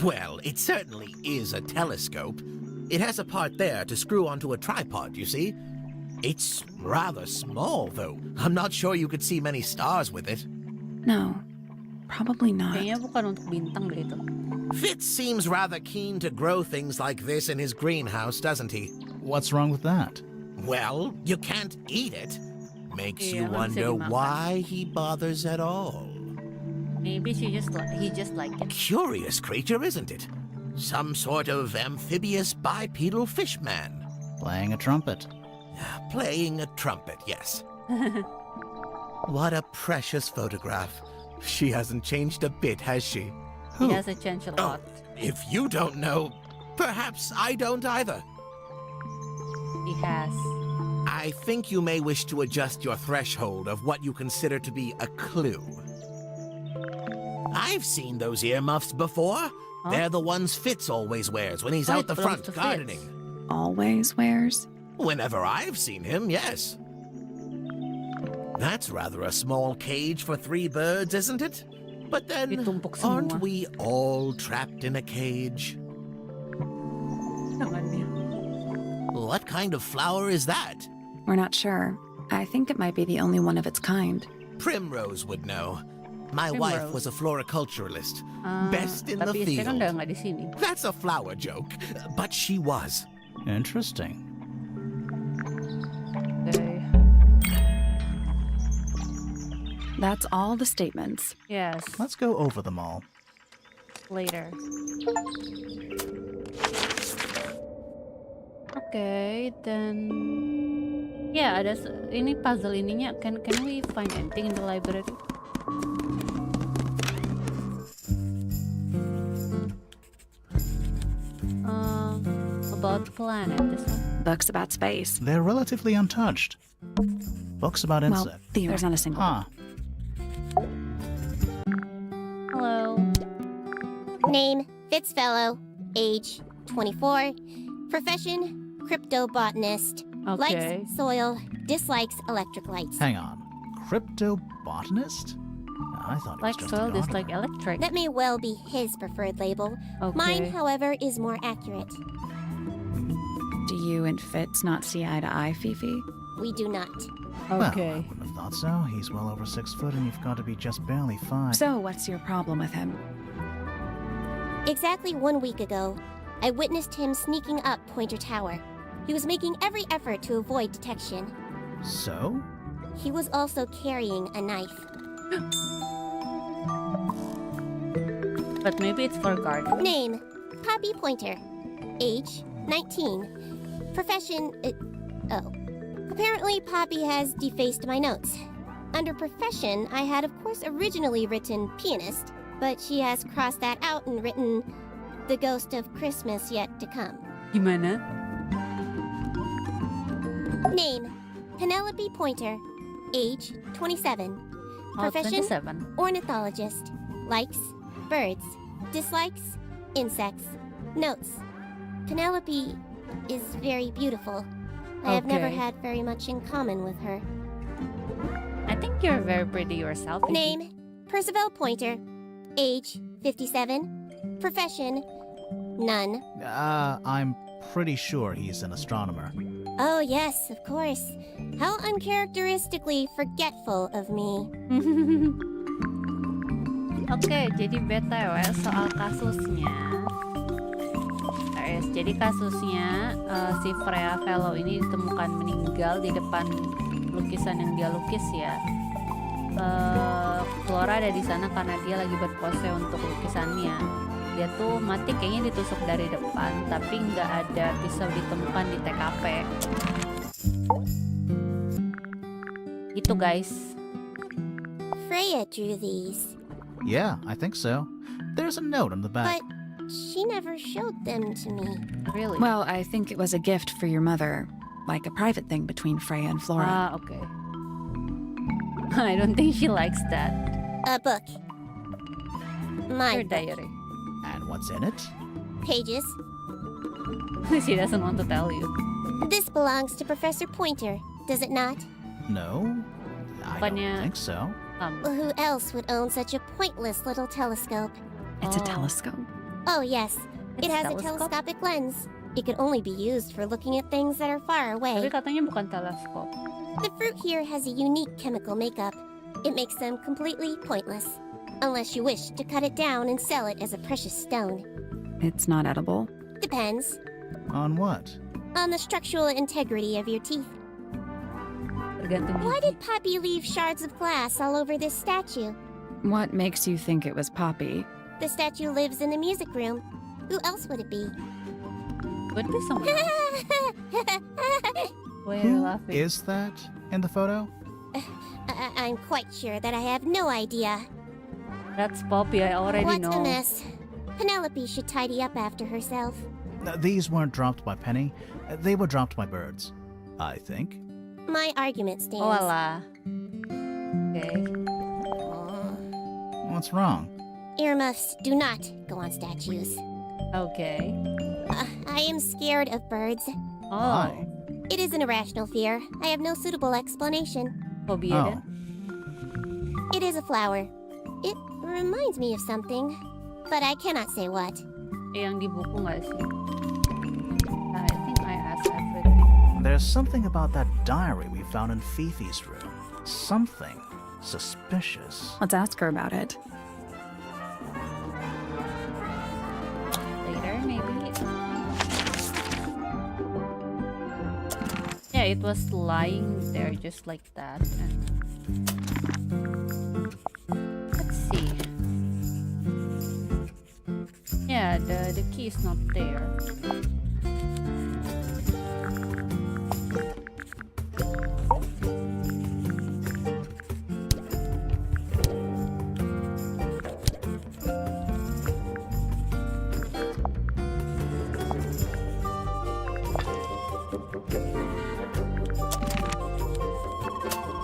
Speaker 8: Well, it certainly is a telescope. It has a part there to screw onto a tripod, you see. It's rather small, though. I'm not sure you could see many stars with it.
Speaker 4: No, probably not.
Speaker 1: Kayaknya bukan untuk bintang deh itu.
Speaker 8: Fitz seems rather keen to grow things like this in his greenhouse, doesn't he?
Speaker 3: What's wrong with that?
Speaker 8: Well, you can't eat it. Makes
Speaker 1: Iya,
Speaker 8: you
Speaker 1: nggak bisa
Speaker 8: wonder
Speaker 1: dimakan.
Speaker 8: why he bothers at all.
Speaker 1: Maybe he just like it.
Speaker 8: Curious creature, isn't it? Some sort of amphibious bipedal fishman.
Speaker 3: Playing a trumpet.
Speaker 8: Playing a trumpet, yes. What a precious photograph. She hasn't changed a bit, has she?
Speaker 1: He has a change a
Speaker 8: Oh,
Speaker 1: lot.
Speaker 8: if you don't know, perhaps I don't either.
Speaker 1: He has.
Speaker 8: I think you may wish to adjust your threshold of what you consider to be a clue. I've seen those earmuffs before. They're the ones Fitz always wears when he's
Speaker 1: Oh,
Speaker 8: out
Speaker 1: it
Speaker 8: the
Speaker 1: belongs
Speaker 8: front
Speaker 1: to Fitz.
Speaker 8: gardening.
Speaker 4: Always wears?
Speaker 8: Whenever I've seen him, yes. That's rather a small cage for 3 birds, isn't it? But then,
Speaker 1: Ditumpuk
Speaker 8: aren't
Speaker 1: semua.
Speaker 8: we all trapped in a cage?
Speaker 1: Tangannya.
Speaker 8: What kind of flower is that?
Speaker 4: We're not sure. I think it might be the only one of its kind.
Speaker 8: Primrose would know. My wife
Speaker 1: Primrose.
Speaker 8: was a floriculturalist. Best in the
Speaker 1: Tapi istri kan udah
Speaker 8: field.
Speaker 1: nggak di sini.
Speaker 8: That's a flower joke, but she was.
Speaker 3: Interesting.
Speaker 1: Okay.
Speaker 4: That's all the statements.
Speaker 1: Yes.
Speaker 3: Let's go over them all.
Speaker 1: Later. Okay, then ya ada ini puzzle ininya. Can we find anything in the library? About the planet. This one.
Speaker 4: Books about space.
Speaker 3: They're relatively untouched. Books about
Speaker 4: Well,
Speaker 3: insects.
Speaker 4: there's not a single
Speaker 3: Huh.
Speaker 1: Hello.
Speaker 9: Name, Fitzfellow. Age, 24. Profession, cryptobotanist.
Speaker 1: Okay.
Speaker 9: Likes soil, dislikes electric lights.
Speaker 3: Hang on. Cryptobotanist? I thought it was
Speaker 1: Like
Speaker 3: just
Speaker 1: soil,
Speaker 3: a
Speaker 1: dislike
Speaker 3: gardener.
Speaker 1: electric.
Speaker 9: That may well be his preferred label.
Speaker 1: Okay.
Speaker 9: Mine, however, is more accurate.
Speaker 4: Do you and Fitz not see eye to eye, Fifi?
Speaker 9: We do not.
Speaker 3: Well, I
Speaker 1: Okay.
Speaker 3: wouldn't have thought so. He's well over 6 foot and you've got to be just barely 5.
Speaker 4: So, what's your problem with him?
Speaker 9: Exactly 1 week ago, I witnessed him sneaking up Pointer Tower. He was making every effort to avoid detection.
Speaker 3: So?
Speaker 9: He was also carrying a knife.
Speaker 1: But maybe it's for gardening.
Speaker 9: Name, Poppy Pointer. Age, 19. Profession, oh. Apparently, Poppy has defaced my notes. Under profession, I had of course originally written pianist, but she has crossed that out and written the ghost of Christmas yet to come.
Speaker 1: Gimana?
Speaker 9: Name, Penelope Pointer. Age, 27.
Speaker 1: Oh,
Speaker 9: Profession,
Speaker 1: 27.
Speaker 9: ornithologist. Likes, birds. Dislikes, insects. Notes, Penelope is very beautiful. I have never
Speaker 1: Okay.
Speaker 9: had very much in common with her.
Speaker 1: I think you're very pretty yourself. Vicky.
Speaker 9: Name, Percival Pointer. Age, 57. Profession, none.
Speaker 3: I'm pretty sure he's an astronomer.
Speaker 9: Oh yes, of course. How uncharacteristically forgetful of me.
Speaker 1: Oke, jadi BTW soal kasusnya. Guys, jadi kasusnya si Freya Fellow ini ditemukan meninggal di depan lukisan yang dia lukis ya. Flora ada di sana karena dia lagi berpose untuk lukisannya. Dia tuh mati kayaknya ditusuk dari depan, tapi nggak ada pisau ditemukan di TKP. Gitu guys.
Speaker 9: Freya drew these,
Speaker 3: Yeah, I think so. There's a note on the back.
Speaker 9: but she never showed them to me.
Speaker 1: Really?
Speaker 4: Well, I think it was a gift for your mother, like a private thing between Freya and Flora.
Speaker 1: Okay. I don't think she likes that.
Speaker 9: A book. My
Speaker 1: Her
Speaker 9: book.
Speaker 1: diary.
Speaker 3: And what's in it?
Speaker 9: Pages.
Speaker 1: She doesn't want to tell you.
Speaker 9: This belongs to Professor Pointer, does it not?
Speaker 3: No, I don't
Speaker 1: Bukannya-
Speaker 3: think so.
Speaker 9: Who else would own such a pointless little telescope?
Speaker 4: It's a
Speaker 1: Oh.
Speaker 4: telescope.
Speaker 9: Oh, yes.
Speaker 1: It's
Speaker 9: It has
Speaker 1: telescope?
Speaker 9: a telescopic lens. It can only be used for looking at things that are far
Speaker 1: Tapi
Speaker 9: away.
Speaker 1: katanya bukan teleskop.
Speaker 9: The fruit here has a unique chemical makeup. It makes them completely pointless. Unless you wish to cut it down and sell it as a precious stone.
Speaker 4: It's not edible.
Speaker 9: Depends
Speaker 3: On what?
Speaker 9: on the structural integrity of your teeth.
Speaker 1: Tergantung
Speaker 9: Why
Speaker 1: gigi.
Speaker 9: did Poppy leave shards of glass all over this statue?
Speaker 4: What makes you think it was Poppy?
Speaker 9: The statue lives in the music room. Who else would it be?
Speaker 1: Would be someone else. Why are you
Speaker 3: Who
Speaker 1: laughing?
Speaker 3: is that in the photo?
Speaker 9: I'm quite sure that I have no idea.
Speaker 1: That's Poppy, I already
Speaker 9: What
Speaker 1: know.
Speaker 9: a mess. Penelope should tidy up after herself.
Speaker 3: These weren't dropped by Penny. They were dropped by birds, I think.
Speaker 9: My argument stands.
Speaker 1: Oh alah. Okay.
Speaker 3: What's wrong?
Speaker 9: Earmuffs do not go on statues.
Speaker 1: Okay.
Speaker 9: I am scared of birds.
Speaker 1: Oh.
Speaker 3: Why?
Speaker 9: It is an irrational fear. I have no suitable explanation.
Speaker 1: Phobia
Speaker 3: Oh,
Speaker 1: din.
Speaker 9: It is a flower. It reminds me of something, but I cannot say what.
Speaker 1: Yang di buku nggak sih? I think I asked everything.
Speaker 3: there's something about that diary we found in Fifi's room. Something suspicious.
Speaker 4: Let's ask her about it.
Speaker 1: Later, maybe. Yeah, it was lying there just like that. Let's see. Yeah, the key is not there.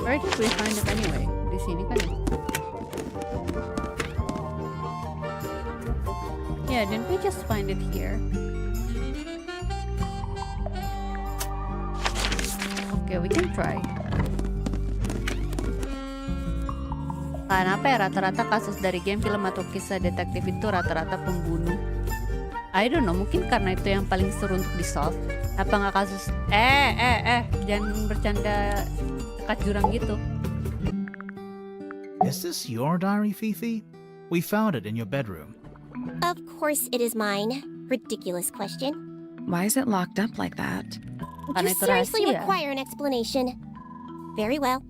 Speaker 1: Where did we find it anyway? Di sini kan ya? Yeah, didn't we just find it here? Yeah, we can try. Kenapa ya rata-rata kasus dari game, film, atau kisah detektif itu rata-rata pembunuh? I don't know, mungkin karena itu yang paling seru untuk di-solve. Apa nggak kasus... Jangan bercanda dekat jurang gitu.
Speaker 3: Is this your diary, Fifi? We found it in your bedroom.
Speaker 9: Of course it is mine. Ridiculous question.
Speaker 4: Why is it locked up like that?
Speaker 1: Karena
Speaker 9: You
Speaker 1: itu
Speaker 9: seriously
Speaker 1: rahasia.
Speaker 9: require an explanation. Very well.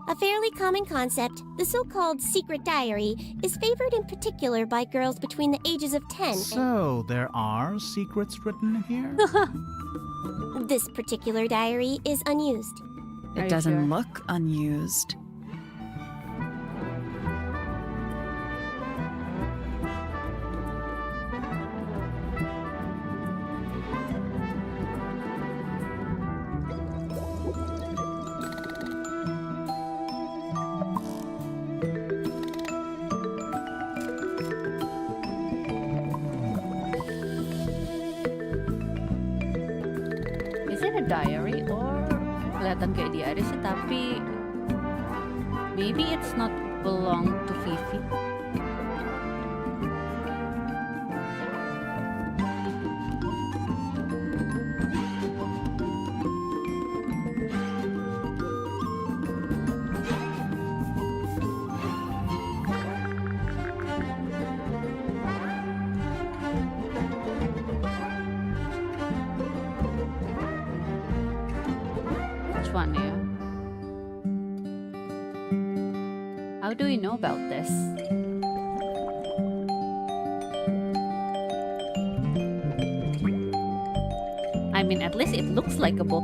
Speaker 9: A fairly common concept, the so-called secret diary, is favored in particular by girls between the ages of 10
Speaker 3: So, there are secrets written in here?
Speaker 9: and this particular diary is unused.
Speaker 1: Are
Speaker 4: It
Speaker 1: you
Speaker 4: doesn't
Speaker 1: sure?
Speaker 4: look unused.
Speaker 1: Is it a diary or kelihatan kayak diary sih, tapi maybe it's not belong to Fifi. Which one, ya? How do we know about this? I mean, at least it looks like a book.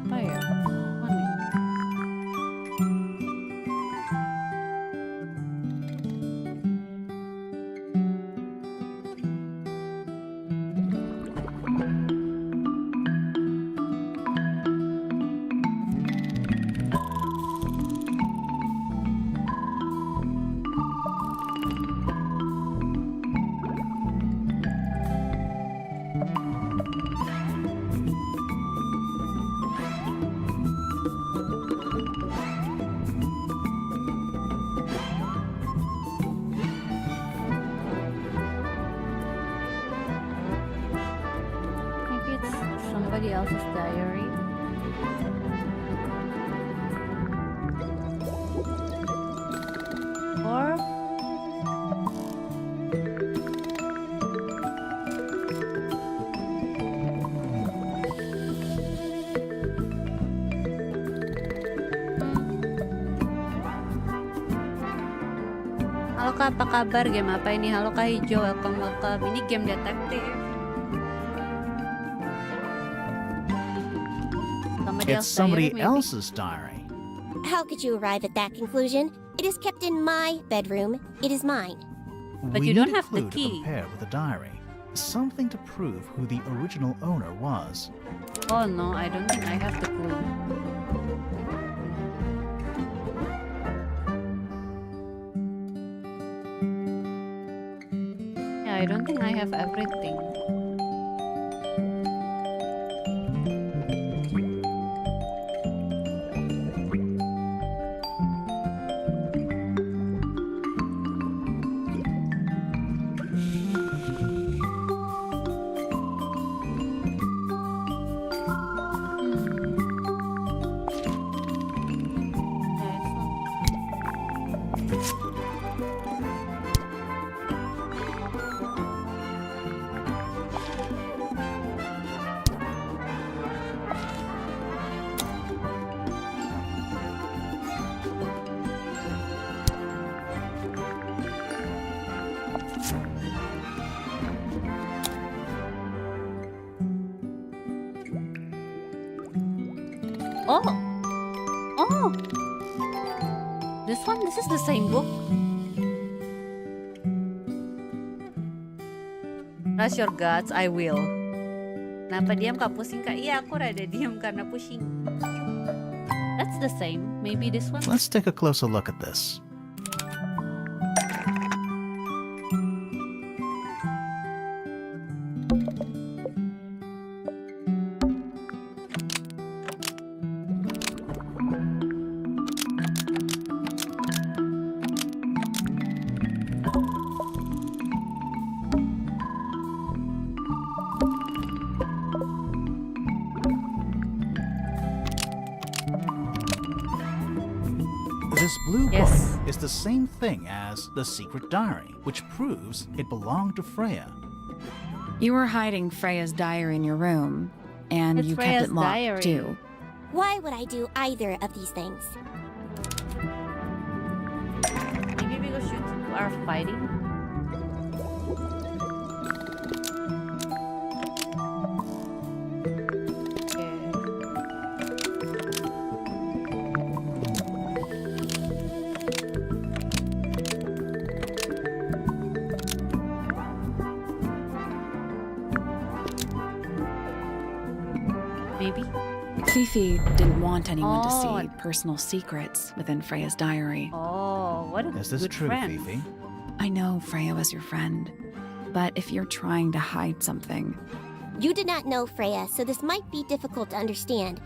Speaker 1: Apa ya? Mana ya? Maybe it's somebody else's diary. Or halo Kak, apa kabar? Game apa ini? Halo Kak Hijau, welcome. Ini game detektif.
Speaker 3: It's somebody
Speaker 1: maybe.
Speaker 3: else's diary.
Speaker 9: How could you arrive at that conclusion? It is kept in my bedroom. It is mine.
Speaker 1: But
Speaker 3: We
Speaker 1: you don't
Speaker 3: need a
Speaker 1: have the
Speaker 3: clue to
Speaker 1: key.
Speaker 3: compare with the diary. Something to prove who the original owner was.
Speaker 1: Oh no, I don't think I have the clue. Yeah, I don't think I have everything. Oh. Oh. This is the same book. Trust your guts, I will. Kenapa diam Kak pusing Kak? Iya, aku rada diam karena pusing. That's the same. Maybe this one.
Speaker 3: Let's take a closer look at this. This blue
Speaker 1: Yes.
Speaker 3: book is the same thing as the secret diary, which proves it belonged to Freya.
Speaker 4: You were hiding Freya's diary in your room, and
Speaker 1: It's
Speaker 4: you
Speaker 1: Freya's
Speaker 4: kept it locked,
Speaker 1: diary.
Speaker 4: too.
Speaker 9: Why would I do either of these things?
Speaker 1: Maybe because you two are fighting. Okay. Maybe.
Speaker 4: Fifi didn't want anyone to
Speaker 1: Oh.
Speaker 4: see personal secrets within Freya's diary.
Speaker 1: Oh, what a
Speaker 3: Is this
Speaker 1: good
Speaker 3: true,
Speaker 1: friend.
Speaker 3: Fifi?
Speaker 4: I know Freya was your friend, but if you're trying to hide something,
Speaker 9: You did not know Freya, so this might be difficult to understand.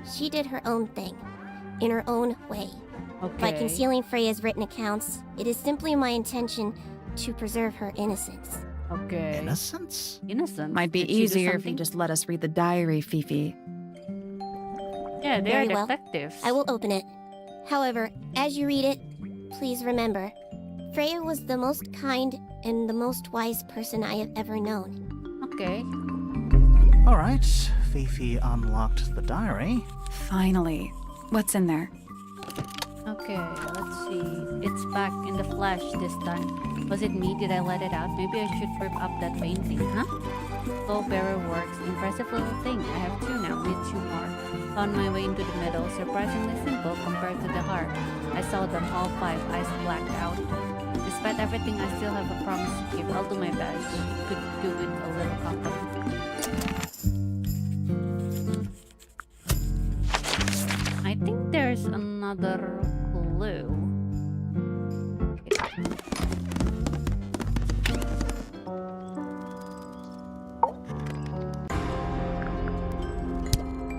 Speaker 9: She did her own thing, in her own way.
Speaker 1: Okay.
Speaker 9: By concealing Freya's written accounts, it is simply my intention to preserve her innocence.
Speaker 1: Okay.
Speaker 3: Innocence?
Speaker 1: Innocent.
Speaker 4: might be
Speaker 1: Did she do
Speaker 4: easier if you
Speaker 1: something?
Speaker 4: just let us read the diary, Fifi.
Speaker 1: Yeah, they are
Speaker 9: Very well.
Speaker 1: detectives.
Speaker 9: I will open it. However, as you read it, please remember, Freya was the most kind and the most wise person I have ever known.
Speaker 1: Okay.
Speaker 3: All right, Fifi unlocked the diary.
Speaker 4: Finally. What's in there?
Speaker 1: Okay, let's see. It's back in the flesh this time. Was it me? Did I let it out? Maybe I should firm up that painting, huh? Bow bearer works. Impressive little thing. I have two now, with 2 more. Found my way into the middle. Surprisingly simple compared to the heart. I saw them all 5, eyes blacked out. Despite everything, I still have a promise to keep. I'll do my best. Could do with a little company. I think there's another clue.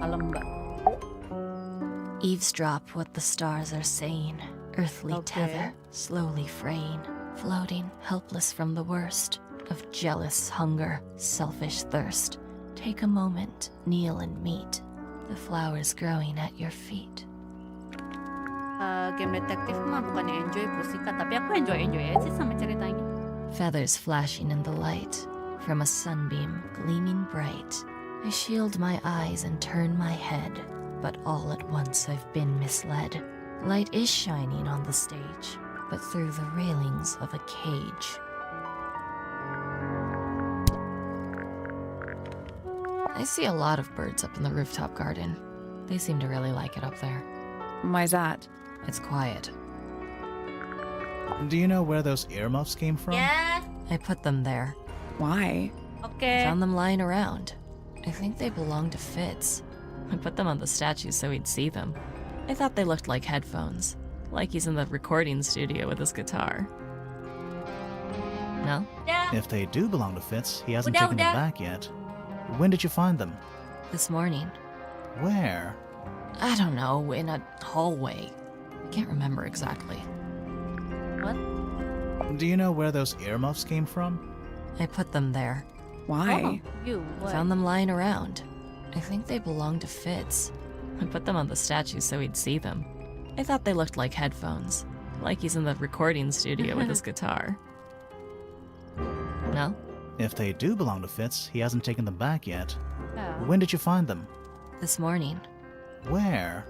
Speaker 1: Alam ba?
Speaker 6: Eavesdrop what the stars are saying. Earthly
Speaker 1: Okay.
Speaker 6: tether, slowly fraying. Floating, helpless from the worst of jealous hunger, selfish thirst. Take a moment, kneel and meet the flowers growing at your feet.
Speaker 1: Game detective mah bukan enjoy pusika, tapi aku enjoy aja sih sama ceritanya.
Speaker 6: Feathers flashing in the light from a sunbeam gleaming bright. I shield my eyes and turn my head, but all at once I've been misled. Light is shining on the stage, but through the railings of a cage. I see a lot of birds up in the rooftop garden. They seem to really like it up there.
Speaker 4: Why's that?
Speaker 6: It's quiet.
Speaker 3: Do you know where those earmuffs came from?
Speaker 1: Yeah.
Speaker 6: I put them there.
Speaker 4: Why?
Speaker 1: Okay.
Speaker 6: Found them lying around. I think they belong to Fitz. I put them on the statue so he'd see them. I thought they looked like headphones, like he's in the recording studio with his guitar. No?
Speaker 3: If they do belong to Fitz, he hasn't
Speaker 1: Udah,
Speaker 3: taken them
Speaker 1: udah.
Speaker 3: back yet. When did you find them?
Speaker 6: This morning.
Speaker 3: Where?
Speaker 6: I don't know, in a hallway. I can't remember exactly.
Speaker 1: What?
Speaker 3: Do you know where those earmuffs came from?
Speaker 6: I put them there.
Speaker 4: Why?
Speaker 1: Oh, you. What?
Speaker 6: Found them lying around. I think they belong to Fitz. I put them on the statue so he'd see them. I thought they looked like headphones, like he's in the recording studio with his guitar. No?
Speaker 3: If they do belong to Fitz, he hasn't taken them back yet.
Speaker 1: Yeah.
Speaker 3: When did you find them?
Speaker 6: This morning.
Speaker 3: Where?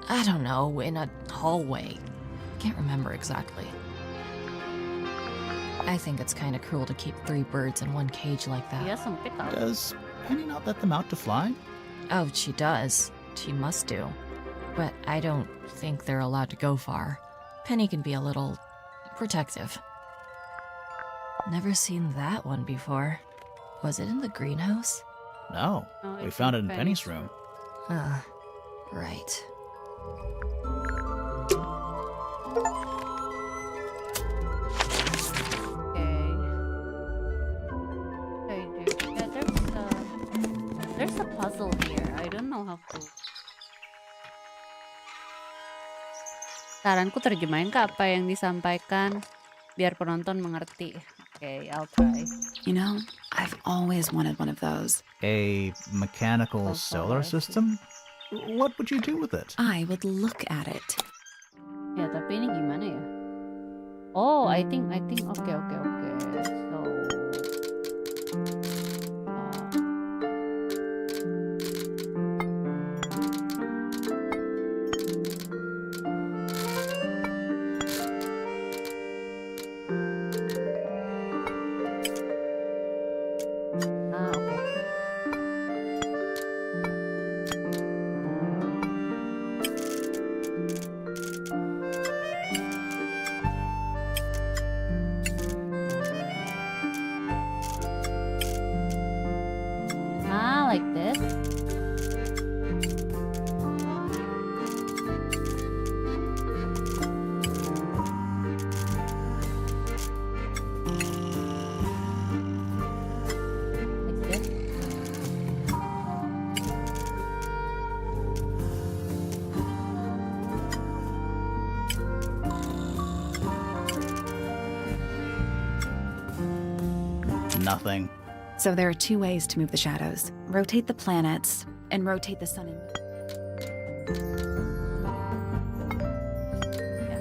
Speaker 6: I don't know, in a hallway. Can't remember exactly. I think it's kind of cruel to keep 3 birds in one cage like that.
Speaker 1: Iya, sempit tau.
Speaker 3: Does Penny not let them out to fly?
Speaker 6: Oh, she does. She must do. but I don't think they're allowed to go far. Penny can be a little protective. Never seen that one before. Was it in the greenhouse?
Speaker 3: No,
Speaker 1: No,
Speaker 3: we
Speaker 1: it's
Speaker 3: found it
Speaker 1: in
Speaker 3: in Penny's
Speaker 1: Penny's
Speaker 3: room.
Speaker 6: Right.
Speaker 1: Okay. Okay, dude. Yeah, there's a puzzle here. I don't know how to. Saranku terjemahin ke apa yang disampaikan biar penonton mengerti. Okay, I'll try.
Speaker 4: You know, I've always wanted one of those.
Speaker 3: A mechanical
Speaker 1: Oh,
Speaker 3: solar
Speaker 1: solar
Speaker 3: system? What would you do with it?
Speaker 4: I would look at it.
Speaker 1: Ya, tapi ini gimana ya? Oh, I think. Okay. So, okay. Like this. Like this.
Speaker 3: Nothing.
Speaker 4: So there are two ways to move the shadows. Rotate the planets and rotate the sun and
Speaker 1: Ya.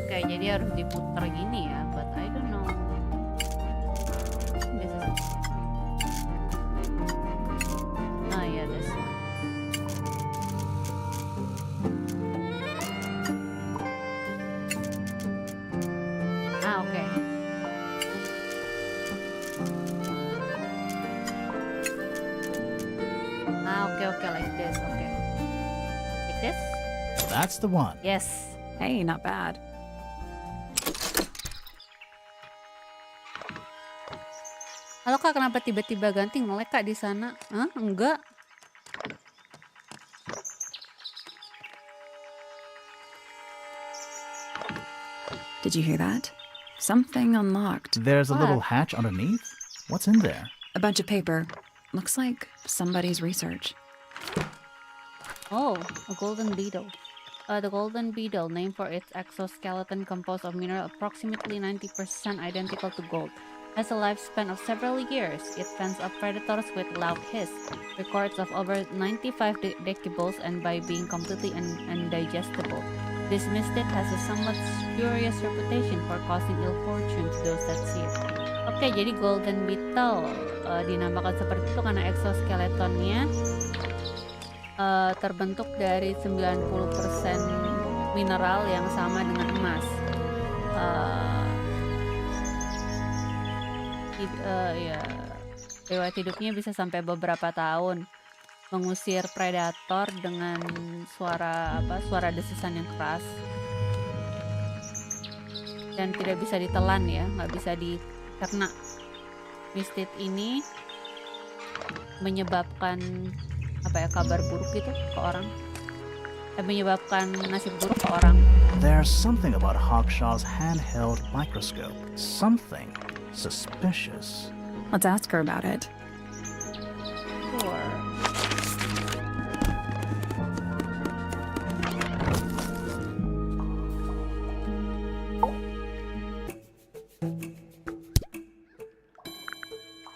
Speaker 1: Oke, jadi harus diputar gini ya, but I don't know. This is. Ah, yeah, this one. Okay. Okay, like this. Okay. Like this?
Speaker 3: That's the one.
Speaker 1: Yes.
Speaker 4: hey, not bad.
Speaker 1: Halo Kak, kenapa tiba-tiba ganti nge-lag Kak di sana? Hah? Enggak.
Speaker 4: Did you hear that? Something unlocked.
Speaker 3: There's a little
Speaker 1: What?
Speaker 3: hatch underneath. What's in there?
Speaker 4: A bunch of paper. Looks like somebody's research.
Speaker 1: Oh, a golden beetle. The golden beetle, named for its exoskeleton composed of mineral approximately 90% identical to gold, has a lifespan of several years. It fends off predators with loud hiss, records of over 95 decibels, and by being completely undigestible. This mystic has a somewhat spurious reputation for causing ill fortune to those that see it. Oke, jadi golden beetle dinamakan seperti itu karena exoskeletonnya terbentuk dari 90% mineral yang sama dengan emas. Ya, riwayat hidupnya bisa sampai beberapa tahun, mengusir predator dengan suara desisan yang keras, dan tidak bisa ditelan ya, nggak bisa dicerna. Mistit ini menyebabkan kabar buruk gitu ke orang, menyebabkan nasib buruk ke orang.
Speaker 3: There's something about Hawkshaw's handheld microscope. Something suspicious.
Speaker 4: Let's ask her about it.
Speaker 1: Sure.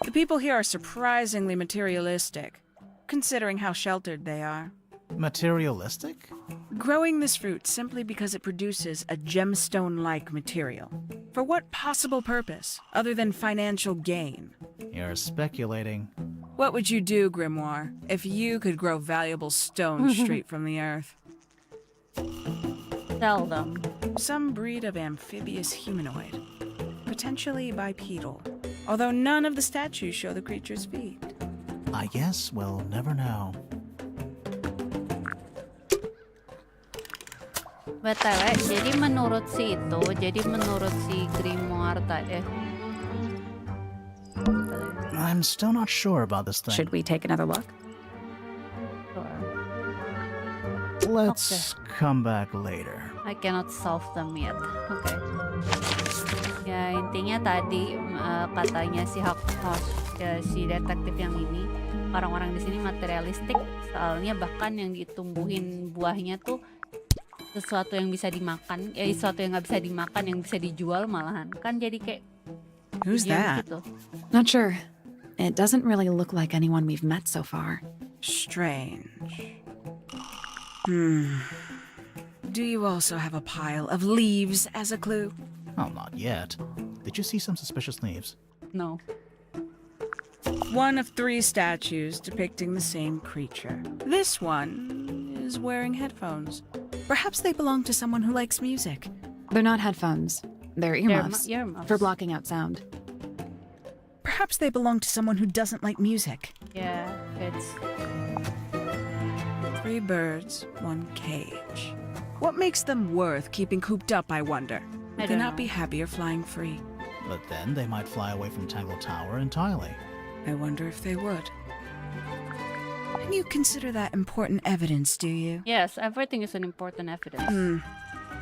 Speaker 2: The people here are surprisingly materialistic, considering how sheltered they are.
Speaker 3: Materialistic?
Speaker 2: Growing this fruit simply because it produces a gemstone-like material. For what possible purpose, other than financial gain?
Speaker 3: You're speculating.
Speaker 2: What would you do, Grimoire, if you could grow valuable stone straight from the earth?
Speaker 1: Sell them.
Speaker 2: Some breed of amphibious humanoid, potentially bipedal, although none of the statues show the creature's feet.
Speaker 3: I guess we'll never know.
Speaker 1: BTW, jadi menurut si Grimoire tadi.
Speaker 3: I'm still not sure about this thing.
Speaker 4: Should we take another look?
Speaker 3: Let's come back later.
Speaker 1: I cannot solve them yet. Oke. Ya intinya tadi katanya si si detektif yang ini, orang-orang di sini materialistik, soalnya bahkan yang ditumbuhin buahnya tuh sesuatu yang bisa dimakan, sesuatu yang nggak bisa dimakan, yang bisa dijual malahan. Kan jadi kayak
Speaker 2: Who's that?
Speaker 1: gitu.
Speaker 4: Not sure. It doesn't really look like anyone we've met so far.
Speaker 2: Strange. Do you also have a pile of leaves as a clue?
Speaker 3: Oh, not yet. Did you see some suspicious leaves?
Speaker 1: No.
Speaker 2: One of 3 statues depicting the same creature. This one is wearing headphones. Perhaps they belong to someone who likes music.
Speaker 4: They're not headphones. They're earmuffs.
Speaker 1: Earmuffs.
Speaker 4: For blocking out sound.
Speaker 2: Perhaps they belong to someone who doesn't like music.
Speaker 1: Yeah, it's
Speaker 2: 3 birds, 1 cage. What makes them worth keeping cooped up, I wonder?
Speaker 1: I
Speaker 2: Would they
Speaker 1: don't
Speaker 2: not be
Speaker 1: know.
Speaker 2: happier flying free?
Speaker 3: But then they might fly away from Tangle Tower entirely.
Speaker 2: I wonder if they would. And you consider that important evidence, do you?
Speaker 1: yes, everything is an important evidence.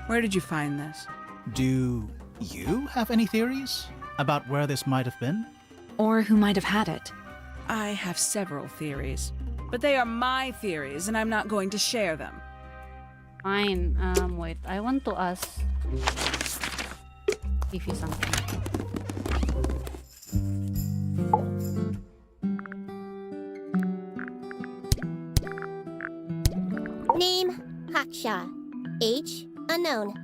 Speaker 2: Where did you find this?
Speaker 3: Do you have any theories about where this might have been?
Speaker 4: Or who might have had it.
Speaker 2: I have several theories, but they are my theories, and I'm not going to share them.
Speaker 1: Fine. Wait, I want to ask if you something.
Speaker 9: Name, Haksha. Age, unknown.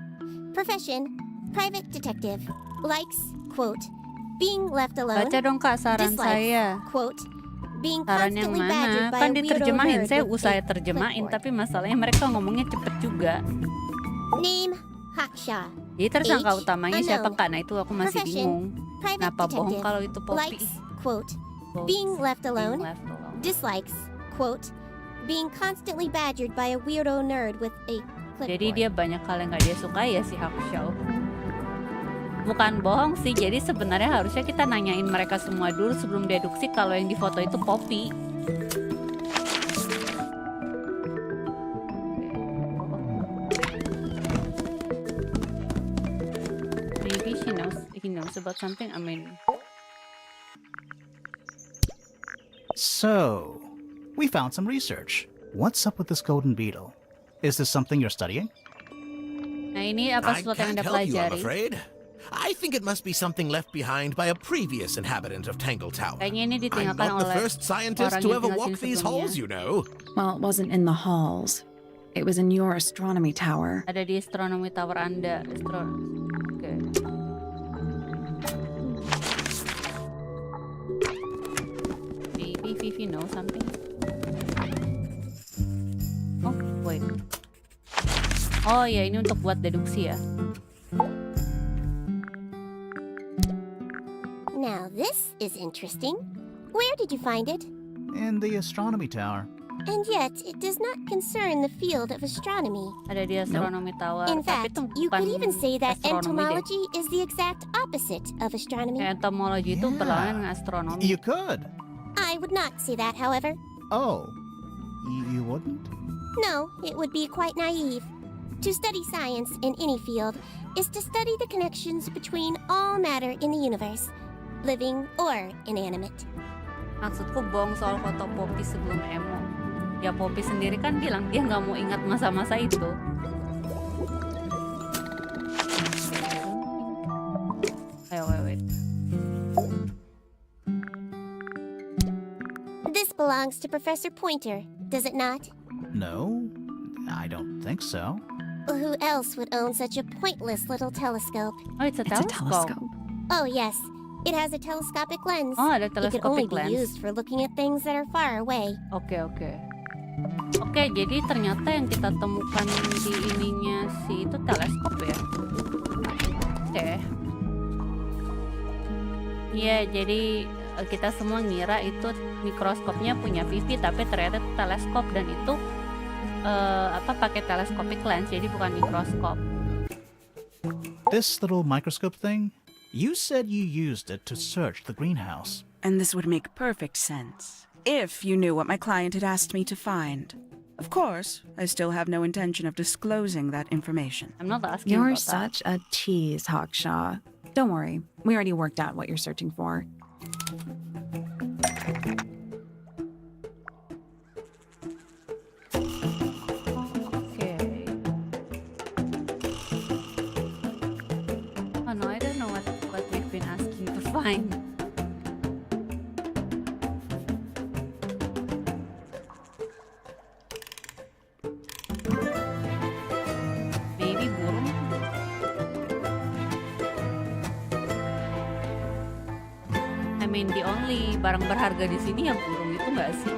Speaker 9: Profession, private detective. Likes, quote, being left alone.
Speaker 1: Baca dong Kak saran saya.
Speaker 9: Dislikes, quote, being
Speaker 1: Saran yang
Speaker 9: constantly badgered
Speaker 1: mana?
Speaker 9: by
Speaker 1: Kan
Speaker 9: a weirdo
Speaker 1: diterjemahin,
Speaker 9: nerd
Speaker 1: saya
Speaker 9: with
Speaker 1: usaha
Speaker 9: a
Speaker 1: terjemahin,
Speaker 9: clipboard.
Speaker 1: tapi masalahnya mereka ngomongnya cepet juga.
Speaker 9: Name, Haksha.
Speaker 1: Jadi tersangka
Speaker 9: Age,
Speaker 1: utamanya siapa
Speaker 9: unknown.
Speaker 1: Kak? Nah itu aku masih
Speaker 9: Profession,
Speaker 1: bingung.
Speaker 9: private
Speaker 1: Kenapa bohong
Speaker 9: detective.
Speaker 1: kalau itu Poppy?
Speaker 9: Likes, quote,
Speaker 1: Quote,
Speaker 9: being left
Speaker 1: being
Speaker 9: alone.
Speaker 1: left alone.
Speaker 9: Dislikes, quote, being constantly badgered by a weirdo nerd with a clipboard.
Speaker 1: Jadi dia banyak hal yang gak dia suka ya si Hakushou. Bukan bohong sih, jadi sebenarnya harusnya kita nanyain mereka semua dulu sebelum deduksi kalau yang di foto itu Poppy. Maybe he knows about something. I mean,
Speaker 3: So, we found some research. What's up with this golden beetle? Is this something you're studying?
Speaker 1: nah ini apa
Speaker 8: I
Speaker 1: sesuatu yang
Speaker 8: can't
Speaker 1: Anda
Speaker 8: help you, I'm
Speaker 1: pelajari?
Speaker 8: afraid. I think it must be something left behind by a previous inhabitant of Tangle Tower.
Speaker 1: Kayaknya ini
Speaker 8: I'm
Speaker 1: ditinggalkan
Speaker 8: not the
Speaker 1: oleh
Speaker 8: first scientist
Speaker 1: orang
Speaker 8: to
Speaker 1: yang
Speaker 8: ever
Speaker 1: tinggal
Speaker 8: walk
Speaker 1: sini
Speaker 8: these halls,
Speaker 1: sebelumnya.
Speaker 8: you know.
Speaker 4: Well, it wasn't in the halls. It was in your astronomy tower.
Speaker 1: Ada di astronomy tower Anda. Oke. Maybe Vivi know something. Oh, wait. Oh ya, ini untuk buat deduksi ya.
Speaker 9: Now this is interesting. Where did you find it?
Speaker 3: In the astronomy tower.
Speaker 9: And yet, it does not concern the field of astronomy.
Speaker 1: Ada di astronomy tower.
Speaker 9: In
Speaker 1: Tapi
Speaker 9: fact,
Speaker 1: itu
Speaker 9: you could
Speaker 1: bukan
Speaker 9: even say that
Speaker 1: astronomy deh.
Speaker 9: entomology is the exact opposite of astronomy.
Speaker 1: Entomology itu
Speaker 3: Yeah.
Speaker 1: berlawanan dengan astronomi.
Speaker 3: You could.
Speaker 9: I would not say that, however.
Speaker 3: Oh, you wouldn't?
Speaker 9: No, it would be quite naive. To study science in any field is to study the connections between all matter in the universe, living or inanimate.
Speaker 1: Maksudku bohong soal foto Poppy sebelum emo. Ya Poppy sendiri kan bilang dia nggak mau ingat masa-masa itu. Ayo, wait.
Speaker 9: This belongs to Professor Pointer, does it not?
Speaker 3: No, I don't think so.
Speaker 9: Who else would own such a pointless little telescope?
Speaker 1: Oh, it's a
Speaker 4: It's a
Speaker 1: telescope.
Speaker 4: telescope.
Speaker 9: Oh, yes. It has a telescopic lens.
Speaker 1: Oh, ada
Speaker 9: It could only
Speaker 1: telescopic
Speaker 9: be
Speaker 1: lens.
Speaker 9: used for looking at things that are far away.
Speaker 1: Oke. Oke, jadi ternyata yang kita temukan di ininya si itu teleskop ya. Oke. Iya, jadi kita semua ngira itu mikroskopnya punya Vivi, tapi ternyata itu teleskop dan itu pakai telescopic lens, jadi bukan mikroskop.
Speaker 3: This little microscope thing, you said you used it to search the greenhouse.
Speaker 2: And this would make perfect sense if you knew what my client had asked me to find. Of course, I still have no intention of disclosing that information.
Speaker 1: I'm not asking
Speaker 4: You're
Speaker 1: about that.
Speaker 4: such a tease, Hawkshaw. Don't worry, we already worked out what you're searching for.
Speaker 1: Okay. Oh no, I don't know what we've been asking to find. Maybe burung. I mean, the only barang berharga di sini ya burung itu nggak sih?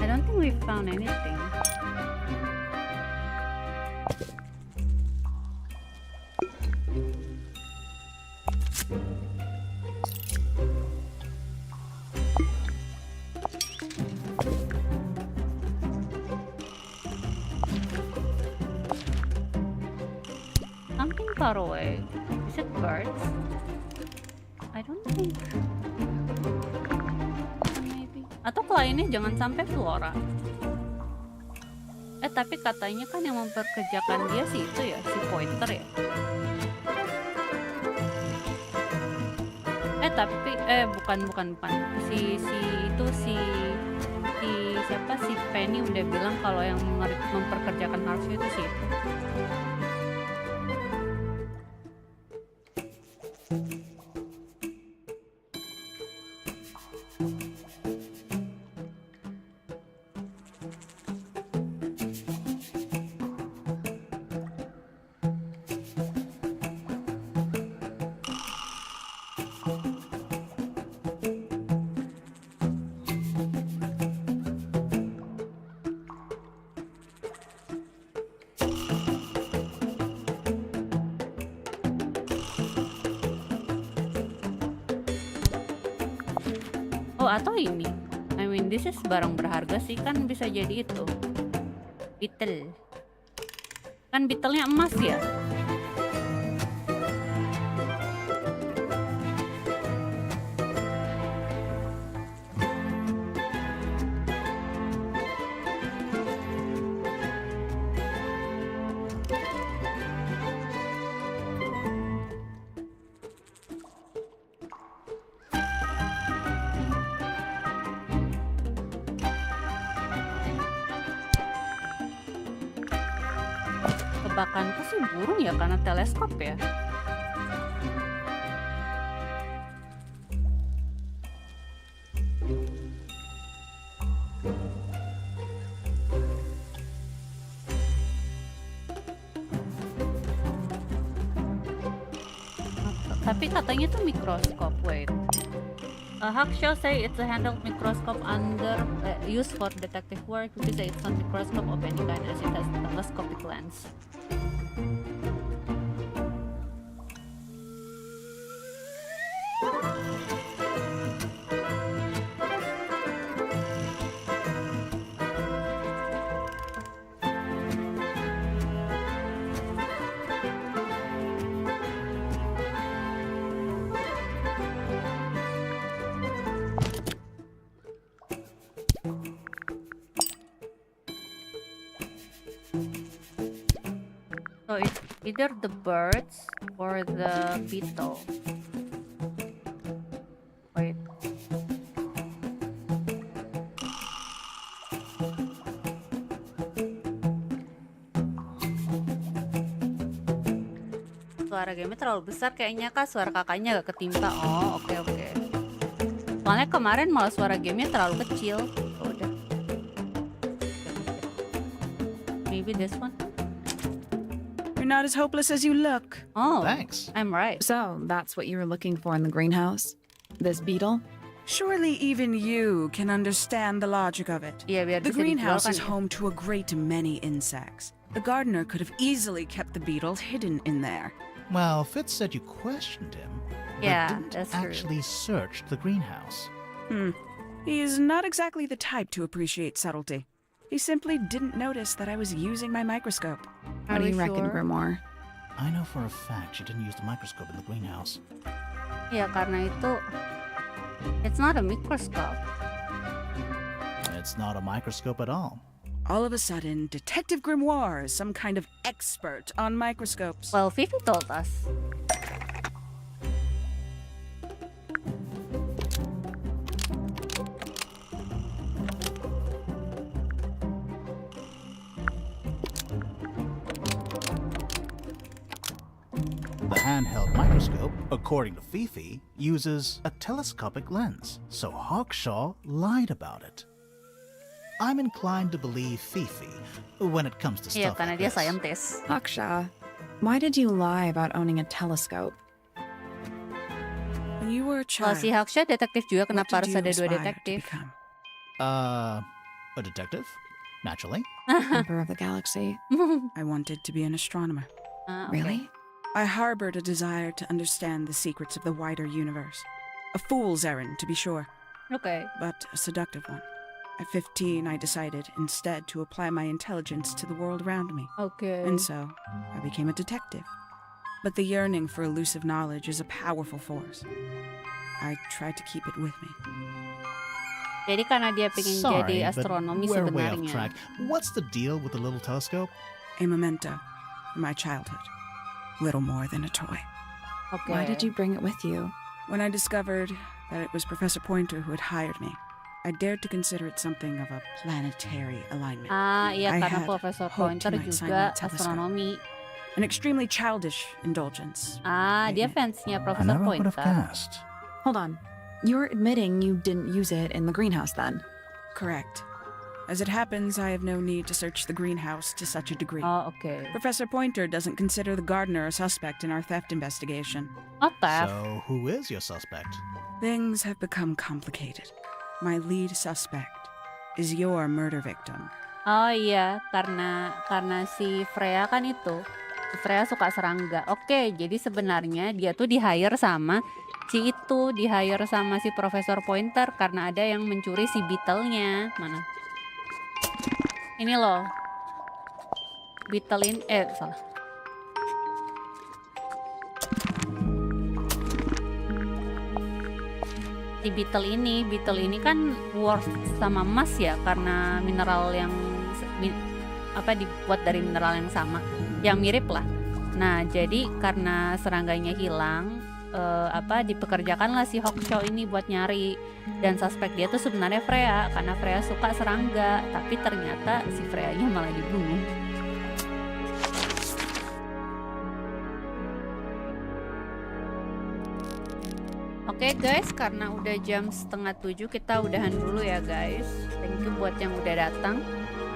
Speaker 1: I don't think we found anything. Something far away. Is it birds? I don't think. Maybe. Atau kliennya jangan sampai flora. Tapi katanya kan yang memperkerjakan dia sih itu ya, si pointer ya. Tapi bukan. Si siapa, si Penny udah bilang kalau yang memperkerjakan harusnya itu sih itu. Oh, atau ini. I mean, this is barang berharga sih, kan bisa jadi itu. Beetle. Kan beetle-nya emas ya? Tebakanku sih burung ya, karena teleskop ya. Tapi katanya tuh mikroskop. Wait. Hakshaw say it's a handheld microscope under used for detective work. We say it's not microscope of any kind as it has telescopic lens. So it's either the birds or the beetle. Wait. Suara game terlalu besar kayaknya, Kak. Suara kakaknya gak ketimpa. Oh, oke. Soalnya kemarin malah suara gamenya terlalu kecil. Oh, udah. Maybe this one.
Speaker 2: You're not as hopeless as you look.
Speaker 1: Oh,
Speaker 3: Thanks.
Speaker 1: I'm right.
Speaker 4: So, that's what you were looking for in the greenhouse? This beetle?
Speaker 2: Surely even you can understand the logic of it.
Speaker 1: Iya, biar
Speaker 2: The
Speaker 1: bisa
Speaker 2: greenhouse
Speaker 1: dijual
Speaker 2: is
Speaker 1: kan ya.
Speaker 2: home to a great many insects. The gardener could have easily kept the beetle hidden in there.
Speaker 3: Well, Fitz said you questioned him, but
Speaker 1: Yeah,
Speaker 3: didn't
Speaker 1: that's true.
Speaker 3: actually search the greenhouse.
Speaker 2: He's not exactly the type to appreciate subtlety. He simply didn't notice that I was using my microscope.
Speaker 4: What do
Speaker 1: Are
Speaker 4: you
Speaker 1: we
Speaker 4: reckon,
Speaker 1: sure?
Speaker 4: Grimoire?
Speaker 3: I know for a fact she didn't use the microscope in the greenhouse.
Speaker 1: Iya, karena itu it's not a microscope.
Speaker 3: It's not a microscope at all.
Speaker 2: All of a sudden, Detective Grimoire is some kind of expert on microscopes.
Speaker 1: Well, Vivi told us.
Speaker 3: The handheld microscope, according to Fifi, uses a telescopic lens, so Hawkshaw lied about it. I'm inclined to believe Fifi when it comes to
Speaker 1: Iya,
Speaker 3: stuff
Speaker 1: karena
Speaker 3: like
Speaker 1: dia
Speaker 3: this.
Speaker 1: scientist.
Speaker 4: Aksha, why did you lie about owning a telescope?
Speaker 2: When you were a
Speaker 1: Kalau
Speaker 2: child,
Speaker 1: si Haksha detektif juga,
Speaker 2: what
Speaker 1: kenapa harus
Speaker 2: did you
Speaker 1: ada dua
Speaker 2: aspire to
Speaker 1: detektif?
Speaker 2: become?
Speaker 3: A detective? Naturally.
Speaker 4: Emperor of the Galaxy.
Speaker 2: I wanted to be an astronomer.
Speaker 1: Ah, oke.
Speaker 4: Really?
Speaker 2: I harbored a desire to understand the secrets of the wider universe. A fool's errand, to be sure,
Speaker 1: Oke.
Speaker 2: but a seductive one. At 15, I decided instead to apply my intelligence to the world around me.
Speaker 1: Oke.
Speaker 2: And so, I became a detective. But the yearning for elusive knowledge is a powerful force. I tried to keep it with me.
Speaker 1: Jadi karena dia pengen jadi
Speaker 3: Sorry, but
Speaker 1: astronomi
Speaker 3: we're way off
Speaker 1: sebenarnya.
Speaker 3: track. What's the deal with the little telescope?
Speaker 2: A memento from my childhood. Little more than a toy.
Speaker 1: Oke.
Speaker 4: Why did you bring it with you?
Speaker 2: When I discovered that it was Professor Pointer who had hired me, I dared to consider it something of a planetary alignment.
Speaker 1: Ah, iya
Speaker 2: I
Speaker 1: karena
Speaker 2: had
Speaker 1: Profesor
Speaker 2: hoped
Speaker 1: Pointer
Speaker 2: he might sign
Speaker 1: juga
Speaker 2: my telescope.
Speaker 1: astronomi.
Speaker 2: An extremely childish indulgence.
Speaker 1: Ah, dia
Speaker 2: Admit.
Speaker 1: fansnya
Speaker 3: I
Speaker 1: Profesor
Speaker 3: never would have
Speaker 1: Pointer.
Speaker 3: guessed.
Speaker 4: Hold on. You're admitting you didn't use it in the greenhouse then?
Speaker 2: Correct. As it happens, I have no need to search the greenhouse to such a degree.
Speaker 1: Oh, oke.
Speaker 2: Professor Pointer doesn't consider the gardener a suspect in our theft investigation.
Speaker 1: Oh, Tef.
Speaker 3: So, who is your suspect?
Speaker 2: Things have become complicated. My lead suspect is your murder victim.
Speaker 1: Oh iya, karena si Freya kan itu. Si Freya suka serangga. Oke, jadi sebenarnya dia tuh di-hire sama si itu, di-hire sama si Profesor Pointer karena ada yang mencuri si beetle-nya. Mana? Ini loh. Beetle ini, salah. Si beetle ini kan worth sama emas ya karena mineral yang dibuat dari mineral yang sama, yang mirip lah. Nah, jadi karena serangganya hilang, dipekerjakanlah si Hawkshaw ini buat nyari, dan suspek dia tuh sebenarnya Freya karena Freya suka serangga, tapi ternyata si Freya-nya malah dibunuh. Oke guys, karena udah jam 6:30 kita udahan dulu ya guys. Thank you buat yang udah datang.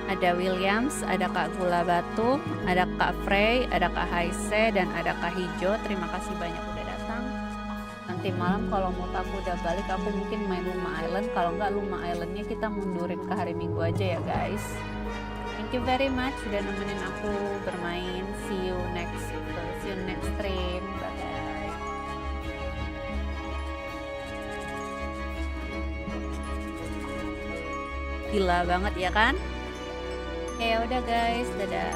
Speaker 1: Ada Williams, ada Kak Gula Batu, ada Kak Frey, ada Kak Haise, dan ada Kak Hijo. Terima kasih banyak udah datang. Nanti malam kalau mood aku udah balik, aku mungkin main Luma Island. Kalau nggak, Luma Islandnya kita mundurin ke hari Minggu aja ya guys. Thank you very much udah nemenin aku bermain. See you next stream. Bye. Gila banget ya kan? Ya udah guys, dadah.